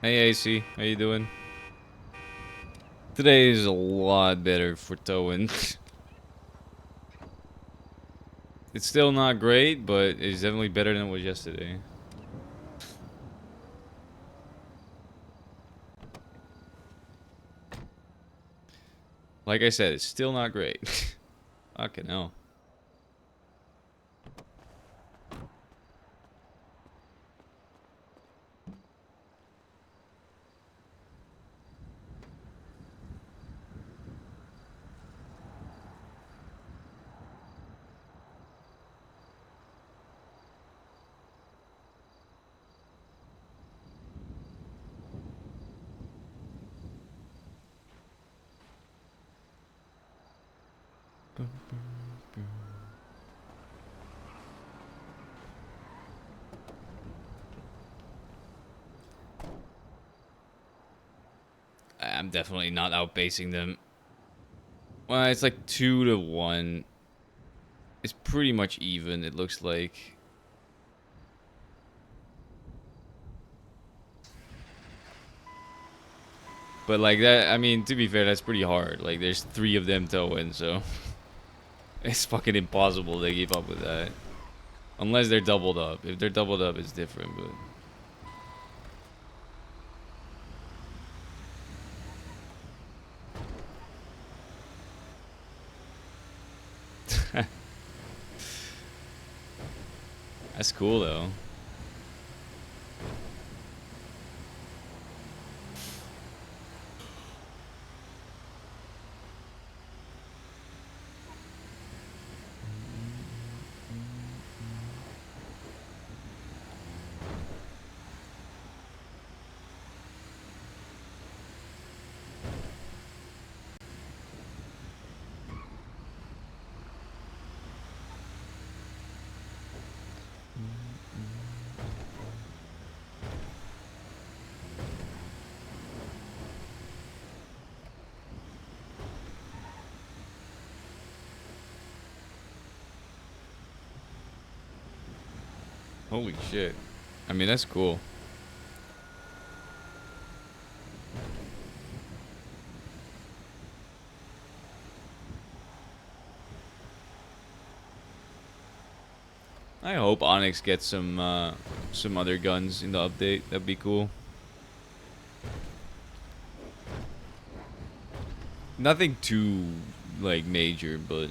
Hey AC, how you doing? Today is a lot better for towing. It's still not great, but it's definitely better than it was yesterday. Like I said, it's still not great. Fucking hell. I'm definitely not outpacing them. Well, it's like 2-1. It's pretty much even, it looks like. But like that, I mean, to be fair, that's pretty hard. Like there's 3 of them towing, so it's fucking impossible to keep up with that. Unless they're doubled up. If they're doubled up, it's different, but that's cool though. Holy shit. I mean, that's cool. I hope Onyx gets some other guns in the update. That'd be cool. Nothing too like major, but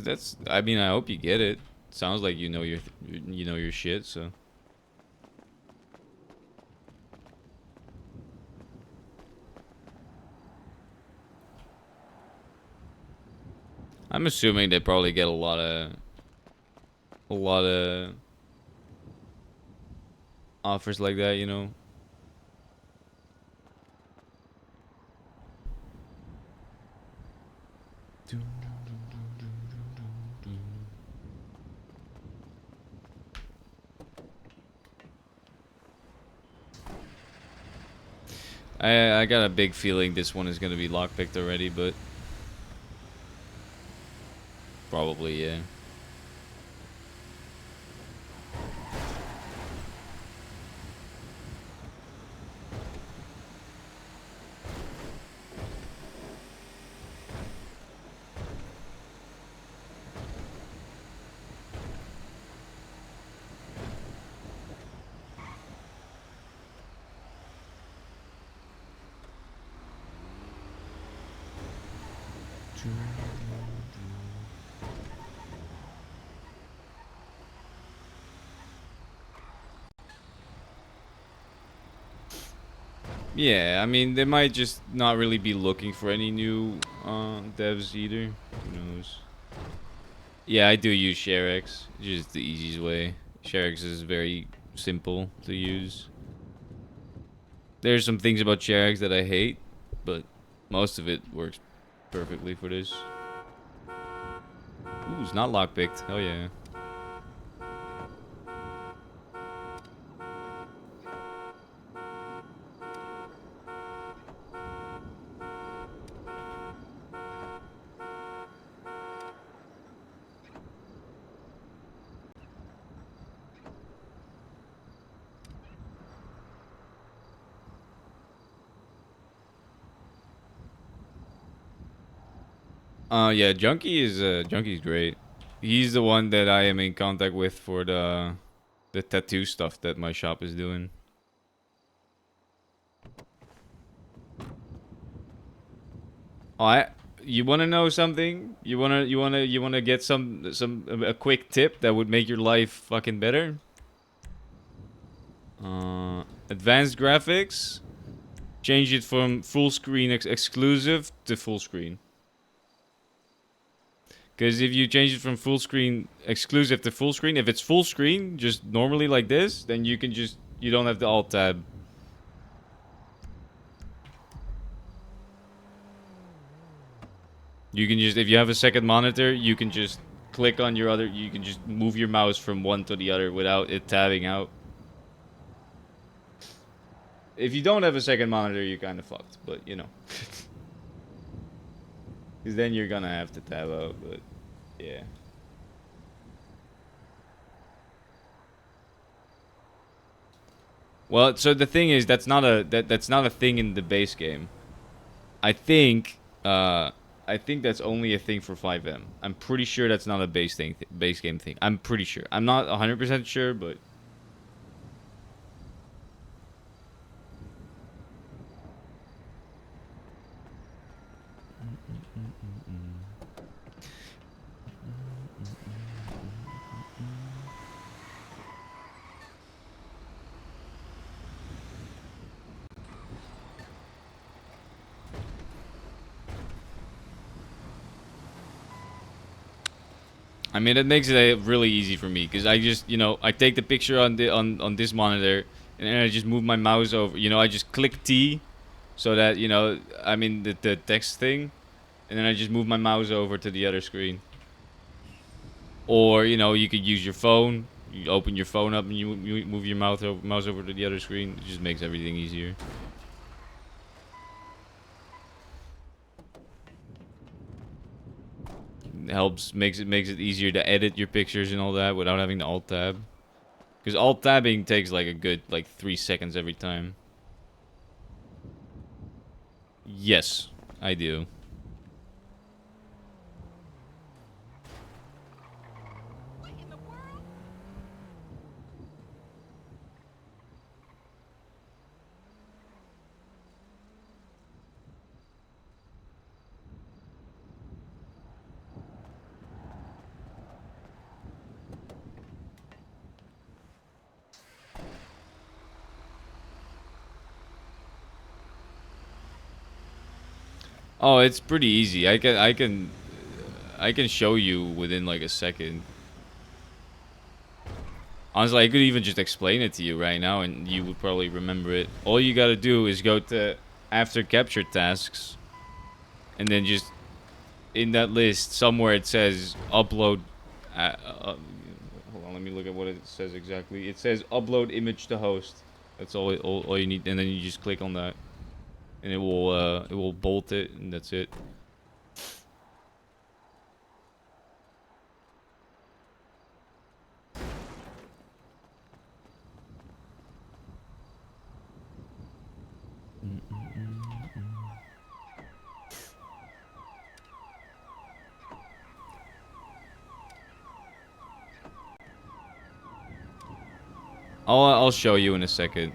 that's. I mean, I hope you get it. Sounds like you know your shit. So. I'm assuming they probably get a lot of offers like that, you know. I got a big feeling this one is gonna be lockpicked already, but probably yeah. Yeah, I mean, they might just not really be looking for any new devs either. Who knows? Yeah, I do use ShareX. Just the easiest way. ShareX is very simple to use. There's some things about ShareX that I hate, but most of it works perfectly for this. Ooh, it's not lockpicked. Hell yeah. Yeah, Junkie's great. He's the one that I am in contact with for the tattoo stuff that my shop is doing. Oh, you want to know something? You wanna get a quick tip that would make your life fucking better? Advanced graphics. Change it from full screen exclusive to full screen. Because if you change it from full screen exclusive to full screen, if it's full screen, just normally like this, then you don't have the alt tab. You can just, if you have a second monitor, you can just click on your other, you can just move your mouse from one to the other without it tabbing out. If you don't have a second monitor, you're kind of fucked, but you know. Because then you're gonna have to tab out, but yeah. Well, so the thing is, that's not a thing in the base game. I think that's only a thing for 5M. I'm pretty sure that's not a base game thing. I'm pretty sure. I'm not 100% sure, but I mean, it makes it really easy for me because I just, I take the picture on this monitor and then I just move my mouse over. I just click T so that, I mean, the text thing, and then I just move my mouse over to the other screen. Or, you know, you could use your phone. You open your phone up and you move your mouse over to the other screen. It just makes everything easier. It helps, makes it easier to edit your pictures and all that without having to alt tab. Because alt tabbing takes like a good 3 seconds every time. Yes, I do. Oh, it's pretty easy. I can show you within like a second. Honestly, I could even just explain it to you right now and you would probably remember it. All you gotta do is go to after capture tasks and then just in that list somewhere it says upload hold on, let me look at what it says exactly. It says upload image to host. That's all you need, and then you just click on that and it will bolt it, and that's it. I'll show you in a second.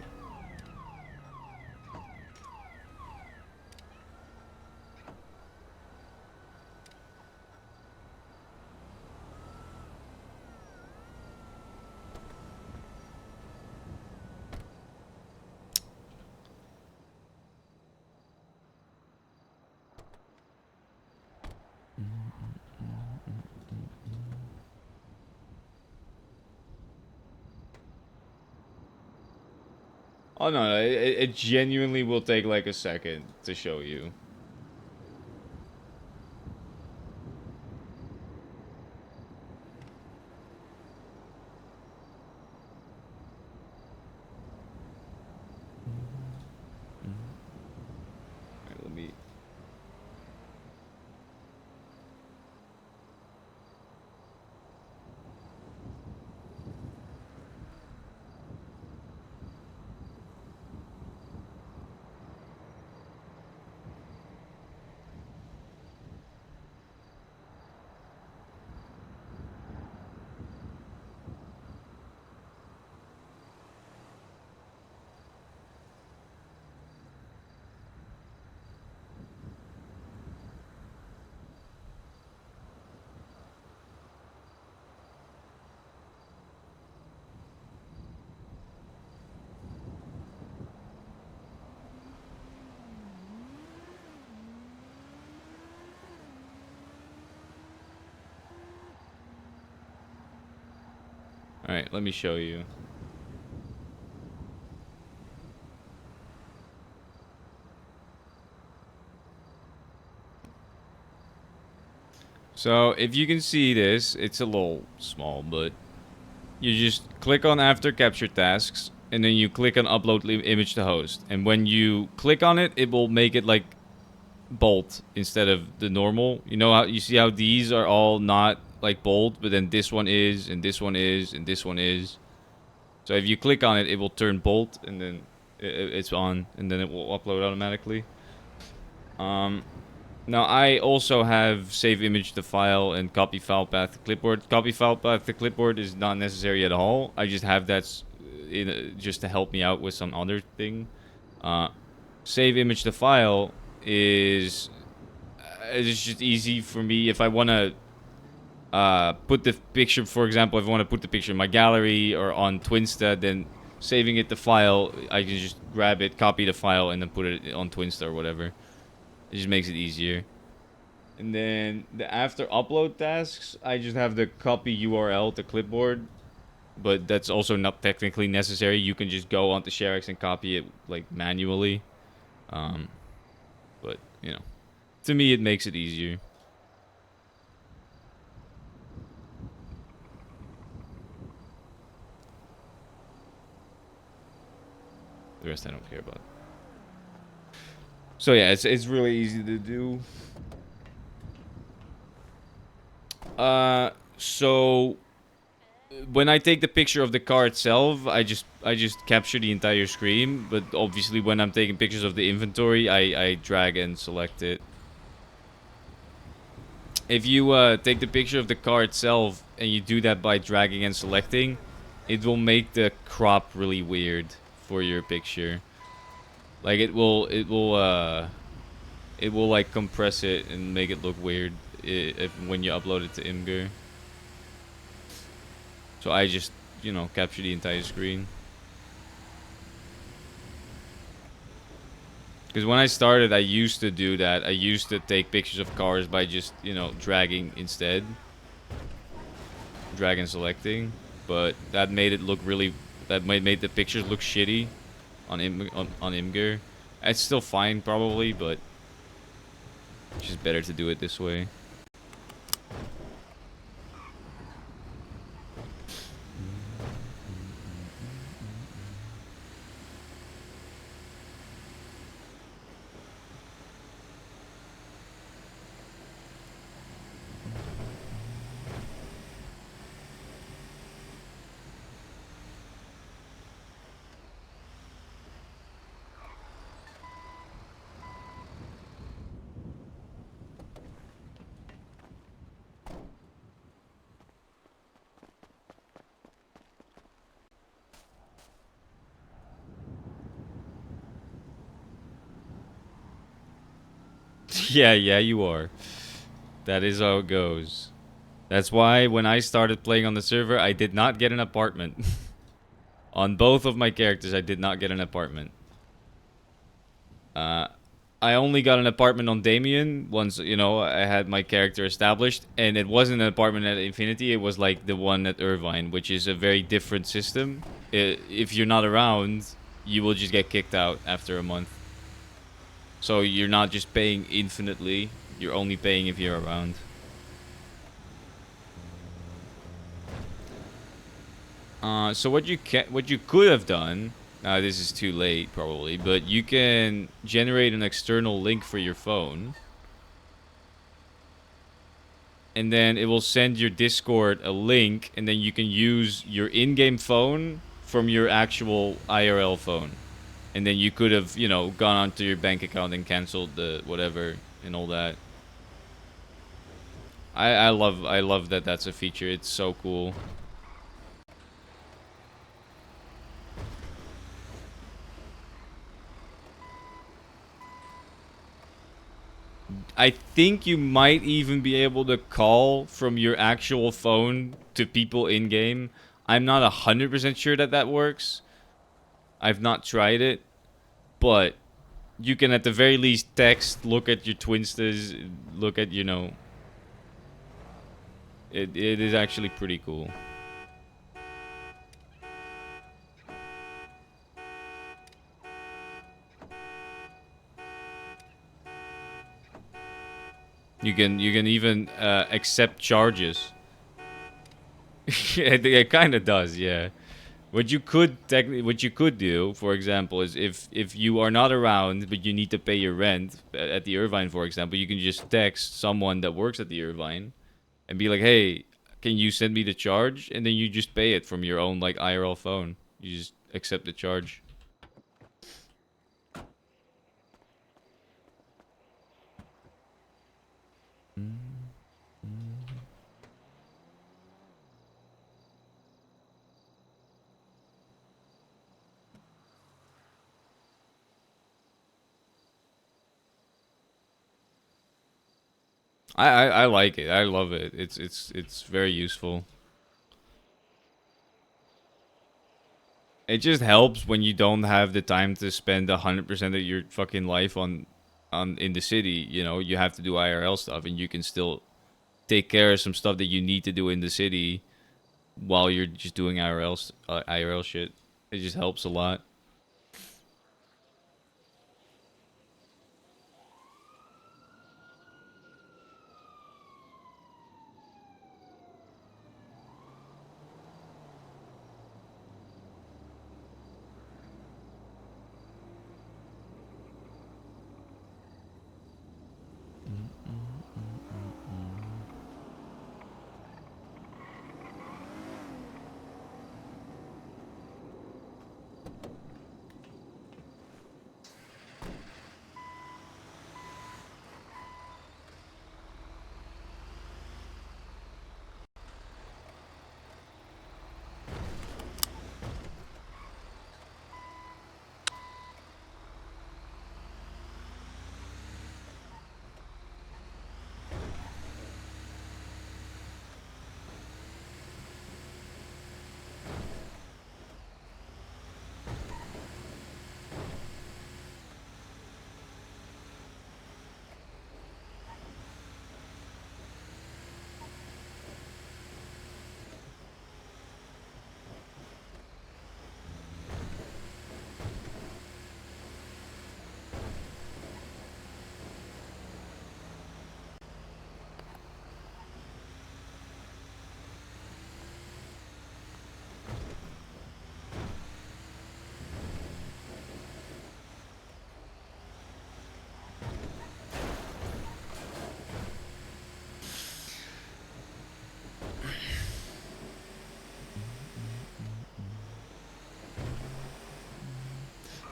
Oh no, it genuinely will take like a second to show you. Alright, let me... Alright, let me show you. So, if you can see this, it's a little small, but you just click on after capture tasks, and then you click on upload image to host. And when you click on it, it will make it like bolt instead of the normal. You know how you see how these are all not like bold, but then this one is, and this one is, and this one is. So if you click on it, it will turn bold, and then it's on, and then it will upload automatically. Now I also have save image to file and copy file path to clipboard. Copy file path to clipboard is not necessary at all. I just have that just to help me out with some other thing. Save image to file is it's just easy for me if I want to put the picture, for example, if I want to put the picture in my gallery or on Twinsta, then saving it to file, I can just grab it, copy the file, and then put it on Twinsta or whatever. It just makes it easier. And then the after upload tasks, I just have the copy URL to clipboard, but that's also not technically necessary. You can just go onto ShareX and copy it like manually. But you know, To me, it makes it easier. The rest I don't care about. So yeah, it's really easy to do. So when I take the picture of the car itself, I just capture the entire screen. But obviously, when I'm taking pictures of the inventory, I drag and select it. If you take the picture of the car itself and you do that by dragging and selecting, it will make the crop really weird for your picture. Like it will like compress it and make it look weird when you upload it to Imgur. So I just, you know, capture the entire screen. Because when I started, I used to do that. I used to take pictures of cars by just, you know, dragging instead. Drag and selecting. But that made it look really... That made the pictures look shitty on Imgur. It's still fine, probably, but... It's just better to do it this way. Yeah, you are. That is how it goes. That's why when I started playing on the server, I did not get an apartment. On both of my characters, I did not get an apartment. I only got an apartment on Damien once, you know, I had my character established. And it wasn't an apartment at Infinity, it was like the one at Irvine, which is a very different system. If you're not around, you will just get kicked out after a month. So you're not just paying infinitely, you're only paying if you're around. So what you could have done, this is too late probably, but you can generate an external link for your phone. And then it will send your Discord a link, and then you can use your in-game phone from your actual IRL phone. And then you could have, you know, gone onto your bank account and canceled the whatever and all that. I love that that's a feature. It's so cool. I think you might even be able to call from your actual phone to people in-game. I'm not 100% sure that that works. I've not tried it. But you can at the very least text, look at your Twinsters, look at, you know... It is actually pretty cool. You can even accept charges. It kind of does, yeah. What you could do, for example, is if you are not around but you need to pay your rent at the Irvine, for example, you can just text someone that works at the Irvine and be like, "Hey, can you send me the charge?" And then you just pay it from your own like IRL phone. You just accept the charge. I like it. I love it. It's very useful. It just helps when you don't have the time to spend 100% of your fucking life on in the city. You know, you have to do IRL stuff, and you can still take care of some stuff that you need to do in the city while you're just doing IRL shit. It just helps a lot.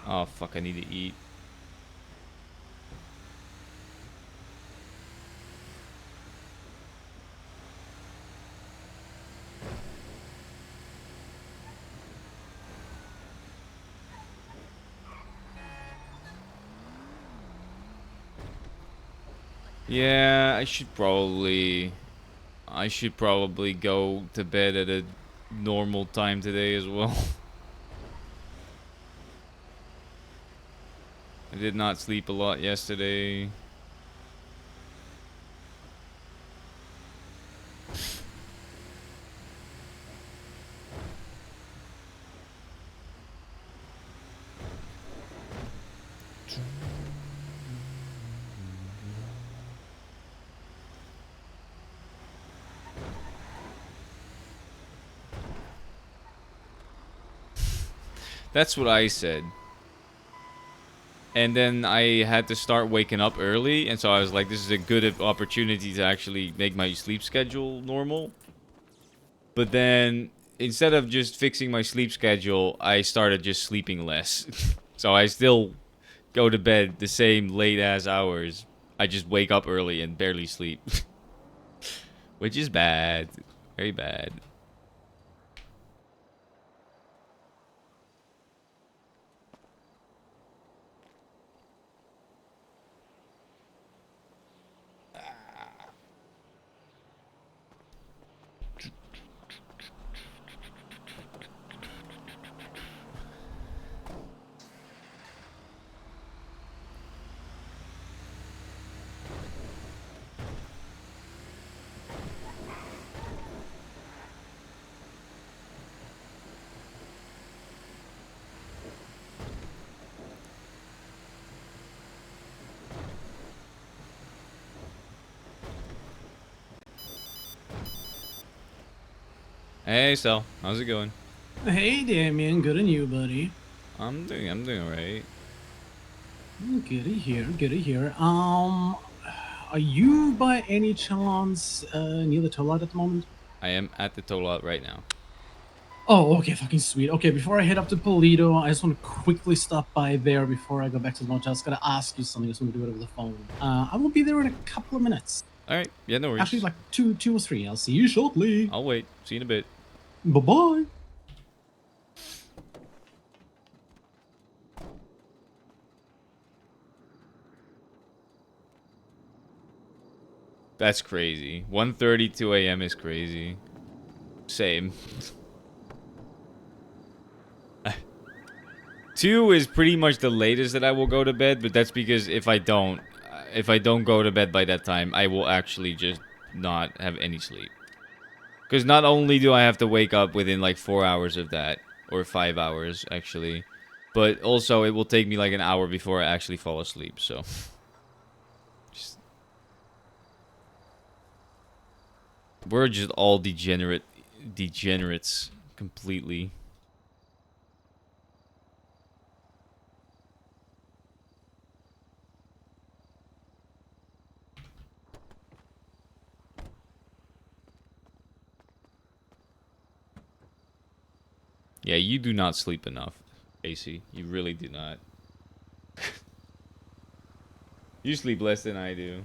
Oh fuck, I need to eat. Yeah, I should probably go to bed at a normal time today as well. I did not sleep a lot yesterday. That's what I said. And then I had to start waking up early, and so I was like, this is a good opportunity to actually make my sleep schedule normal. But then, instead of just fixing my sleep schedule, I started just sleeping less. So I still go to bed the same late-ass hours. I just wake up early and barely sleep. Which is bad. Very bad. Hey, Sal. How's it going? Hey, Damien. Good on you, buddy. I'm doing alright. Good to hear. Good to hear. Are you by any chance near the toilet at the moment? I am at the toll lot right now. Oh, okay, fucking sweet. Okay, before I head up to Polito, I just want to quickly stop by there before I go back to the motel. I just gotta ask you something. I just want to do it over the phone. I will be there in a couple of minutes. Alright, yeah, no worries. Actually, like two or three. I'll see you shortly. I'll wait. See you in a bit. Bye-bye. That's crazy. 1:32 a.m. is crazy. Same. 2 is pretty much the latest that I will go to bed, but that's because if I don't go to bed by that time, I will actually just not have any sleep. Because not only do I have to wake up within like 4 hours of that, or 5 hours actually, but also it will take me like an hour before I actually fall asleep, so. We're just all degenerates completely. Yeah, you do not sleep enough, AC. You really do not. You sleep less than I do.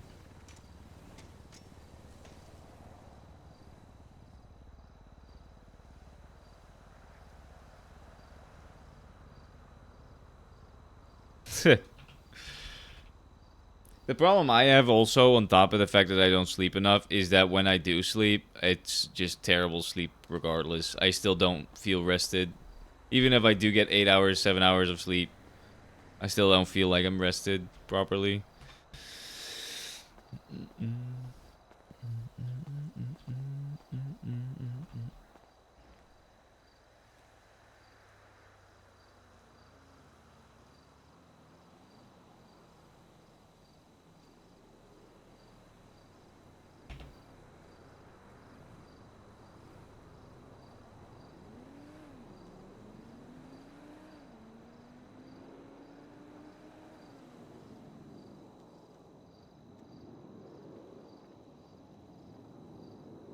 The problem I have also, on top of the fact that I don't sleep enough, is that when I do sleep, it's just terrible sleep regardless. I still don't feel rested. Even if I do get 8 hours, 7 hours of sleep, I still don't feel like I'm rested properly.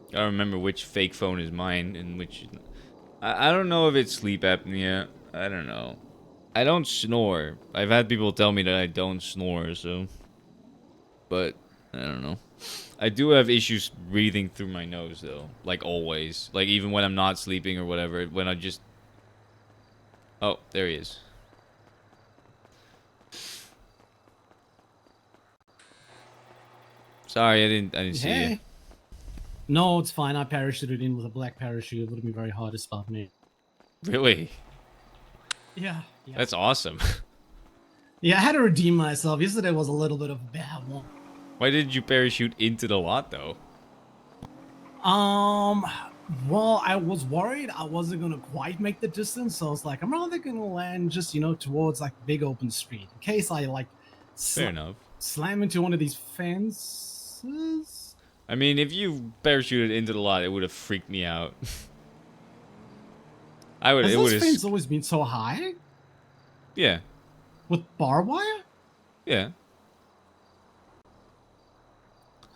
I don't remember which fake phone is mine and which... I don't know if it's sleep apnea. I don't know. I don't snore. I've had people tell me that I don't snore, so. But I don't know. I do have issues breathing through my nose, though. Like always. Like even when I'm not sleeping or whatever. When I just. Oh, there he is. Sorry, I didn't see you. Hey. No, it's fine. I parachuted in with a black parachute. It would have been very hard to spot me. Really? Yeah. That's awesome. Yeah, I had to redeem myself. Yesterday was a little bit of a bad one. Why did you parachute into the lot, though? Well, I was worried I wasn't gonna quite make the distance, so I was like, I'm rather gonna land just, you know, towards like big open street in case I like Fair enough. slam into one of these fences. I mean, if you parachuted into the lot, it would have freaked me out. I would. Has It this would fence have. always been so high? Yeah. With barbed wire? Yeah.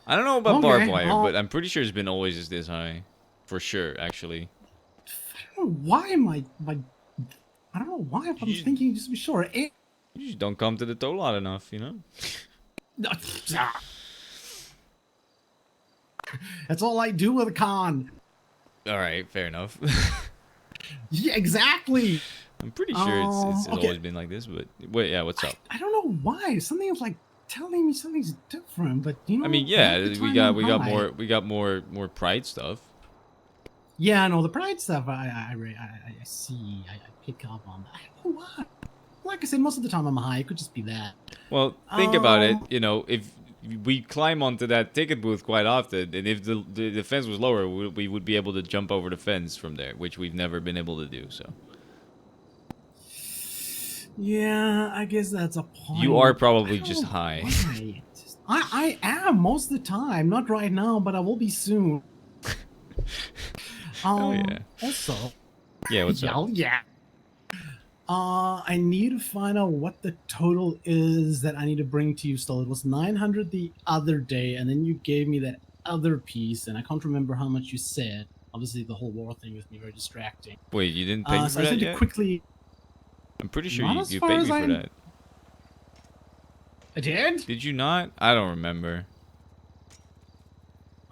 I don't know about Okay, barbed wire, but I'm pretty sure it's been always this high. For sure, actually. I don't know why am I I don't know why I'm thinking just to be sure. You just don't come to the tow lot enough, you know? That's all I do with a con. Alright, fair enough. Yeah, exactly. I'm pretty sure it's okay. always been like this, but wait, yeah, what's up? I don't know why. Something is like telling me something's different, but you know. I mean, yeah, half the we time got I'm high. more pride stuff. Yeah, no, the pride stuff. I see. I pick up on that. I don't know why. Like I said, most of the time I'm high. It could just be that. Well, think about it. You know, if we climb onto that ticket booth quite often, and if the fence was lower, we would be able to jump over the fence from there, which we've never been able to do. So. Yeah, I guess that's a point. You are probably just high. I am most of the time. Not right now, but I will be soon. Oh yeah. Also. Yeah, what's up? Yeah. I need to find out what the total is that I need to bring to you still. It was 900 the other day, and then you gave me that other piece, and I can't remember how much you said. Obviously, the whole war thing was me very distracting. Wait, you didn't pay me So for I that said to yet? quickly. I'm pretty sure Not you as paid far me as for I'm- that. I did? Did you not? I don't remember.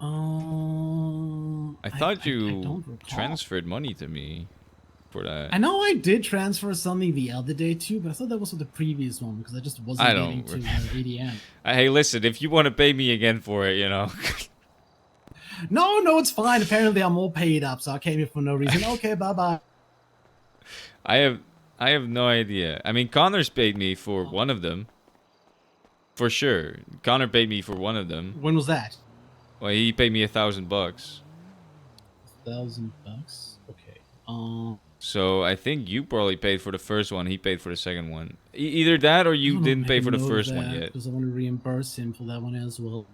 I thought you don't recall. transferred money to me for that. I know I did transfer something the other day too, but I thought that was for the previous one because I just wasn't I getting don't to remember. ADM. Hey, listen, if you want to pay me again for it, you know. No, it's fine. Apparently, I'm all paid up, so I came here for no reason. Okay, bye. I have no idea. I mean, Connor's paid me for one of them. For sure. Connor paid me for one of them. When was that? Well, he paid me $1,000. $1,000. Okay. So I think you probably paid for the first one. He paid for the second one. Either that or you didn't pay for the first one yet. Because I want to reimburse him for that one as well.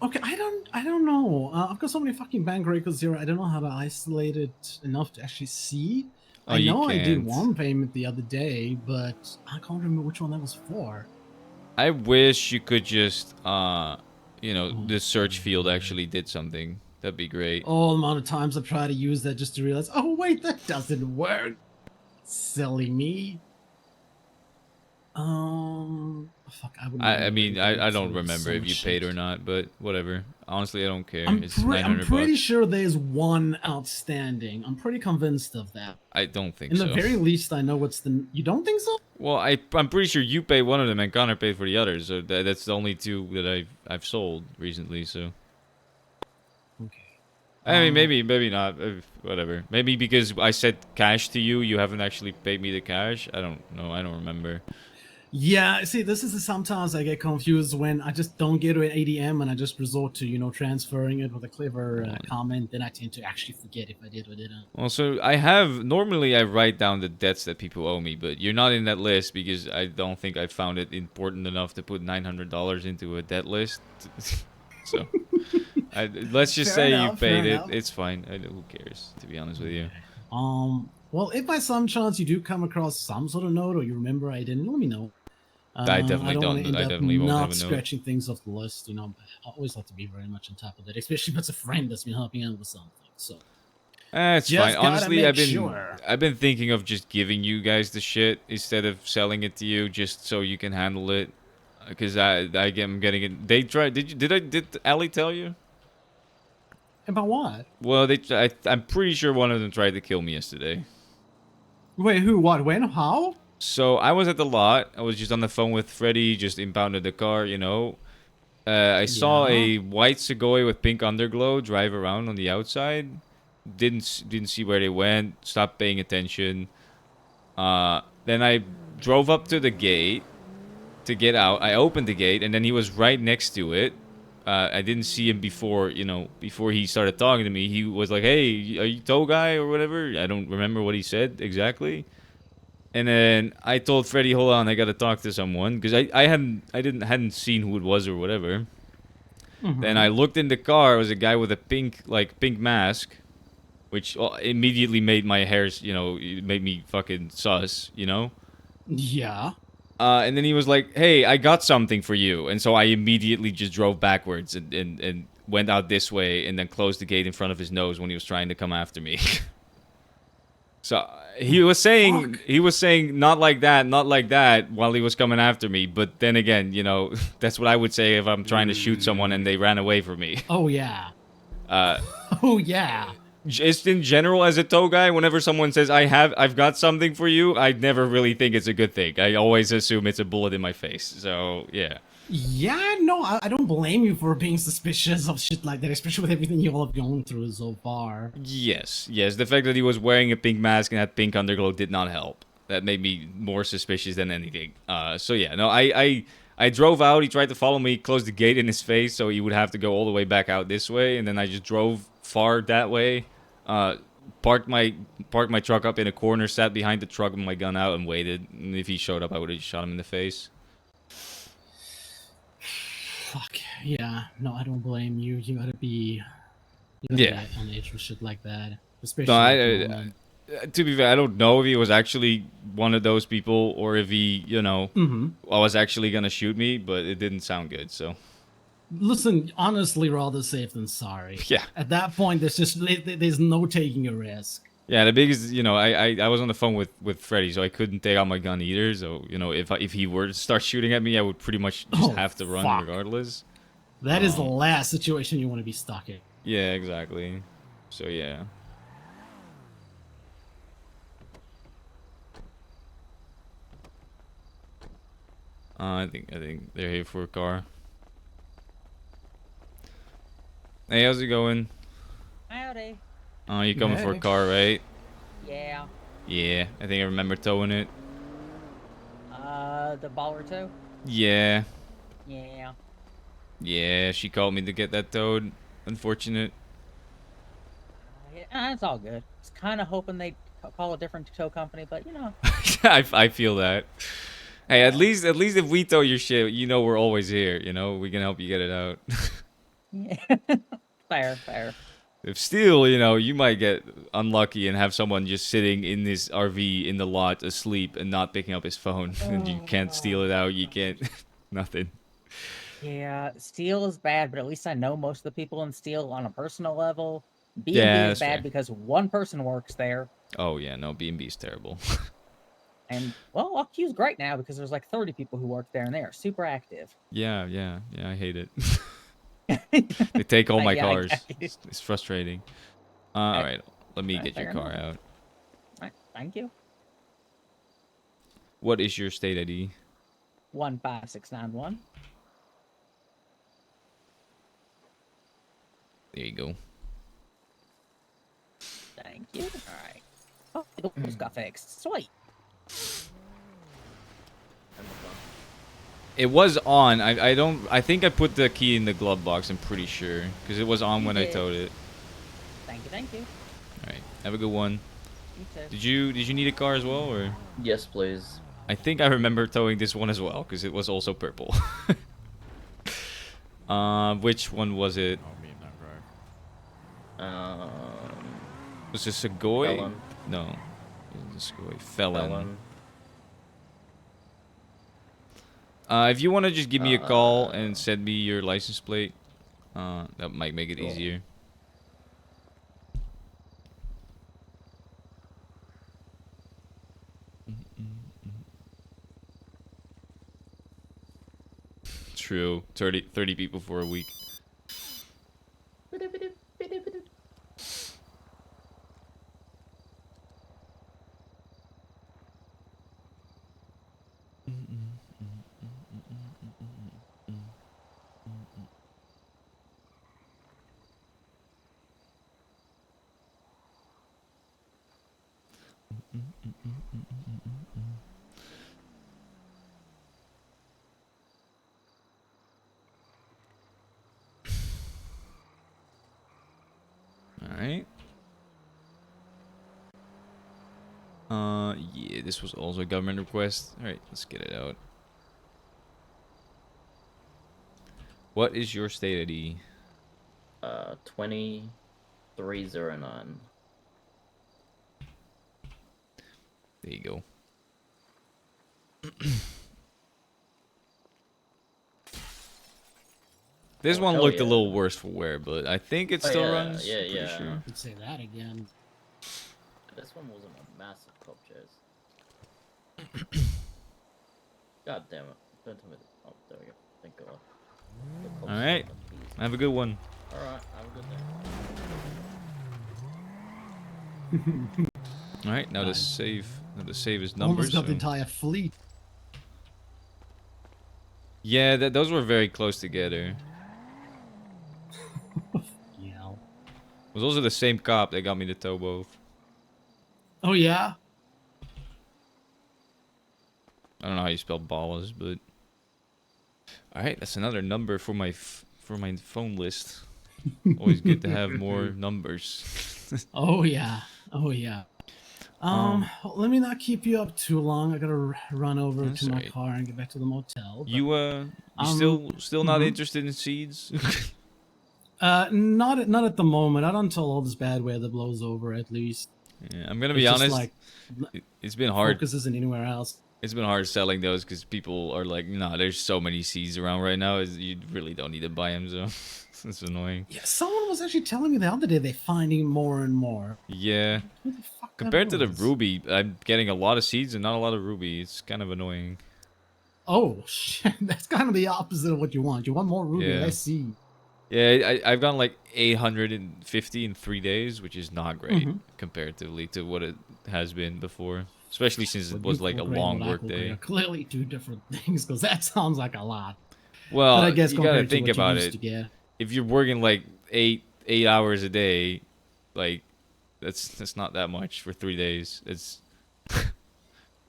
Okay, I don't know. I've got so many fucking bank records here. I don't know how to isolate it enough to actually see. Oh, I you know I did can't. one payment the other day, but I can't remember which one that was for. I wish you could just, you know, the search field actually did something. That'd be great. All the amount of times I've tried to use that just to realize, oh wait, that doesn't work. Silly me. Fuck. I mean, I don't so remember if you much paid shit. or not, but whatever. Honestly, I don't care. I'm It's pretty 900 bucks. sure there's one outstanding. I'm pretty convinced of that. I don't think In so. the very least, I know what's the. You don't think so? Well, I'm pretty sure you paid one of them and Connor paid for the others. So that's the only two that I've sold recently. So. Okay. I mean, maybe not. Whatever. Maybe because I said cash to you, you haven't actually paid me the cash. I don't know. I don't remember. Yeah, see, this is sometimes I get confused when I just don't get to an ADM and I just resort to, transferring it with a clever comment. Then I tend to actually forget if I did or didn't. Well, so normally I write down the debts that people owe me, but you're not in that list because I don't think I found it important enough to put $900 into a debt list. So, let's just Fair say enough, you paid fair it. enough. It's fine. Who cares, to be honest with you. Well, if by some chance you do come across some sort of note or you remember I didn't, let me know. I definitely don't. don't. wanna I end up definitely won't not have a note. scratching things off the list. I always like to be very much on top of that, especially if it's a friend that's been helping out with something. So, It's Just fine. gotta Honestly, make I've been sure. I've been thinking of just giving you guys the shit instead of selling it to you, just so you can handle it. Because I'm getting it. They tried. Did Ellie tell you? About what? Well, I'm pretty sure one of them tried to kill me yesterday. Wait, who, what, when, how? So I was at the lot. I was just on the phone with Freddy, just impounded the car, you know. I saw Yeah. a white Segoy with pink underglow drive around on the outside. Didn't see where they went. Stopped paying attention. Then I drove up to the gate to get out. I opened the gate, and then he was right next to it. I didn't see him before, before he started talking to me. He was like, "Hey, are you tow guy or whatever?" I don't remember what he said exactly. And then I told Freddy, "Hold on, I gotta talk to someone," because I hadn't seen who it was or whatever. Then I looked in the car. It was a guy with a pink mask, which immediately made my hairs, it made me fucking sus, Yeah. And then he was like, "Hey, I got something for you," and so I immediately just drove backwards and went out this way, and then closed the gate in front of his nose when he was trying to come after me. So he was saying not like that while he was coming after me. But then again, that's what I would say if I'm trying to shoot someone and they ran away from me. Oh, yeah. Oh yeah. Just in general, as a tow guy, whenever someone says I've got something for you, I never really think it's a good thing. I always assume it's a bullet in my face. So yeah. Yeah, no, I don't blame you for being suspicious of shit like that, especially with everything you all have gone through so far. Yes. The fact that he was wearing a pink mask and had pink underglow did not help. That made me more suspicious than anything. So yeah, no, I drove out. He tried to follow me, closed the gate in his face, so he would have to go all the way back out this way, and then I just drove far that way. Parked my truck up in a corner, sat behind the truck with my gun out, and waited. And if he showed up, I would have shot him in the face. Fuck, yeah. No, I don't blame you. You gotta be on edge for shit like that. Especially No, to be fair, I don't know if he was actually one of those people or if he, was actually gonna shoot me, but it didn't sound good, so. Listen, honestly, rather safe than sorry. Yeah. At that point, there's no taking a risk. Yeah, the biggest, I was on the phone with Freddy, so I couldn't take out my gun either. So, if he were to start shooting at me, I would pretty much just have to run regardless. That is the last situation you want to be stuck in. Yeah, exactly. So, yeah. I think they're here for a car. Hey, how's it going? Howdy. Oh, you coming for a car, right? Yeah. Yeah, I think I remember towing it. The baller too? Yeah. Yeah. Yeah, she called me to get that towed. Unfortunate. Yeah, it's all good. I was kind of hoping they'd call a different tow company, but I feel that. Hey, at least if we tow your shit, we're always here. We can help you get it out. Yeah. Fair. If still, you might get unlucky and have someone just sitting in this RV in the lot asleep and not picking up his phone, and you can't steal it out. You can't, nothing. Yeah, Steel is bad, but at least I know most of the people in Steel on a personal level. B&B Yeah, is that's bad fair. because one person works there. Oh yeah, no, B&B is terrible. And well, Q's great now because there's like 30 people who work there and they are super active. Yeah, I hate it. They take all my Yeah, cars. exactly. It's frustrating. All right, let me get your fair car enough. out. Alright, thank you. What is your state ID? 15691. There you go. Thank you. Alright. Oh, the windows got fixed. Sweet. It was on. I think I put the key in the glove box. I'm pretty sure because it was on when I did. towed it. Thank you. All right, have a good one. You too. Did you need a car as well, or? Yes, please. I think I remember towing this one as well because it was also purple. Which one was it? Was it Segoy? Felon. No, it was Segoy. Felon. If you want to just give me a call and send me your license plate, that might make it easier. True. 30 people for a week. Alright. Yeah, this was also a government request. Alright, let's get it out. What is your state ID? 2309. There you go. This one hell looked a yeah. little worse for wear, but I think it still runs. Yeah, Pretty yeah. sure. Could say that again. This one wasn't a massive cop chase. God damn it. Don't tell me that. Oh, there we go. Thank God. The cops Alright. got the keys. Have a good one. Alright, have a good day. Alright, now to save his numbers. Almost got the so- entire fleet. Yeah, those were very close together. Yeah. It was also the same cop that got me to tow both. Oh yeah. I don't know how you spell ballas, but alright, that's another number for my phone list. Always good to have more numbers. Oh yeah. Oh yeah. Let me not keep you up too long. I gotta run over That's to my alright. car and get back to the motel. but- You still not mhm. interested in seeds? Not at the moment. Not until all this bad weather blows over, at least. Yeah, I'm gonna be It's just honest. like, It's been hard. Focus isn't anywhere else. It's been hard selling those because people are like, "Nah, there's so many seeds around right now. You really don't need to buy them." So it's annoying. Yeah, someone was actually telling me the other day they're finding more and more. Yeah. Who the fuck that Compared to the was? ruby, I'm getting a lot of seeds and not a lot of ruby. It's kind of annoying. Oh shit! That's kind of the opposite of what you want. You want more ruby. Yeah. I see. Yeah, I've gotten like 850 in 3 days, which is not great Mhm. comparatively to what it has been before. Especially since it What was you like a call great, long what I work call great day. are clearly two different things, because that sounds like a lot. Well, But I guess you gotta compared to think what you about used it. to get. If you're working like eight hours a day, like that's not that much for 3 days. It's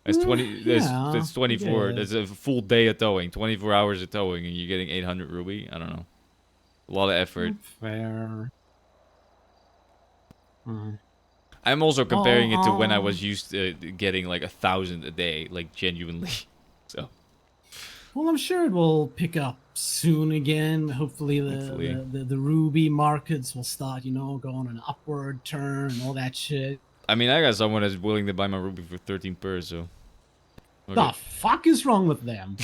that's 20. yeah, That's 24. yeah. That's a full day of towing. 24 hours of towing, and you're getting 800 ruby. I don't know. A lot of effort. Fair. Hmm. I'm also comparing it to when I Oh. was used to getting like 1,000 a day, like genuinely. So Well, I'm sure it will pick up soon again. Hopefully, Hopefully. the ruby markets will start, go on an upward turn and all that shit. I mean, I got someone that's willing to buy my ruby for 13 per. So The fuck is wrong with them?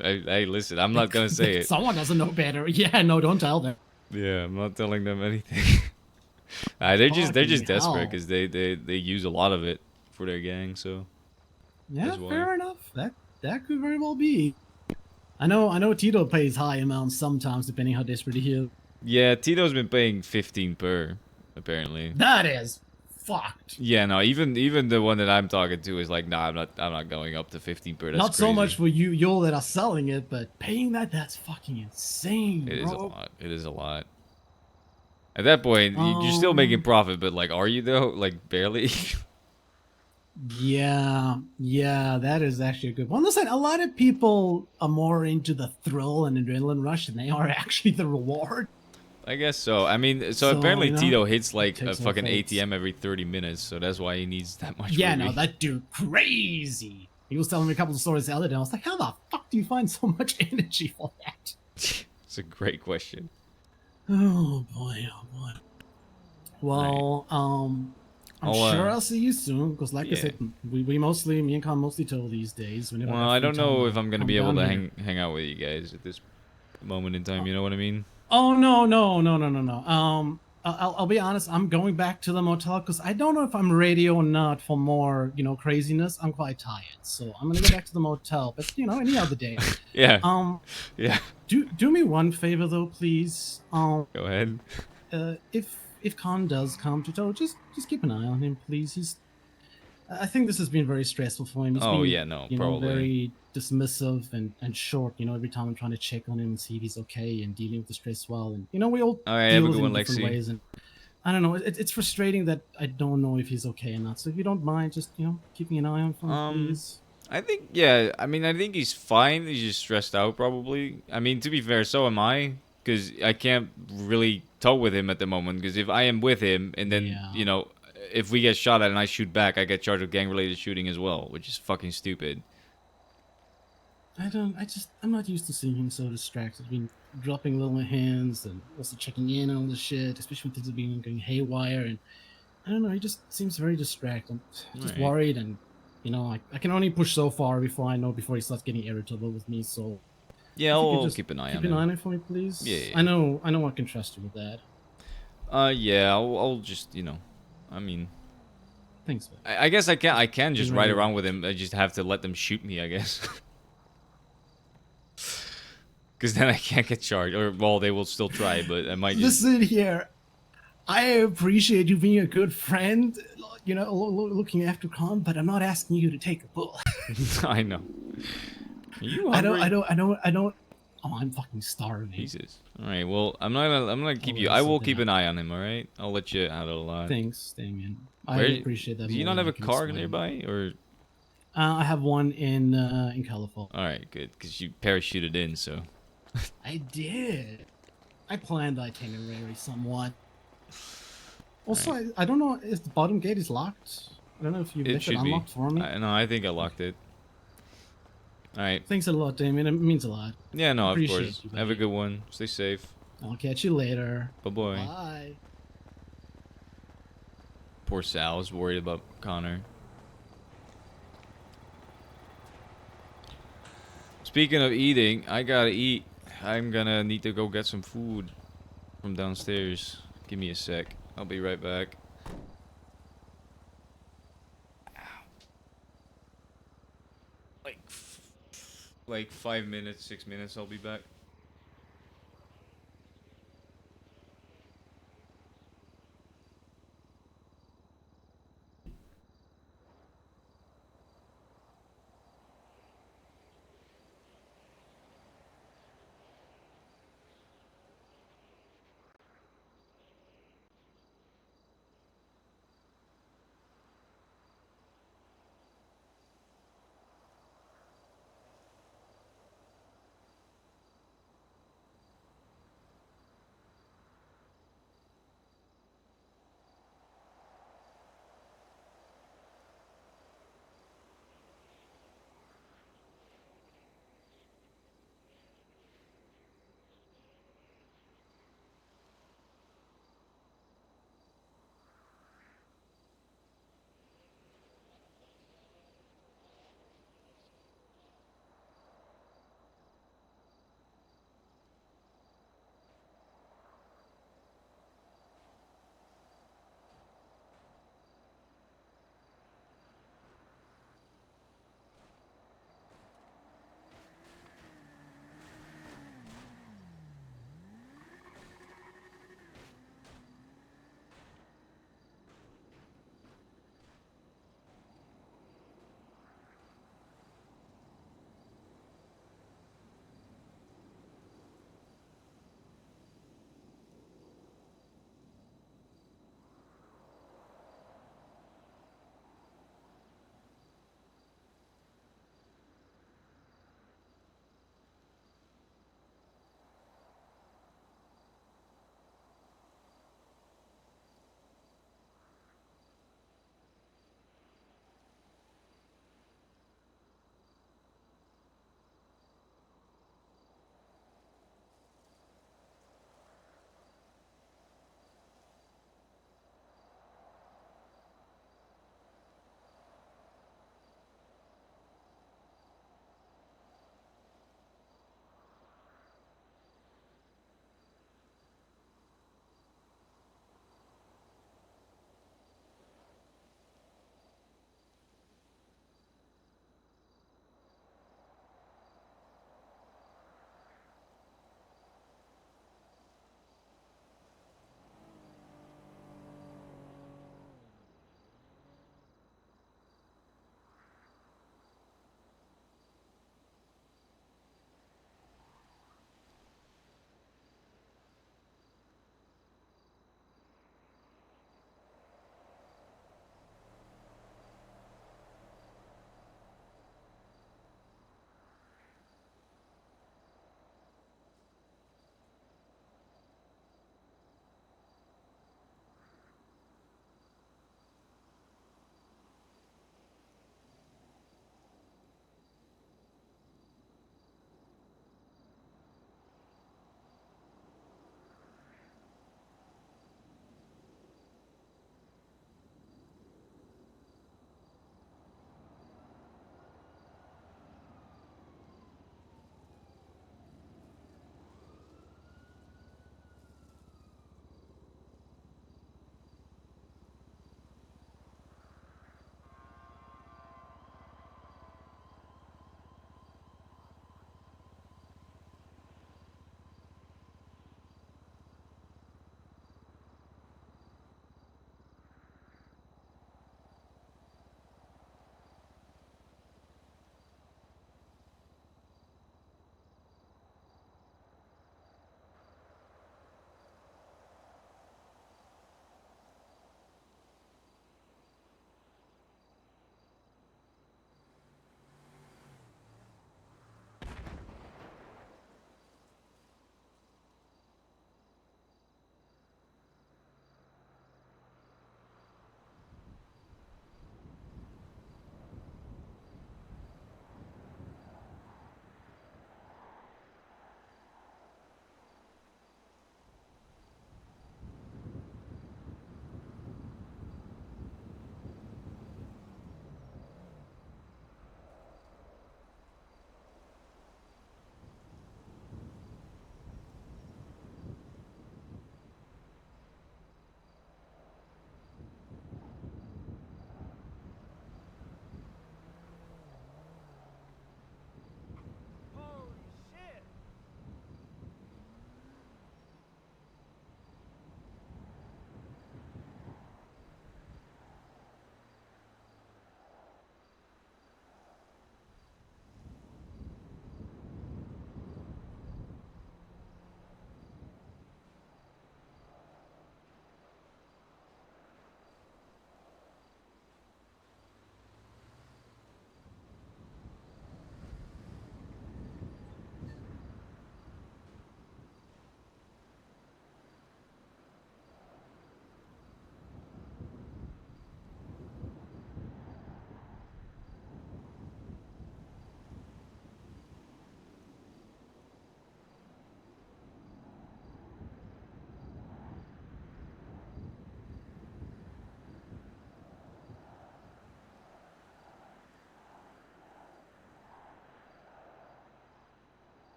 hey, listen, I'm not gonna say it. Someone doesn't know better. Yeah, no, don't tell them. Yeah, I'm not telling them anything. They're just Fucking desperate hell. because they use a lot of it for their gang. So Yeah, That's why. fair enough. That could very well be. I know Tito pays high amounts sometimes, depending how desperate he is. yeah, Tito's been paying 15 per apparently. That is fucked. Yeah, no, even the one that I'm talking to is like, nah, I'm not going up to 15 per. That's Not so crazy. much for y'all that are selling it, but paying that's fucking insane, It bro. is a lot. It is a lot. At that point, you're still making profit, but like, are you though? Like, barely. Yeah, that is actually a good one. Listen, a lot of people are more into the thrill and adrenaline rush than they are actually the reward. I guess so. I mean, so So, apparently you know, Tito hits like a takes no fucking offense. ATM every 30 minutes, so that's why he needs that much. Yeah, ruby. no, that dude crazy. He was telling me a couple of stories the other day. I was like, how the fuck do you find so much energy for that? It's a great question. Oh boy, oh boy. Well, I'm sure I'll see you soon, because like I yeah. said, me and Con mostly tow these days. Whenever Well, got I free don't know time, if I'm gonna come be able down to here. hang out with you guys at this moment in time. You know what I mean? Oh no. I'll be honest. I'm going back to the motel because I don't know if I'm ready or not for more, craziness. I'm quite tired, so I'm gonna go back to the motel. But any other day. Yeah. Yeah. Do me one favor though, please. Go ahead. If Khan does come to tow, just keep an eye on him, please. I think this has been very stressful for him. He's Oh, been, yeah, no, probably. very dismissive and short. Every time I'm trying to check on him and see if he's okay and dealing with the stress well. And we all All right, deal have a with good it in one, different Lexi. ways. And I don't know. It's frustrating that I don't know if he's okay or not. So if you don't mind, just keeping an eye on him, please. I think, yeah, I mean, I think he's fine. He's just stressed out, probably. I mean, to be fair, so am I. Because I can't really tow with him at the moment. Because if I am with him, and then, if we get shot at and I shoot back, I get charged with gang-related shooting as well, which is fucking stupid. I'm not used to seeing him so distracted. I've been dropping little hands and also checking in on all the shit, especially when things are going haywire. And I don't know, he just seems very distracted. I'm just Alright. worried, and I can only push so far before he starts getting irritable with me. So Yeah, if you could I'll just keep an eye on keep an him. eye on it for me, please. Yeah. I know I can trust you with that. Yeah, I'll just, I mean... Thanks, man. I guess I can just Be ride ready. around with him. I just have to let them shoot me, I guess. Because then I can't get charged. Or, well, they will still try, but I might just... Listen here, I appreciate you being a good friend, looking after Khan, but I'm not asking you to take a bullet. I know. Are you I hungry? don't. Oh, I'm fucking starving. Jesus. All right. Well, I'm gonna keep you. that's I will something keep an eye on him. All right. I'll let you out a lot. Thanks, Damien. I Where, appreciate that. Do you more not than have I a can car explain. nearby, or? I have one in California. All right, good, because you parachuted in, so. I did. I planned the itinerary somewhat. Also, I don't know if the bottom gate is locked. I don't know if you left it unlocked for me. No, I think I locked it. All right. Thanks a lot, Damien. It means a lot. Yeah, no, of Appreciate course. you, Have a buddy. good one. Stay safe. I'll catch you later. Bye-bye. Bye. Poor Sal's worried about Connor. Speaking of eating, I gotta eat. I'm gonna need to go get some food from downstairs. Give me a sec. I'll be right back. Like 5 minutes, 6 minutes, I'll be back.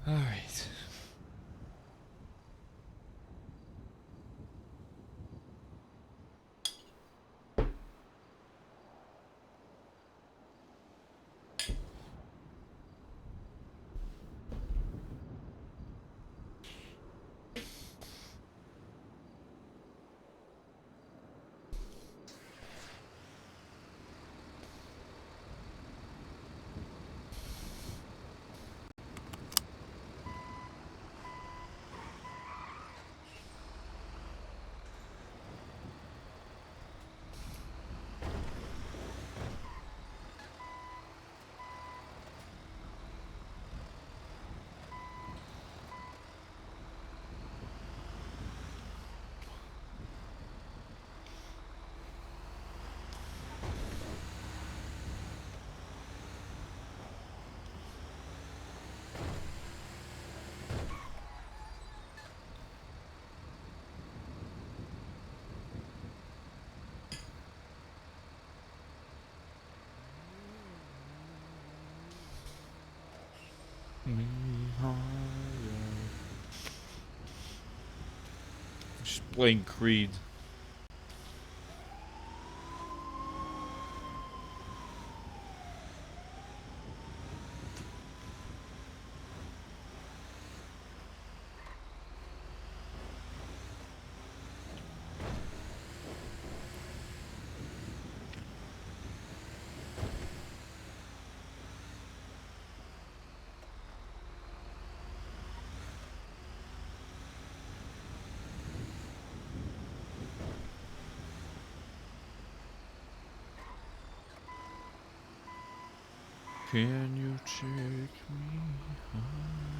All right. Just playing Creed. Can you take me higher?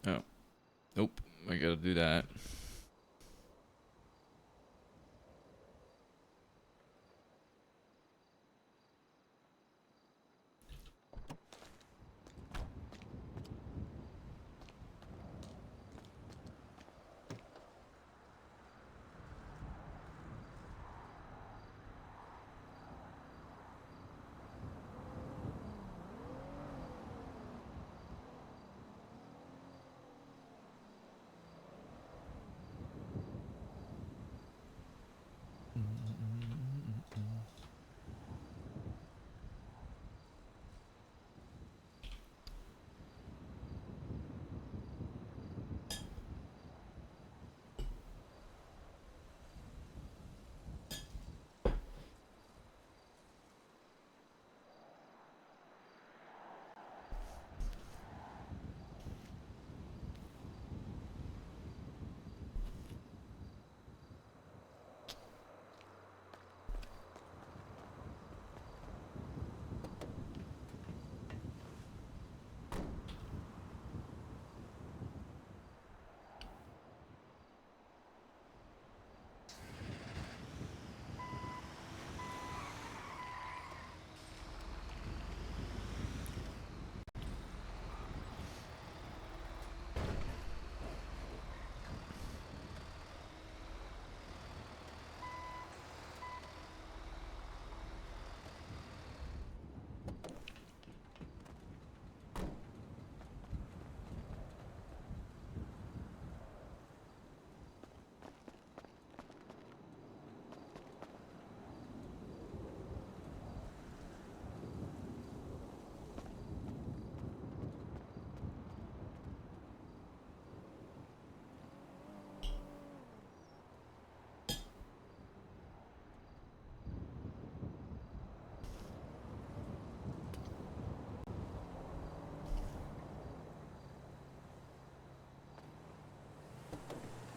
Oh. Nope. I gotta do that.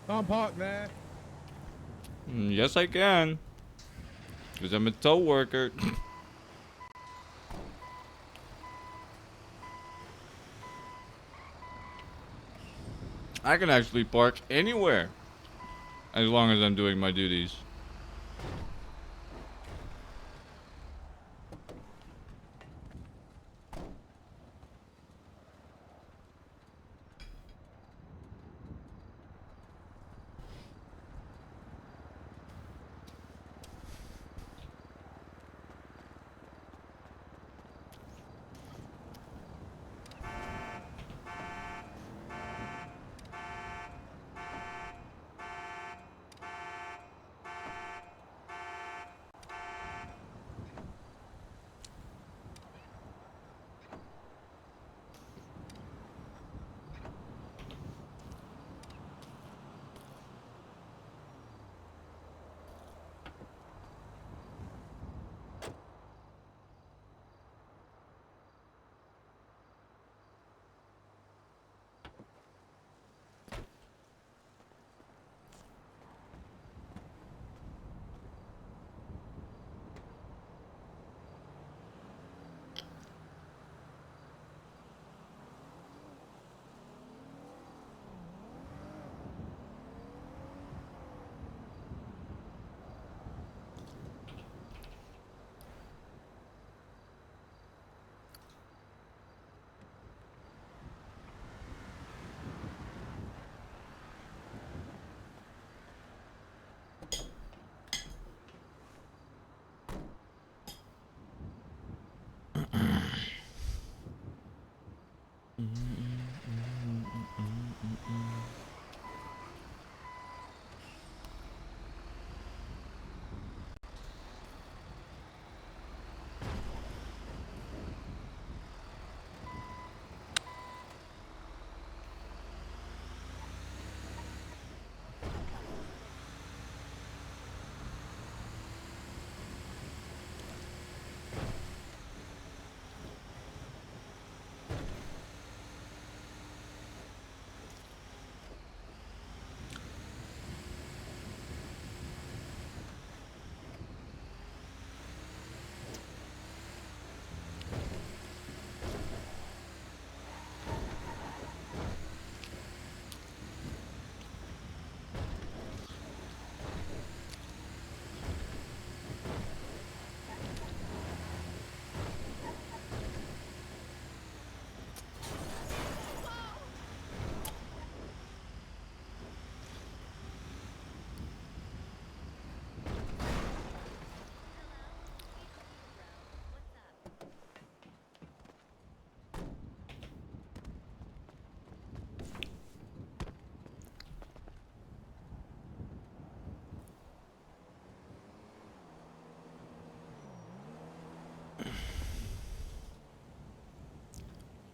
Come park, man. Yes, I can. Because I'm a tow worker. I can actually park anywhere. As long as I'm doing my duties.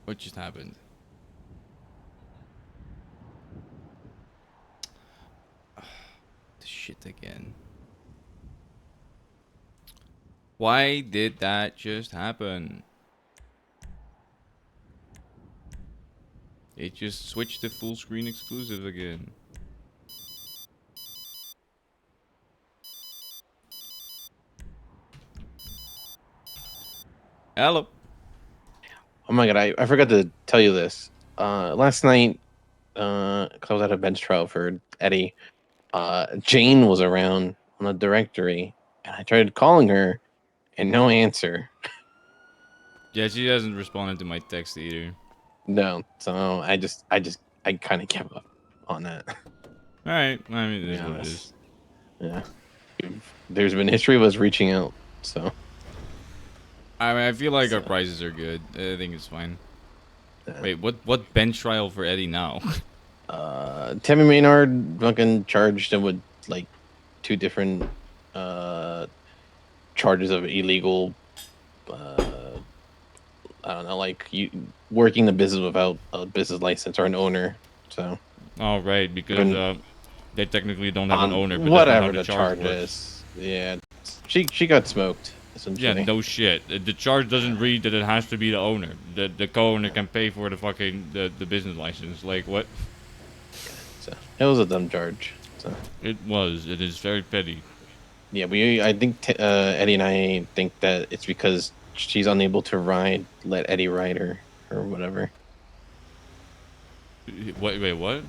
What just happened? Shit again. Why did that just happen? It just switched to full screen exclusive again. Hello. Oh my god, I forgot to tell you this. Last night, 'cause I was at a bench trial for Eddie. Jane was around on the directory, and I tried calling her, and no answer. Yeah, she hasn't responded to my text either. No, so I kind of gave up on that. All right, I mean, it is Yeah, what it is. Yeah, there's been history of us reaching out, so. I mean, I feel like our prices are good. I think it's fine. Wait, what bench trial for Eddie now? Tammy Maynard fucking charged him with like 2 different charges of illegal. I don't know, like you working the business without a business license or an owner. So. Oh, right, because they technically don't have an owner, but whatever that's the not how the charge charge works. is. Yeah, she got smoked. Yeah, Essentially. no shit. The charge doesn't read that it has to be the owner. The co-owner can pay for the fucking the business license. Like what? So it was a dumb charge. So It was. It is very petty. yeah, I think Eddie and I think that it's because she's unable to ride. Let Eddie ride her or whatever. Wait, what?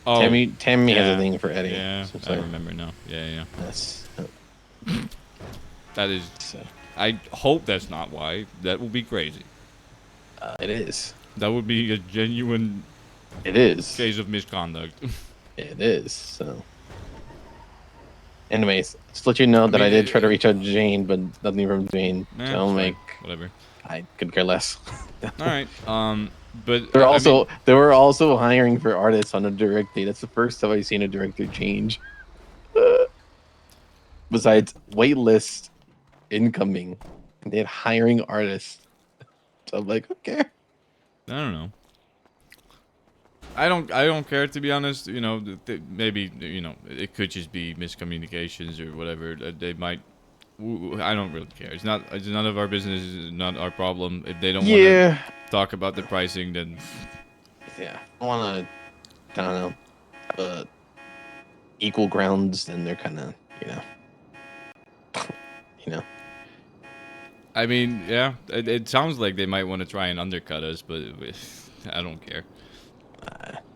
Oh, Tammy has a yeah. thing for Eddie. Yeah, So it's I like, remember now. Yeah. That's That is. so. I hope that's not why. That would be crazy. It is. That would be a genuine. It is. Case of misconduct. It is. So. Anyways, just to let you know that I did try to reach out to Jane, but nothing from Jane. Nah, So I'm it's fine. like, Whatever. I could care less. All right. But They're I also mean, they were also hiring for artists on a direct date. That's the first time I've seen a director change. Besides waitlist incoming, they had hiring artists. So I'm like, okay. I don't know. I don't care, to be honest. You know, maybe, you know, it could just be miscommunications or whatever. They might. I don't really care. It's none of our business. It's not our problem. If they don't want to talk about the pricing, then Yeah, I want to. I don't know. Equal grounds, then they're kind of, you know. I mean, yeah, it sounds like they might want to try and undercut us, but I don't care.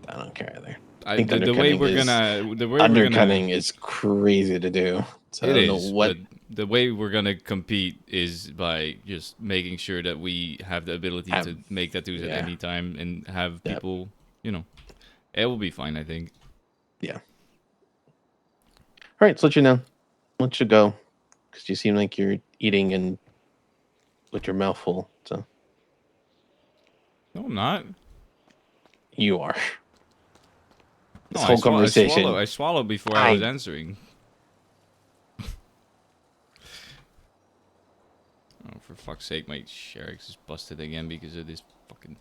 I don't care either. I think the way we're gonna undercutting is crazy to do. So it I don't know is, what. but the way we're gonna compete is by just making sure that we have the ability to make tattoos at any time and have people, you know, it will be fine, I think. Yeah. All right, so let you know. Let you go, because you seem like you're eating and with your mouth full. So. No, I'm not. You are. No, This whole conversation. I swallowed before I was answering. Oh, for fuck's sake, my Sherix is busted again because of this fucking...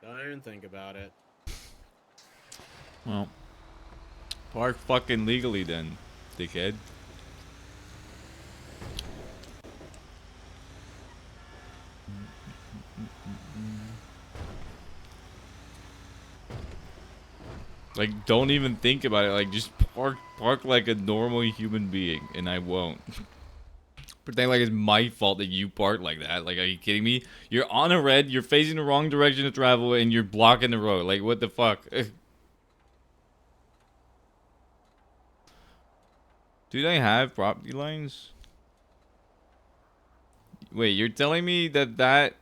Don't even think about it. Well, park fucking legally then, dickhead. Like, don't even think about it. Like, just park like a normal human being, and I won't. Pretend like it's my fault that you parked like that. Like, are you kidding me? You're on a red, you're facing the wrong direction to travel, and you're blocking the road. Like, what the fuck? Do they have property lines? Wait, you're telling me that that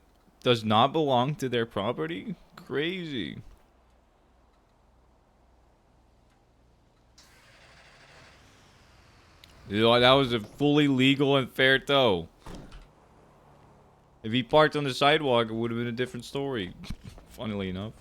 does not belong to their property? Crazy. You know, that was a fully legal and fair tow. If he parked on the sidewalk, it would have been a different story. Funnily enough.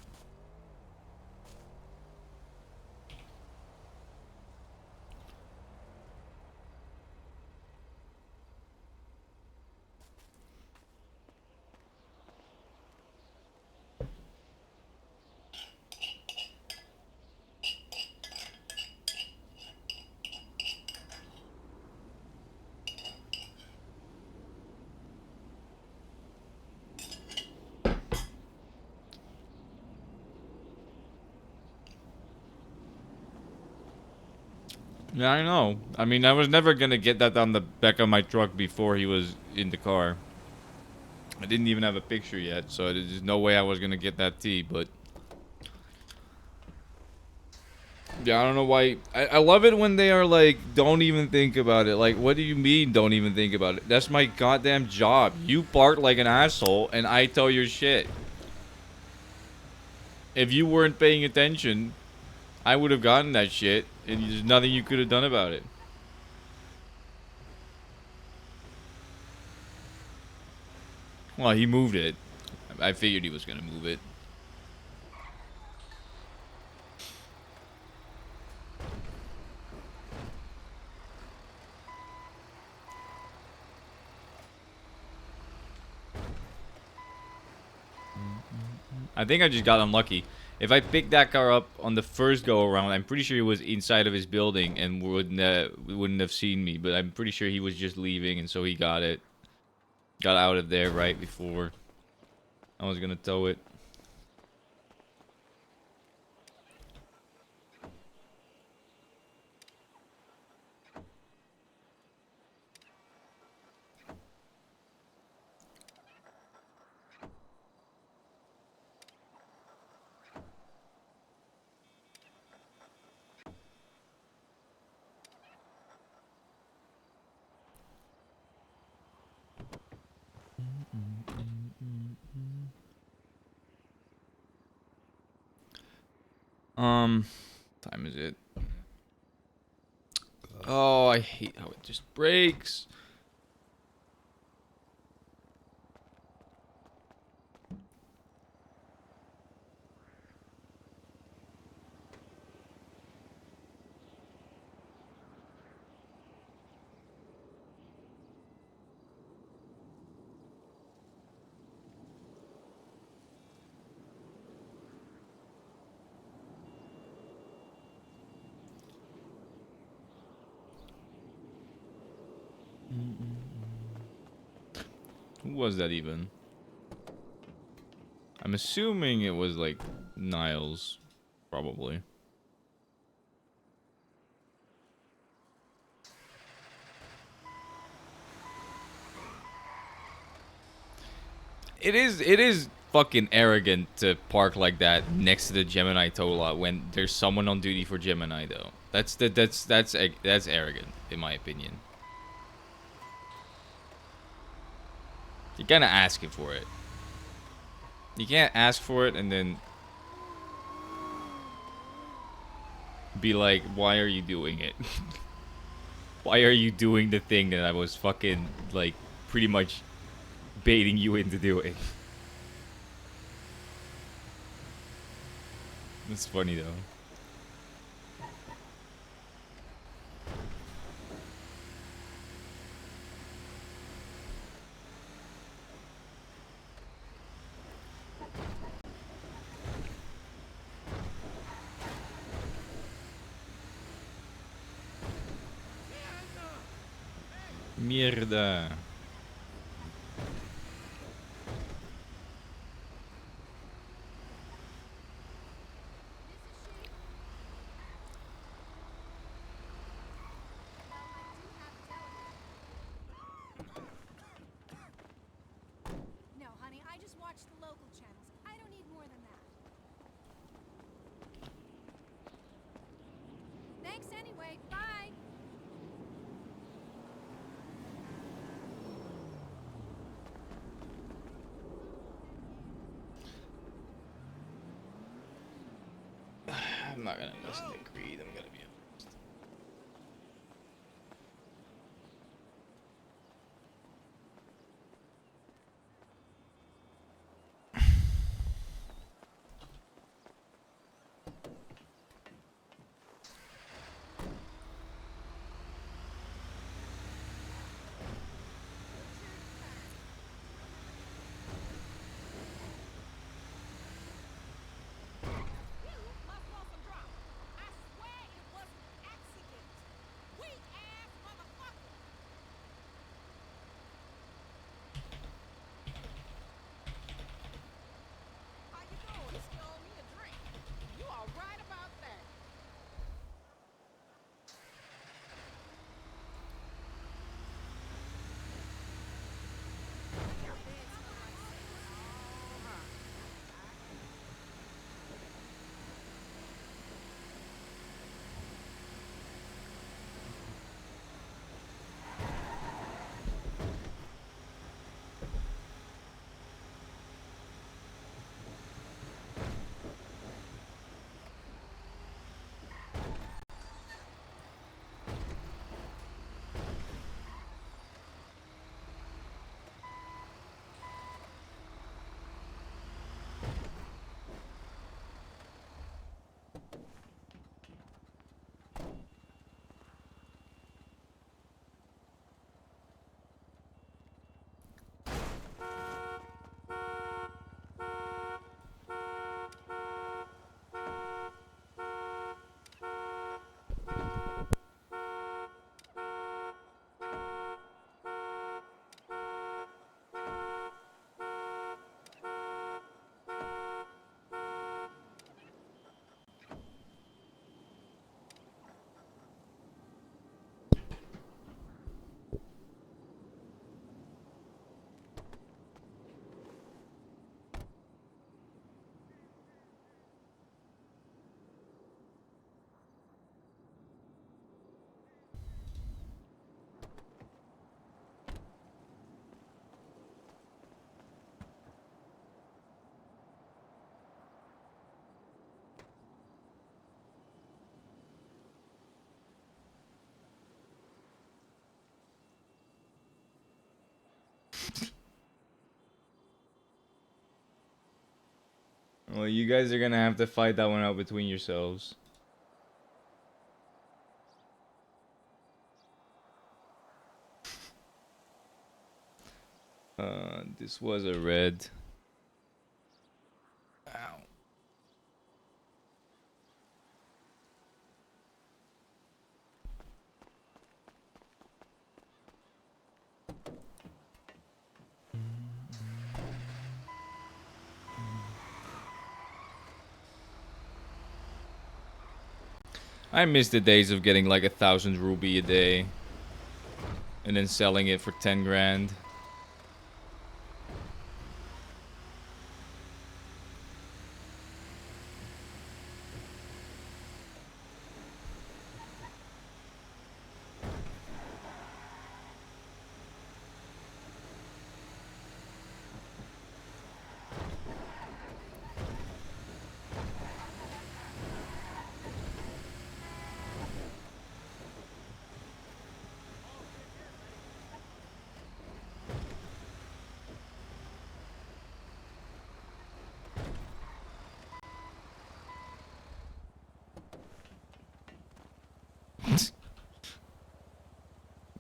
Yeah, I know. I mean, I was never gonna get that on the back of my truck before he was in the car. I didn't even have a picture yet, so there's no way I was gonna get that T, but... Yeah, I don't know why... I love it when they are like, don't even think about it. Like, what do you mean, don't even think about it? That's my goddamn job. You park like an asshole, and I tell your shit. If you weren't paying attention, I would have gotten that shit, and there's nothing you could have done about it. Well, he moved it. I figured he was gonna move it. I think I just got unlucky. If I picked that car up on the first go around, I'm pretty sure he was inside of his building and wouldn't have seen me. But I'm pretty sure he was just leaving, and so he got out of there right before I was gonna tow it. Time is it? Oh, I hate how it just breaks. Who was that even? I'm assuming it was like Niles, probably. It is fucking arrogant to park like that next to the Gemini tow lot when there's someone on duty for Gemini though. That's arrogant in my opinion. You're kind of asking for it. You can't ask for it and then be like, why are you doing it? Why are you doing the thing that I was fucking, like, pretty much baiting you into doing? That's funny though. Mierda. No, honey, I just watch the local channels. I don't need more than that. Thanks anyway. Bye. I'm not gonna listen to Greed. I'm gonna be honest. Well, you guys are gonna have to fight that one out between yourselves. This was a red. Ow. I miss the days of getting like 1,000 ruby a day and then selling it for 10 grand.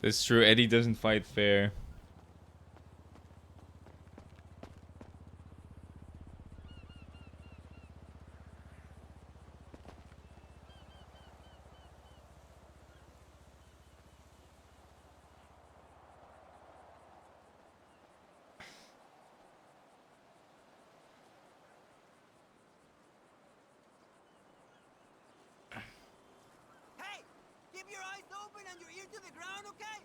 That's true. Eddie doesn't fight fair. open and your ear to the ground, okay?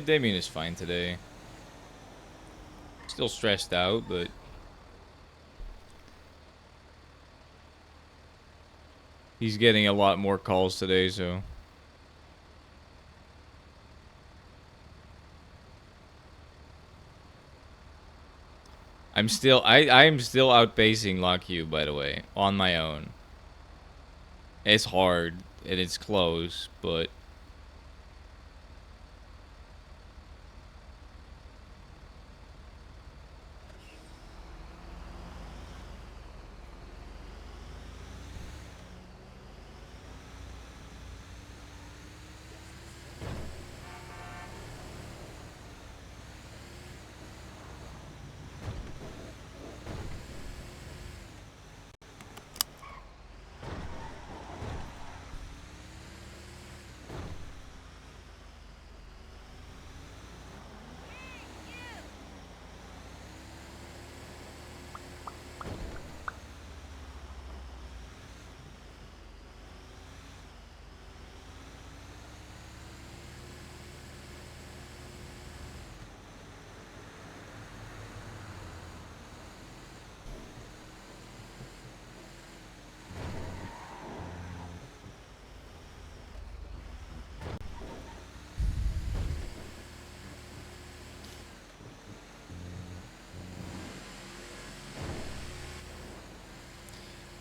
Damien is fine today. Still stressed out, but he's getting a lot more calls today, so I'm still outpacing Lock You, by the way, on my own. It's hard and it's close, but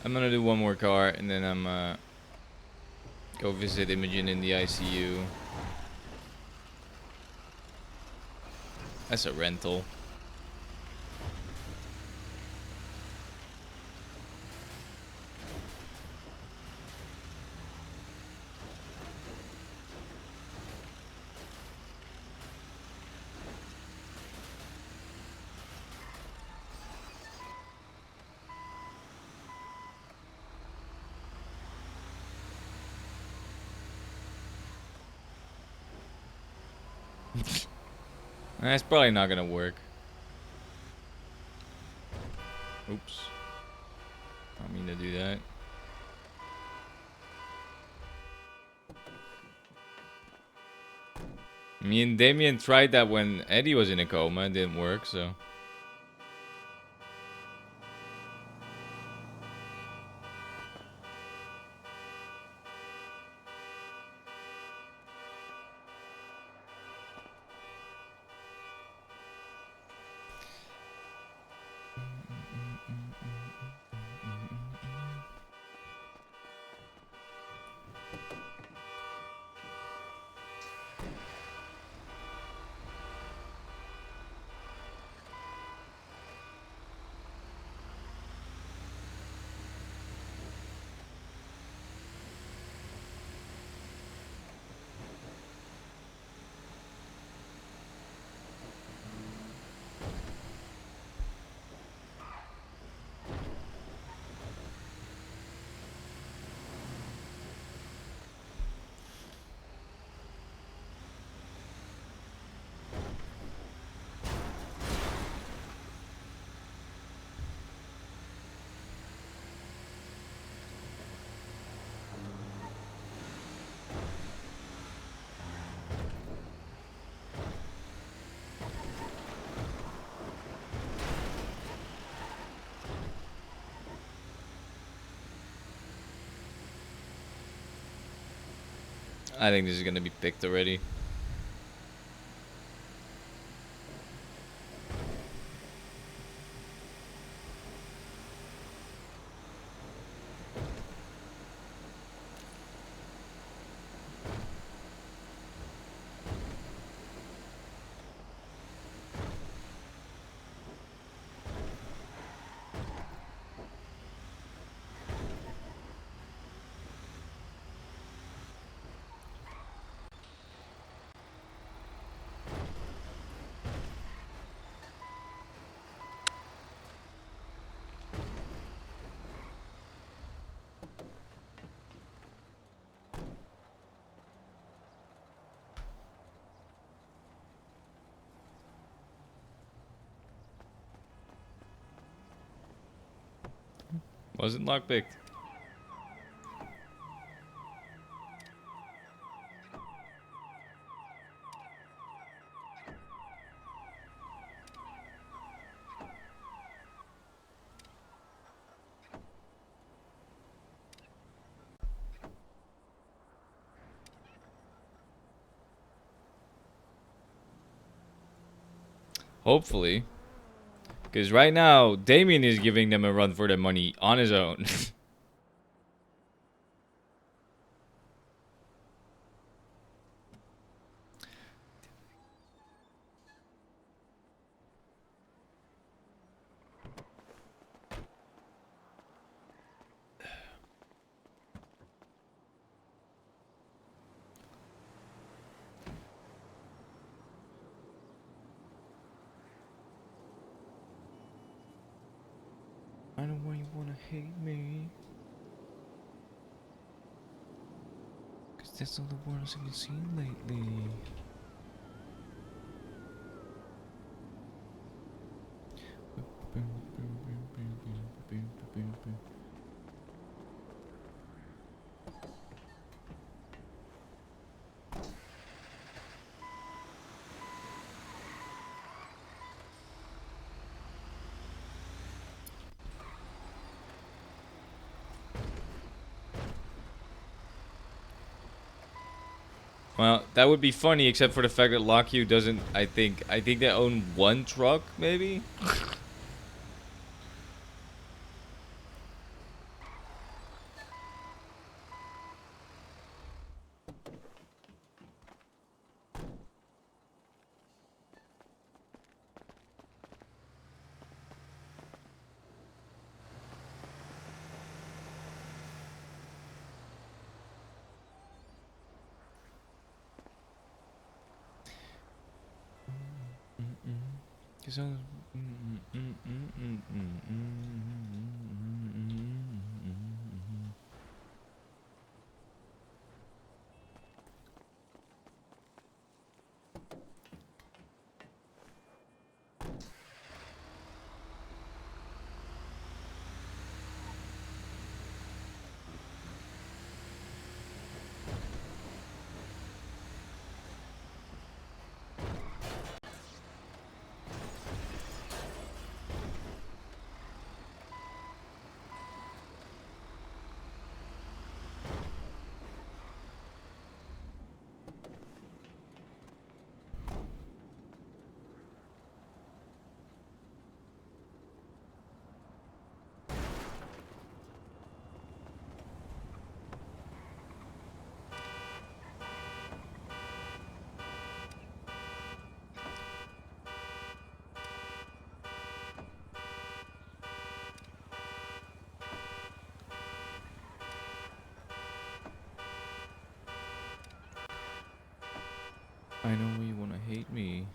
I'm gonna do one more car, and then I'm go visit Imogen in the ICU. That's a rental. That's probably not gonna work. Oops. I don't mean to do that. Me and Damien tried that when Eddie was in a coma. It didn't work, so. I think this is gonna be picked already. Wasn't lockpicked. Hopefully. Because right now, Damien is giving them a run for their money on his own. I know why you wanna hate me. Cause that's all the words I've seen lately. Well, that would be funny, except for the fact that Lockheed doesn't. I think they own one truck, maybe. I know you wanna hate me.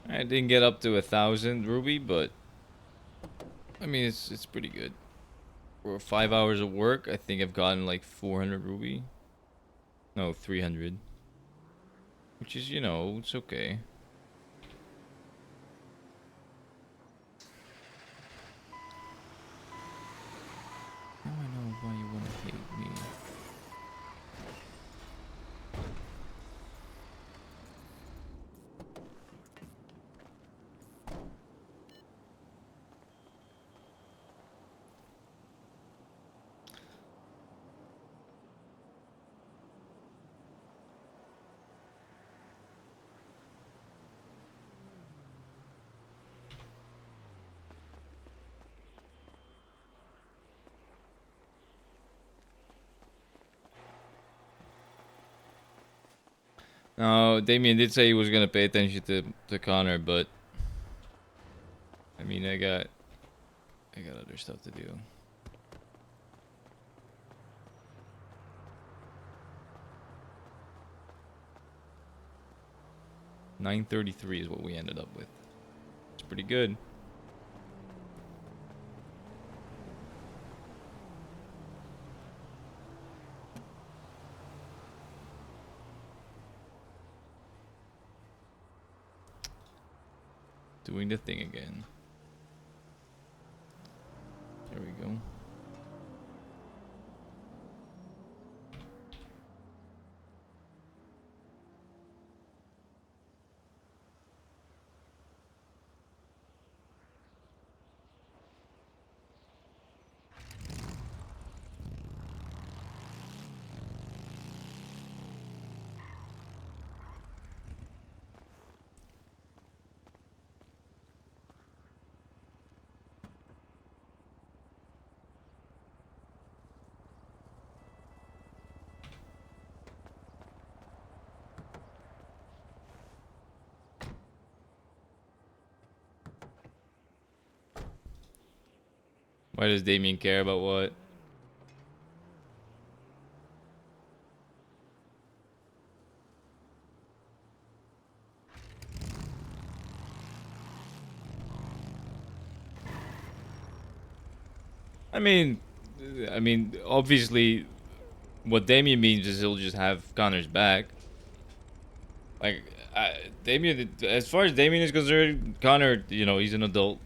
I didn't get up to 1,000 ruby, but I mean it's pretty good. For 5 hours of work, I think I've gotten like 400 ruby. No, 300. Which is, you know, it's okay. Now I know why you wanna hate me. No, Damien did say he was gonna pay attention to Connor, but I mean I got other stuff to do. $933 is what we ended up with. It's pretty good. Doing the thing again. There we go. Why does Damien care about what? I mean, obviously, what Damien means is he'll just have Connor's back. Like, Damien, as far as Damien is concerned, Connor, you know, he's an adult.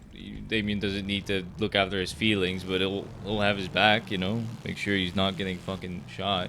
Damien doesn't need to look after his feelings, but he'll have his back, you know? Make sure he's not getting fucking shot.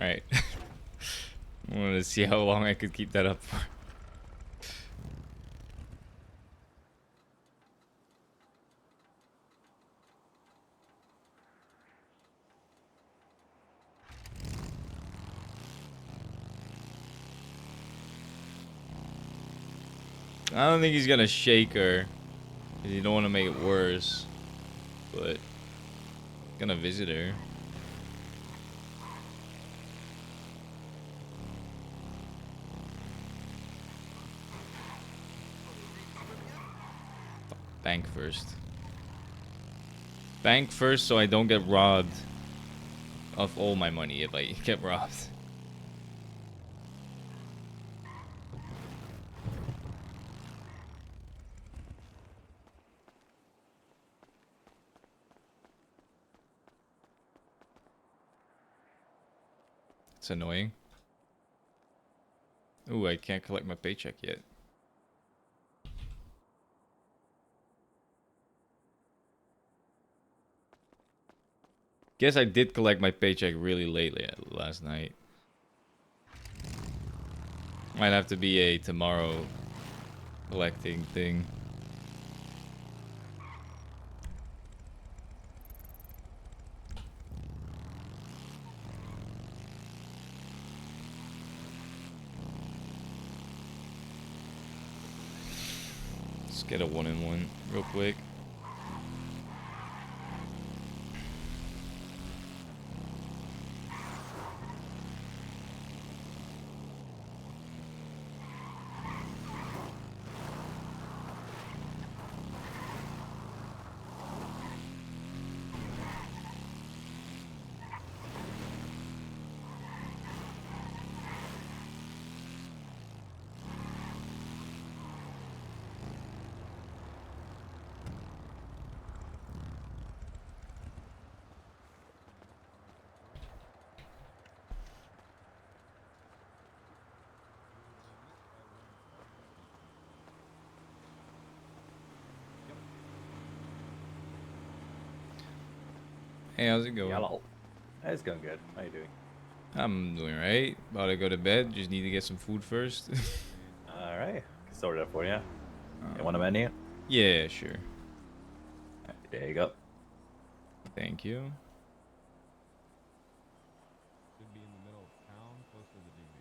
Alright. I wanted to see how long I could keep that up for. I don't think he's gonna shake her, 'cause you don't want to make it worse. But gonna visit her. Bank first. Bank first, so I don't get robbed of all my money if I get robbed. It's annoying. Ooh, I can't collect my paycheck yet. Guess I did collect my paycheck really late last night. Might have to be a tomorrow collecting thing. Let's get a 1-in-1 real quick. Hey, how's it going? Hello. It's going good. How you doing? I'm doing right. About to go to bed. Just need to get some food first. All right. Can sort it out for you. You want a menu? Yeah, sure. There you go. Thank you.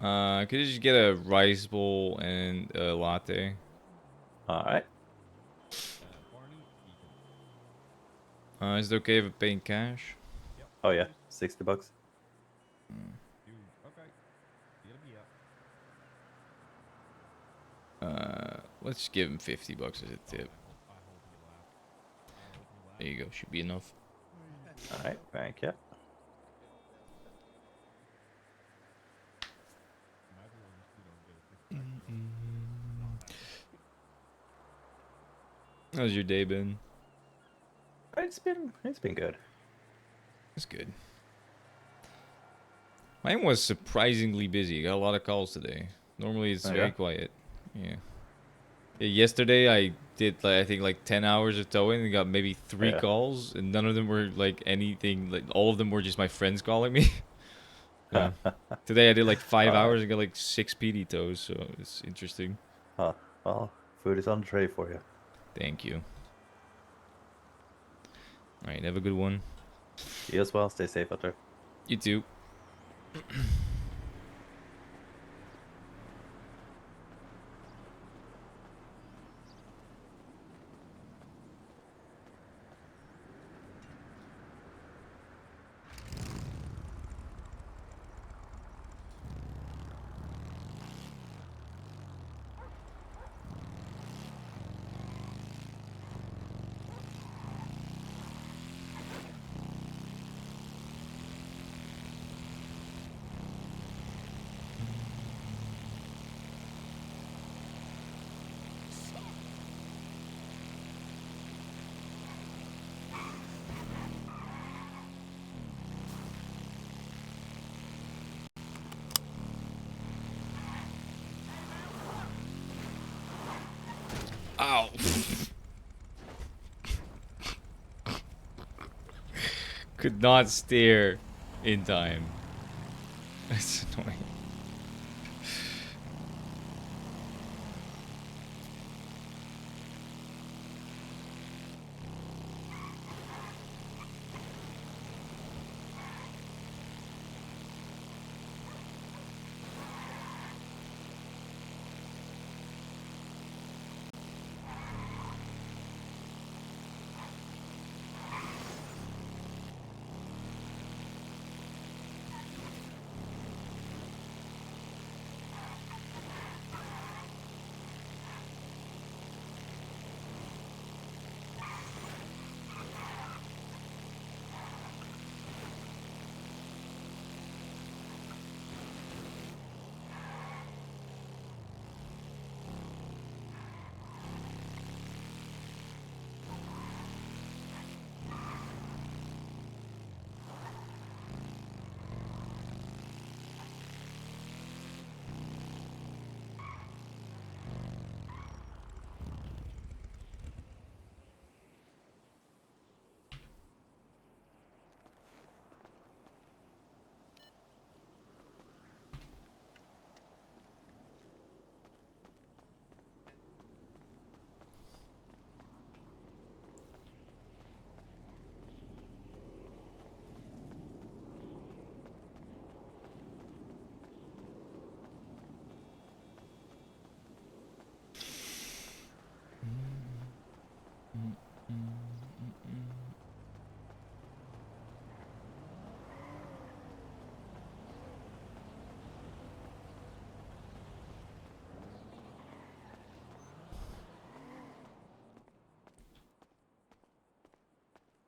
Could you just get a rice bowl and a latte? All right. Is it okay if I pay in cash? Oh yeah, $60. Let's give him $50 as a tip. There you go. Should be enough. All right. Thank you. How's your day been? It's been good. That's good. Mine was surprisingly busy. Got a lot of calls today. Normally it's Oh, very yeah? quiet. Yeah. Yesterday I did I think like 10 hours of towing and got maybe 3 Yeah. calls, and none of them were like anything. Like all of them were just my friends calling me. Yeah. Today I did like 5 Alright. hours and got like 6 PD tows, so it's interesting. Huh. Well, food is on the tray for you. Thank you. All right, have a good one. You as well. Stay safe out there. You too. Ow. Could not steer in time. That's annoying.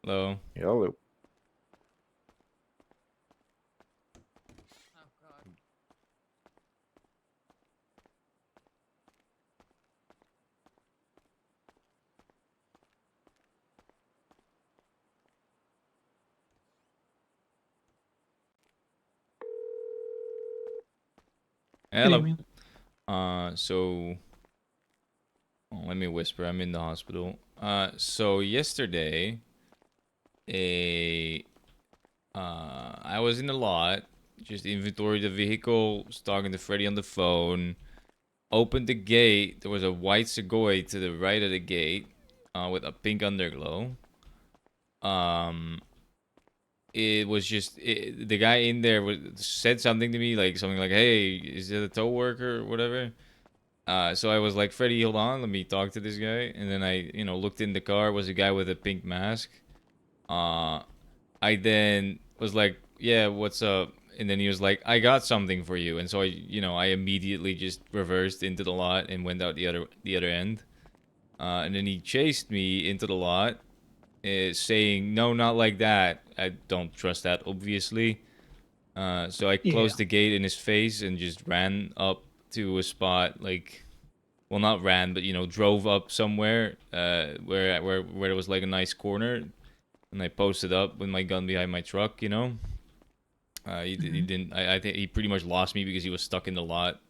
Hello. Hello. Hello. Damien. So let me whisper. I'm in the hospital. So yesterday, I was in the lot, just inventory the vehicle, was talking to Freddy on the phone. Opened the gate. There was a white Segoy to the right of the gate, with a pink underglow. It was just the guy in there said something to me, like something like, "Hey, is it a tow worker or whatever?" So I was like, "Freddy, hold on, let me talk to this guy." And then I, looked in the car. It was a guy with a pink mask. I then was like, "Yeah, what's up?" And then he was like, "I got something for you." And so I immediately just reversed into the lot and went out the other end. And then he chased me into the lot, saying, "No, not like that." I don't trust that, obviously. So I closed the gate in his face and just ran up to a spot, like, well, not ran, but drove up somewhere, where there was like a nice corner, and I posted up with my gun behind my truck. He didn't. I think he pretty much lost me because he was stuck in the lot.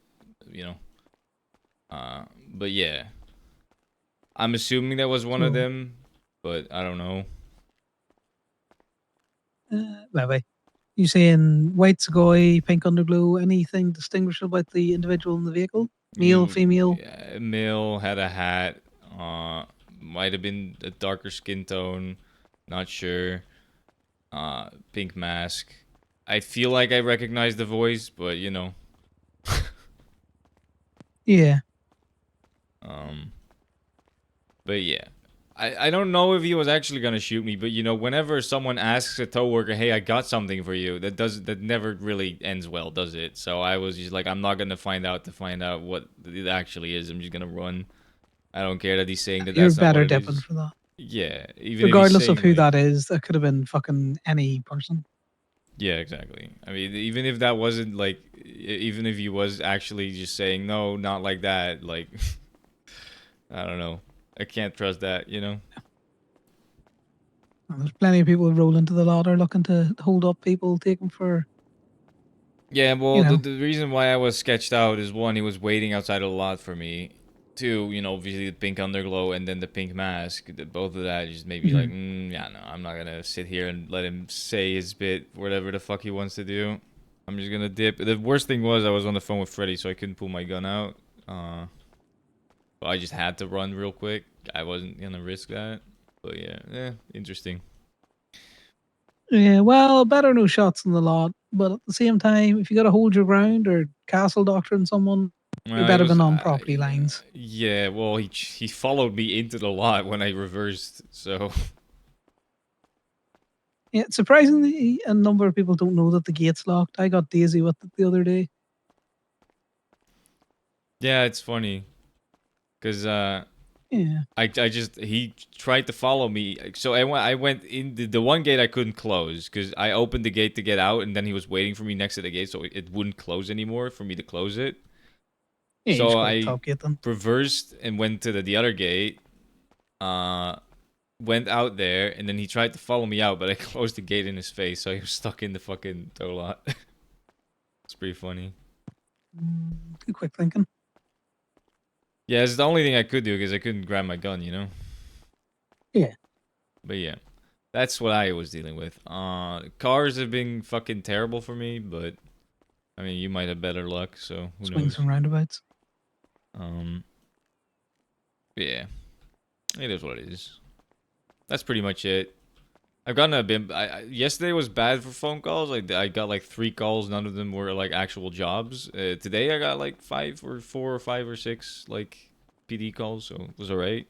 But yeah, I'm assuming that was one of them, but I don't know. Maybe. You saying white Segoy, pink underglow, anything distinguishable about the individual in the vehicle? Male, female? Yeah, male, had a hat. Might have been a darker skin tone. Not sure. Pink mask. I feel like I recognize the voice, but Yeah. But yeah. I don't know if he was actually gonna shoot me, but whenever someone asks a tow worker, "Hey, I got something for you," that never really ends well, does it? So I was just like, I'm not gonna find out what it actually is. I'm just gonna run. I don't care that he's saying that You're that's not better what it dipping is. for that. Yeah, even Regardless if of he's who saying, like, that is, that could have been fucking any person. yeah, exactly. I mean, even if that wasn't like, even if he was actually just saying, "No, not like that," like, I don't know. I can't trust that. And there's plenty of people who roll into the lot are looking to hold up people, take them for. Yeah, well, the reason why I was sketched out is, one, he was waiting outside a lot for me. too, you know, obviously the pink underglow and then the pink mask. Both of that just made me like, yeah, no, I'm not gonna sit here and let him say his bit, whatever the fuck he wants to do. I'm just gonna dip. The worst thing was I was on the phone with Freddy, so I couldn't pull my gun out. But I just had to run real quick. I wasn't gonna risk that. But yeah, interesting. Yeah, well, better no shots in the lot. But at the same time, if you got to hold your ground or castle doctrine someone, you better been on property lines. Yeah, well, he followed me into the lot when I reversed, so... Yeah, surprisingly, a number of people don't know that the gate's locked. I got Daisy with it the other day. Yeah, it's funny. Because, Yeah. he tried to follow me. So I went in the one gate I couldn't close because I opened the gate to get out and then he was waiting for me next to the gate so it wouldn't close anymore for me to close it. Yeah, So you just go to I top gate then. reversed and went to the other gate. Went out there and then he tried to follow me out, but I closed the gate in his face, so he was stuck in the fucking tow lot. It's pretty funny. Too quick thinking. Yeah, it's the only thing I could do because I couldn't grab my gun, you know? Yeah. But yeah, that's what I was dealing with. Cars have been fucking terrible for me, but I mean, you might have better luck, so who Swings knows? and roundabouts. Yeah, it is what it is. That's pretty much it. I've gotten a bit. Yesterday was bad for phone calls. Like I got like 3 calls. None of them were like actual jobs. Today I got like 4 or 5 or 6 like PD calls, so it was alright.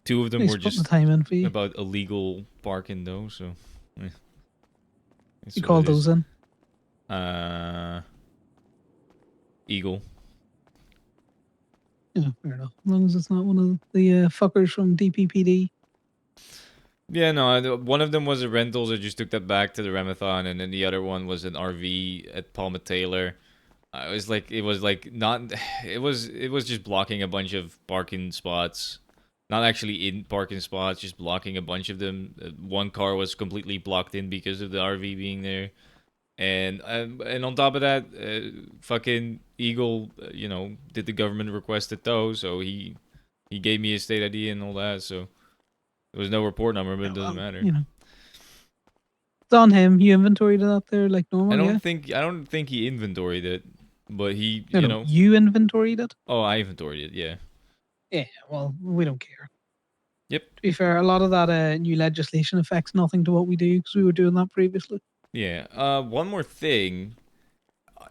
2 of them He's were putting just the time in for you. about illegal parking though. So You called those in? Eagle. Yeah, fair enough. As long as it's not one of the fuckers from DPPD. Yeah, no, one of them was a rentals. I just took that back to the Remathon, and then the other one was an RV at Palma Taylor. It was like not. It was just blocking a bunch of parking spots, not actually in parking spots, just blocking a bunch of them. One car was completely blocked in because of the RV being there, and on top of that, fucking Eagle, you know, did the government request a tow, so he gave me his state ID and all that, so. There was no report number, but it doesn't matter. You know. It's on him. You inventoried it out there like normal, I yeah? don't think he inventoried it, but he, No, you no, know. you inventoried it? Oh, I inventoried it, yeah. Yeah, well, we don't care. Yep. To be fair, a lot of that new legislation affects nothing to what we do because we were doing that previously. Yeah. One more thing.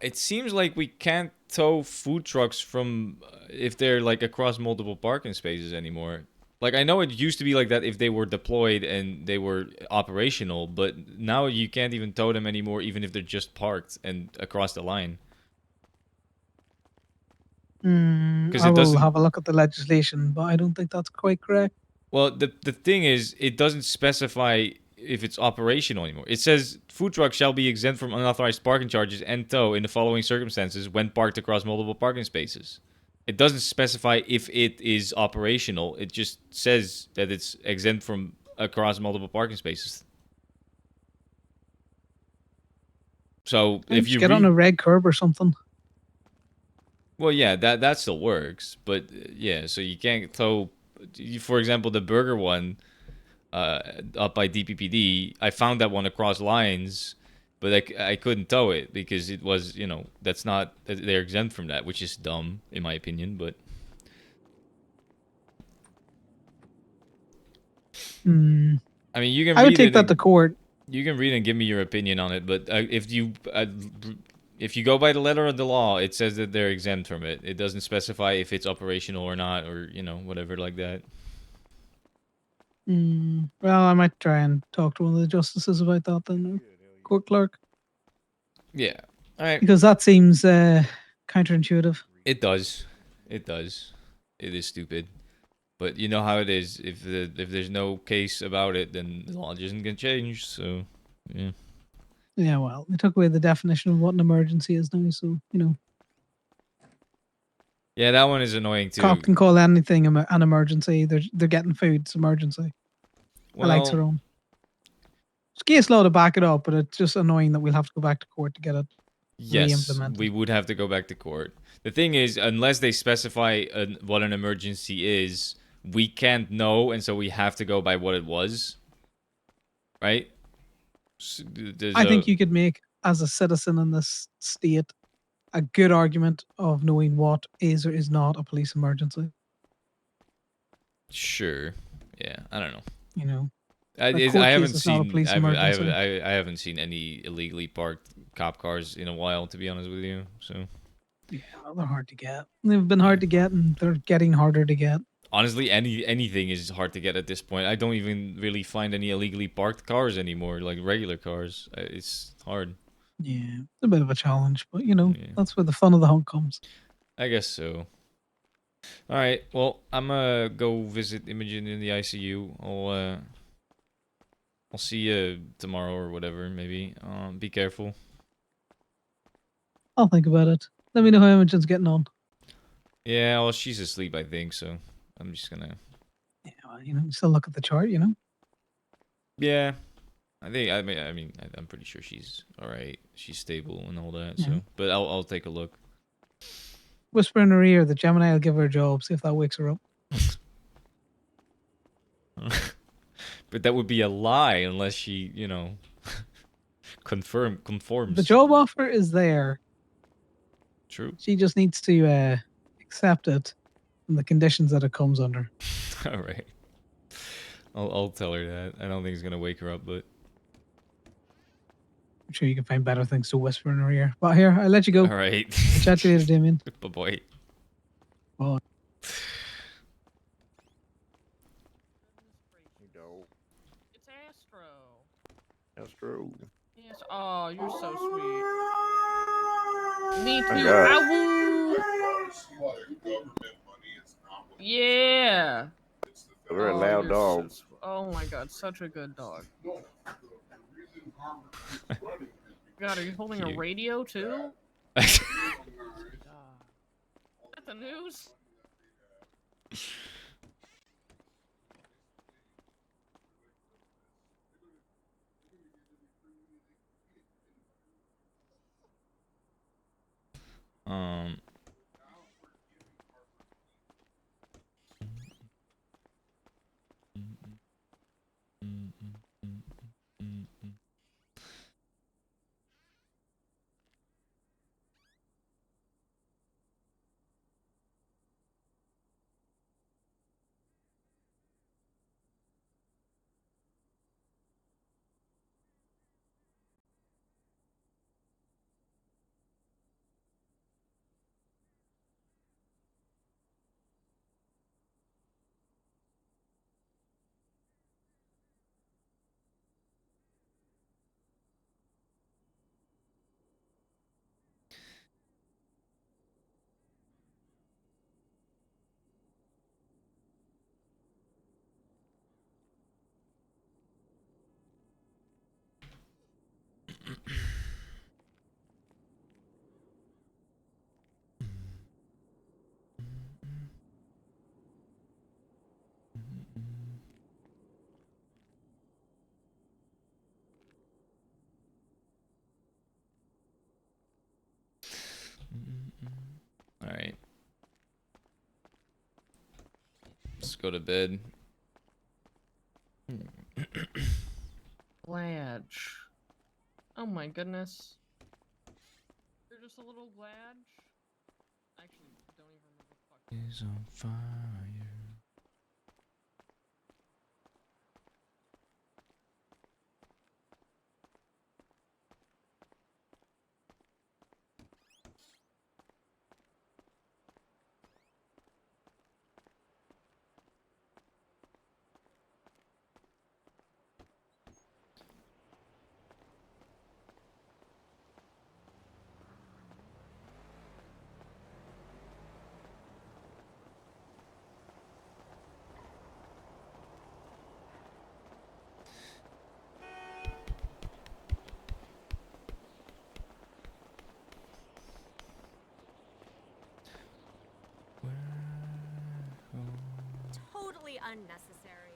It seems like we can't tow food trucks from if they're like across multiple parking spaces anymore. Like, I know it used to be like that if they were deployed and they were operational, but now you can't even tow them anymore, even if they're just parked and across the line. I will have a look at the legislation, but I don't think that's quite correct. Well, the thing is, it doesn't specify if it's operational anymore. It says food trucks shall be exempt from unauthorized parking charges and tow in the following circumstances when parked across multiple parking spaces. It doesn't specify if it is operational. It just says that it's exempt from across multiple parking spaces. So if you get on a red curb or something. Well, yeah, that still works, but yeah, so you can't tow. For example, the burger one up by DPPD, I found that one across lines, but I couldn't tow it because it was, you know, they're exempt from that, which is dumb in my opinion, but I mean, you can. I would take that to court. You can read and give me your opinion on it, but if you go by the letter of the law, it says that they're exempt from it. It doesn't specify if it's operational or not, or you know, whatever like that. Well, I might try and talk to one of the justices about that then, or court clerk. Yeah. All right. Because that seems counterintuitive. It does. It does. It is stupid. But you know how it is. If there's no case about it, then the law isn't gonna change. So, yeah. Yeah, well, they took away the definition of what an emergency is now, so you know. Yeah, that one is annoying too. Cop can call anything an emergency. They're getting food. It's emergency. Well, I like their own. It's case law to back it up, but it's just annoying that we'll have to go back to court to get it. Yes, re-implemented. we would have to go back to court. The thing is, unless they specify what an emergency is, we can't know, and so we have to go by what it was. Right? I think you could make, as a citizen in this state, a good argument of knowing what is or is not a police emergency. Sure. Yeah, I don't know. You know, I a court haven't case is not a seen police emergency. I haven't seen any illegally parked cop cars in a while, to be honest with you. So Yeah, well, they're hard to get. They've been hard to get, and they're getting harder to get. honestly, anything is hard to get at this point. I don't even really find any illegally parked cars anymore, like regular cars. It's hard. Yeah, it's a bit of a challenge, but you know, that's where the fun of the hunt comes. I guess so. All right. Well, I'm gonna go visit Imogen in the ICU. I'll see you tomorrow or whatever. Maybe. Be careful. I'll think about it. Let me know how Imogen's getting on. Yeah. Well, she's asleep, I think. So I'm just gonna. Yeah, well, you know, still look at the chart. You know. Yeah. I think. I'm pretty sure she's all right. She's stable and all that. So, Yeah. but I'll take a look. Whisper in her ear that Gemini will give her a job. See if that wakes her up. But that would be a lie unless she, conforms. The job offer is there. True. She just needs to accept it and the conditions that it comes under. All right. I'll tell her that. I don't think it's gonna wake her up, but I'm sure you can find better things to whisper in her ear. But here, I'll let you go. all right. I'll chat to you later, Damien. Bye-bye. Bye. It's Astro. That's true. Yes. Oh, you're so sweet. Me My too. God. Ow. Yeah. A very Oh, loud you're dog. Oh my God, such a good dog. God, are you holding a Cute. radio too? Is that the news? All right. Let's go to bed. Bladge. Oh my goodness. You're just a little Bladge. Actually, don't even remember what the fuck. Is on fire. Totally unnecessary.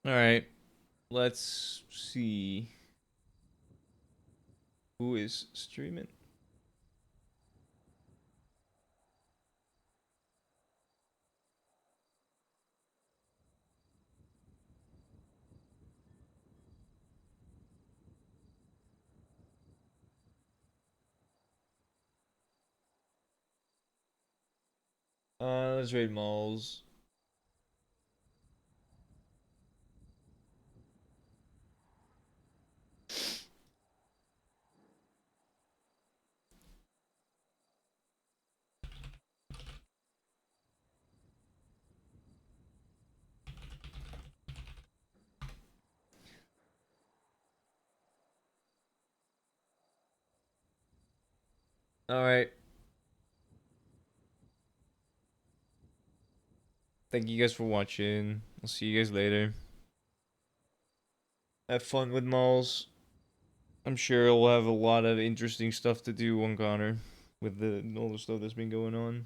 All right. Let's see. Who is streaming? Let's raid malls. All right. Thank you guys for watching. I'll see you guys later. Have fun with malls. I'm sure we'll have a lot of interesting stuff to do on Connor with all the stuff that's been going on.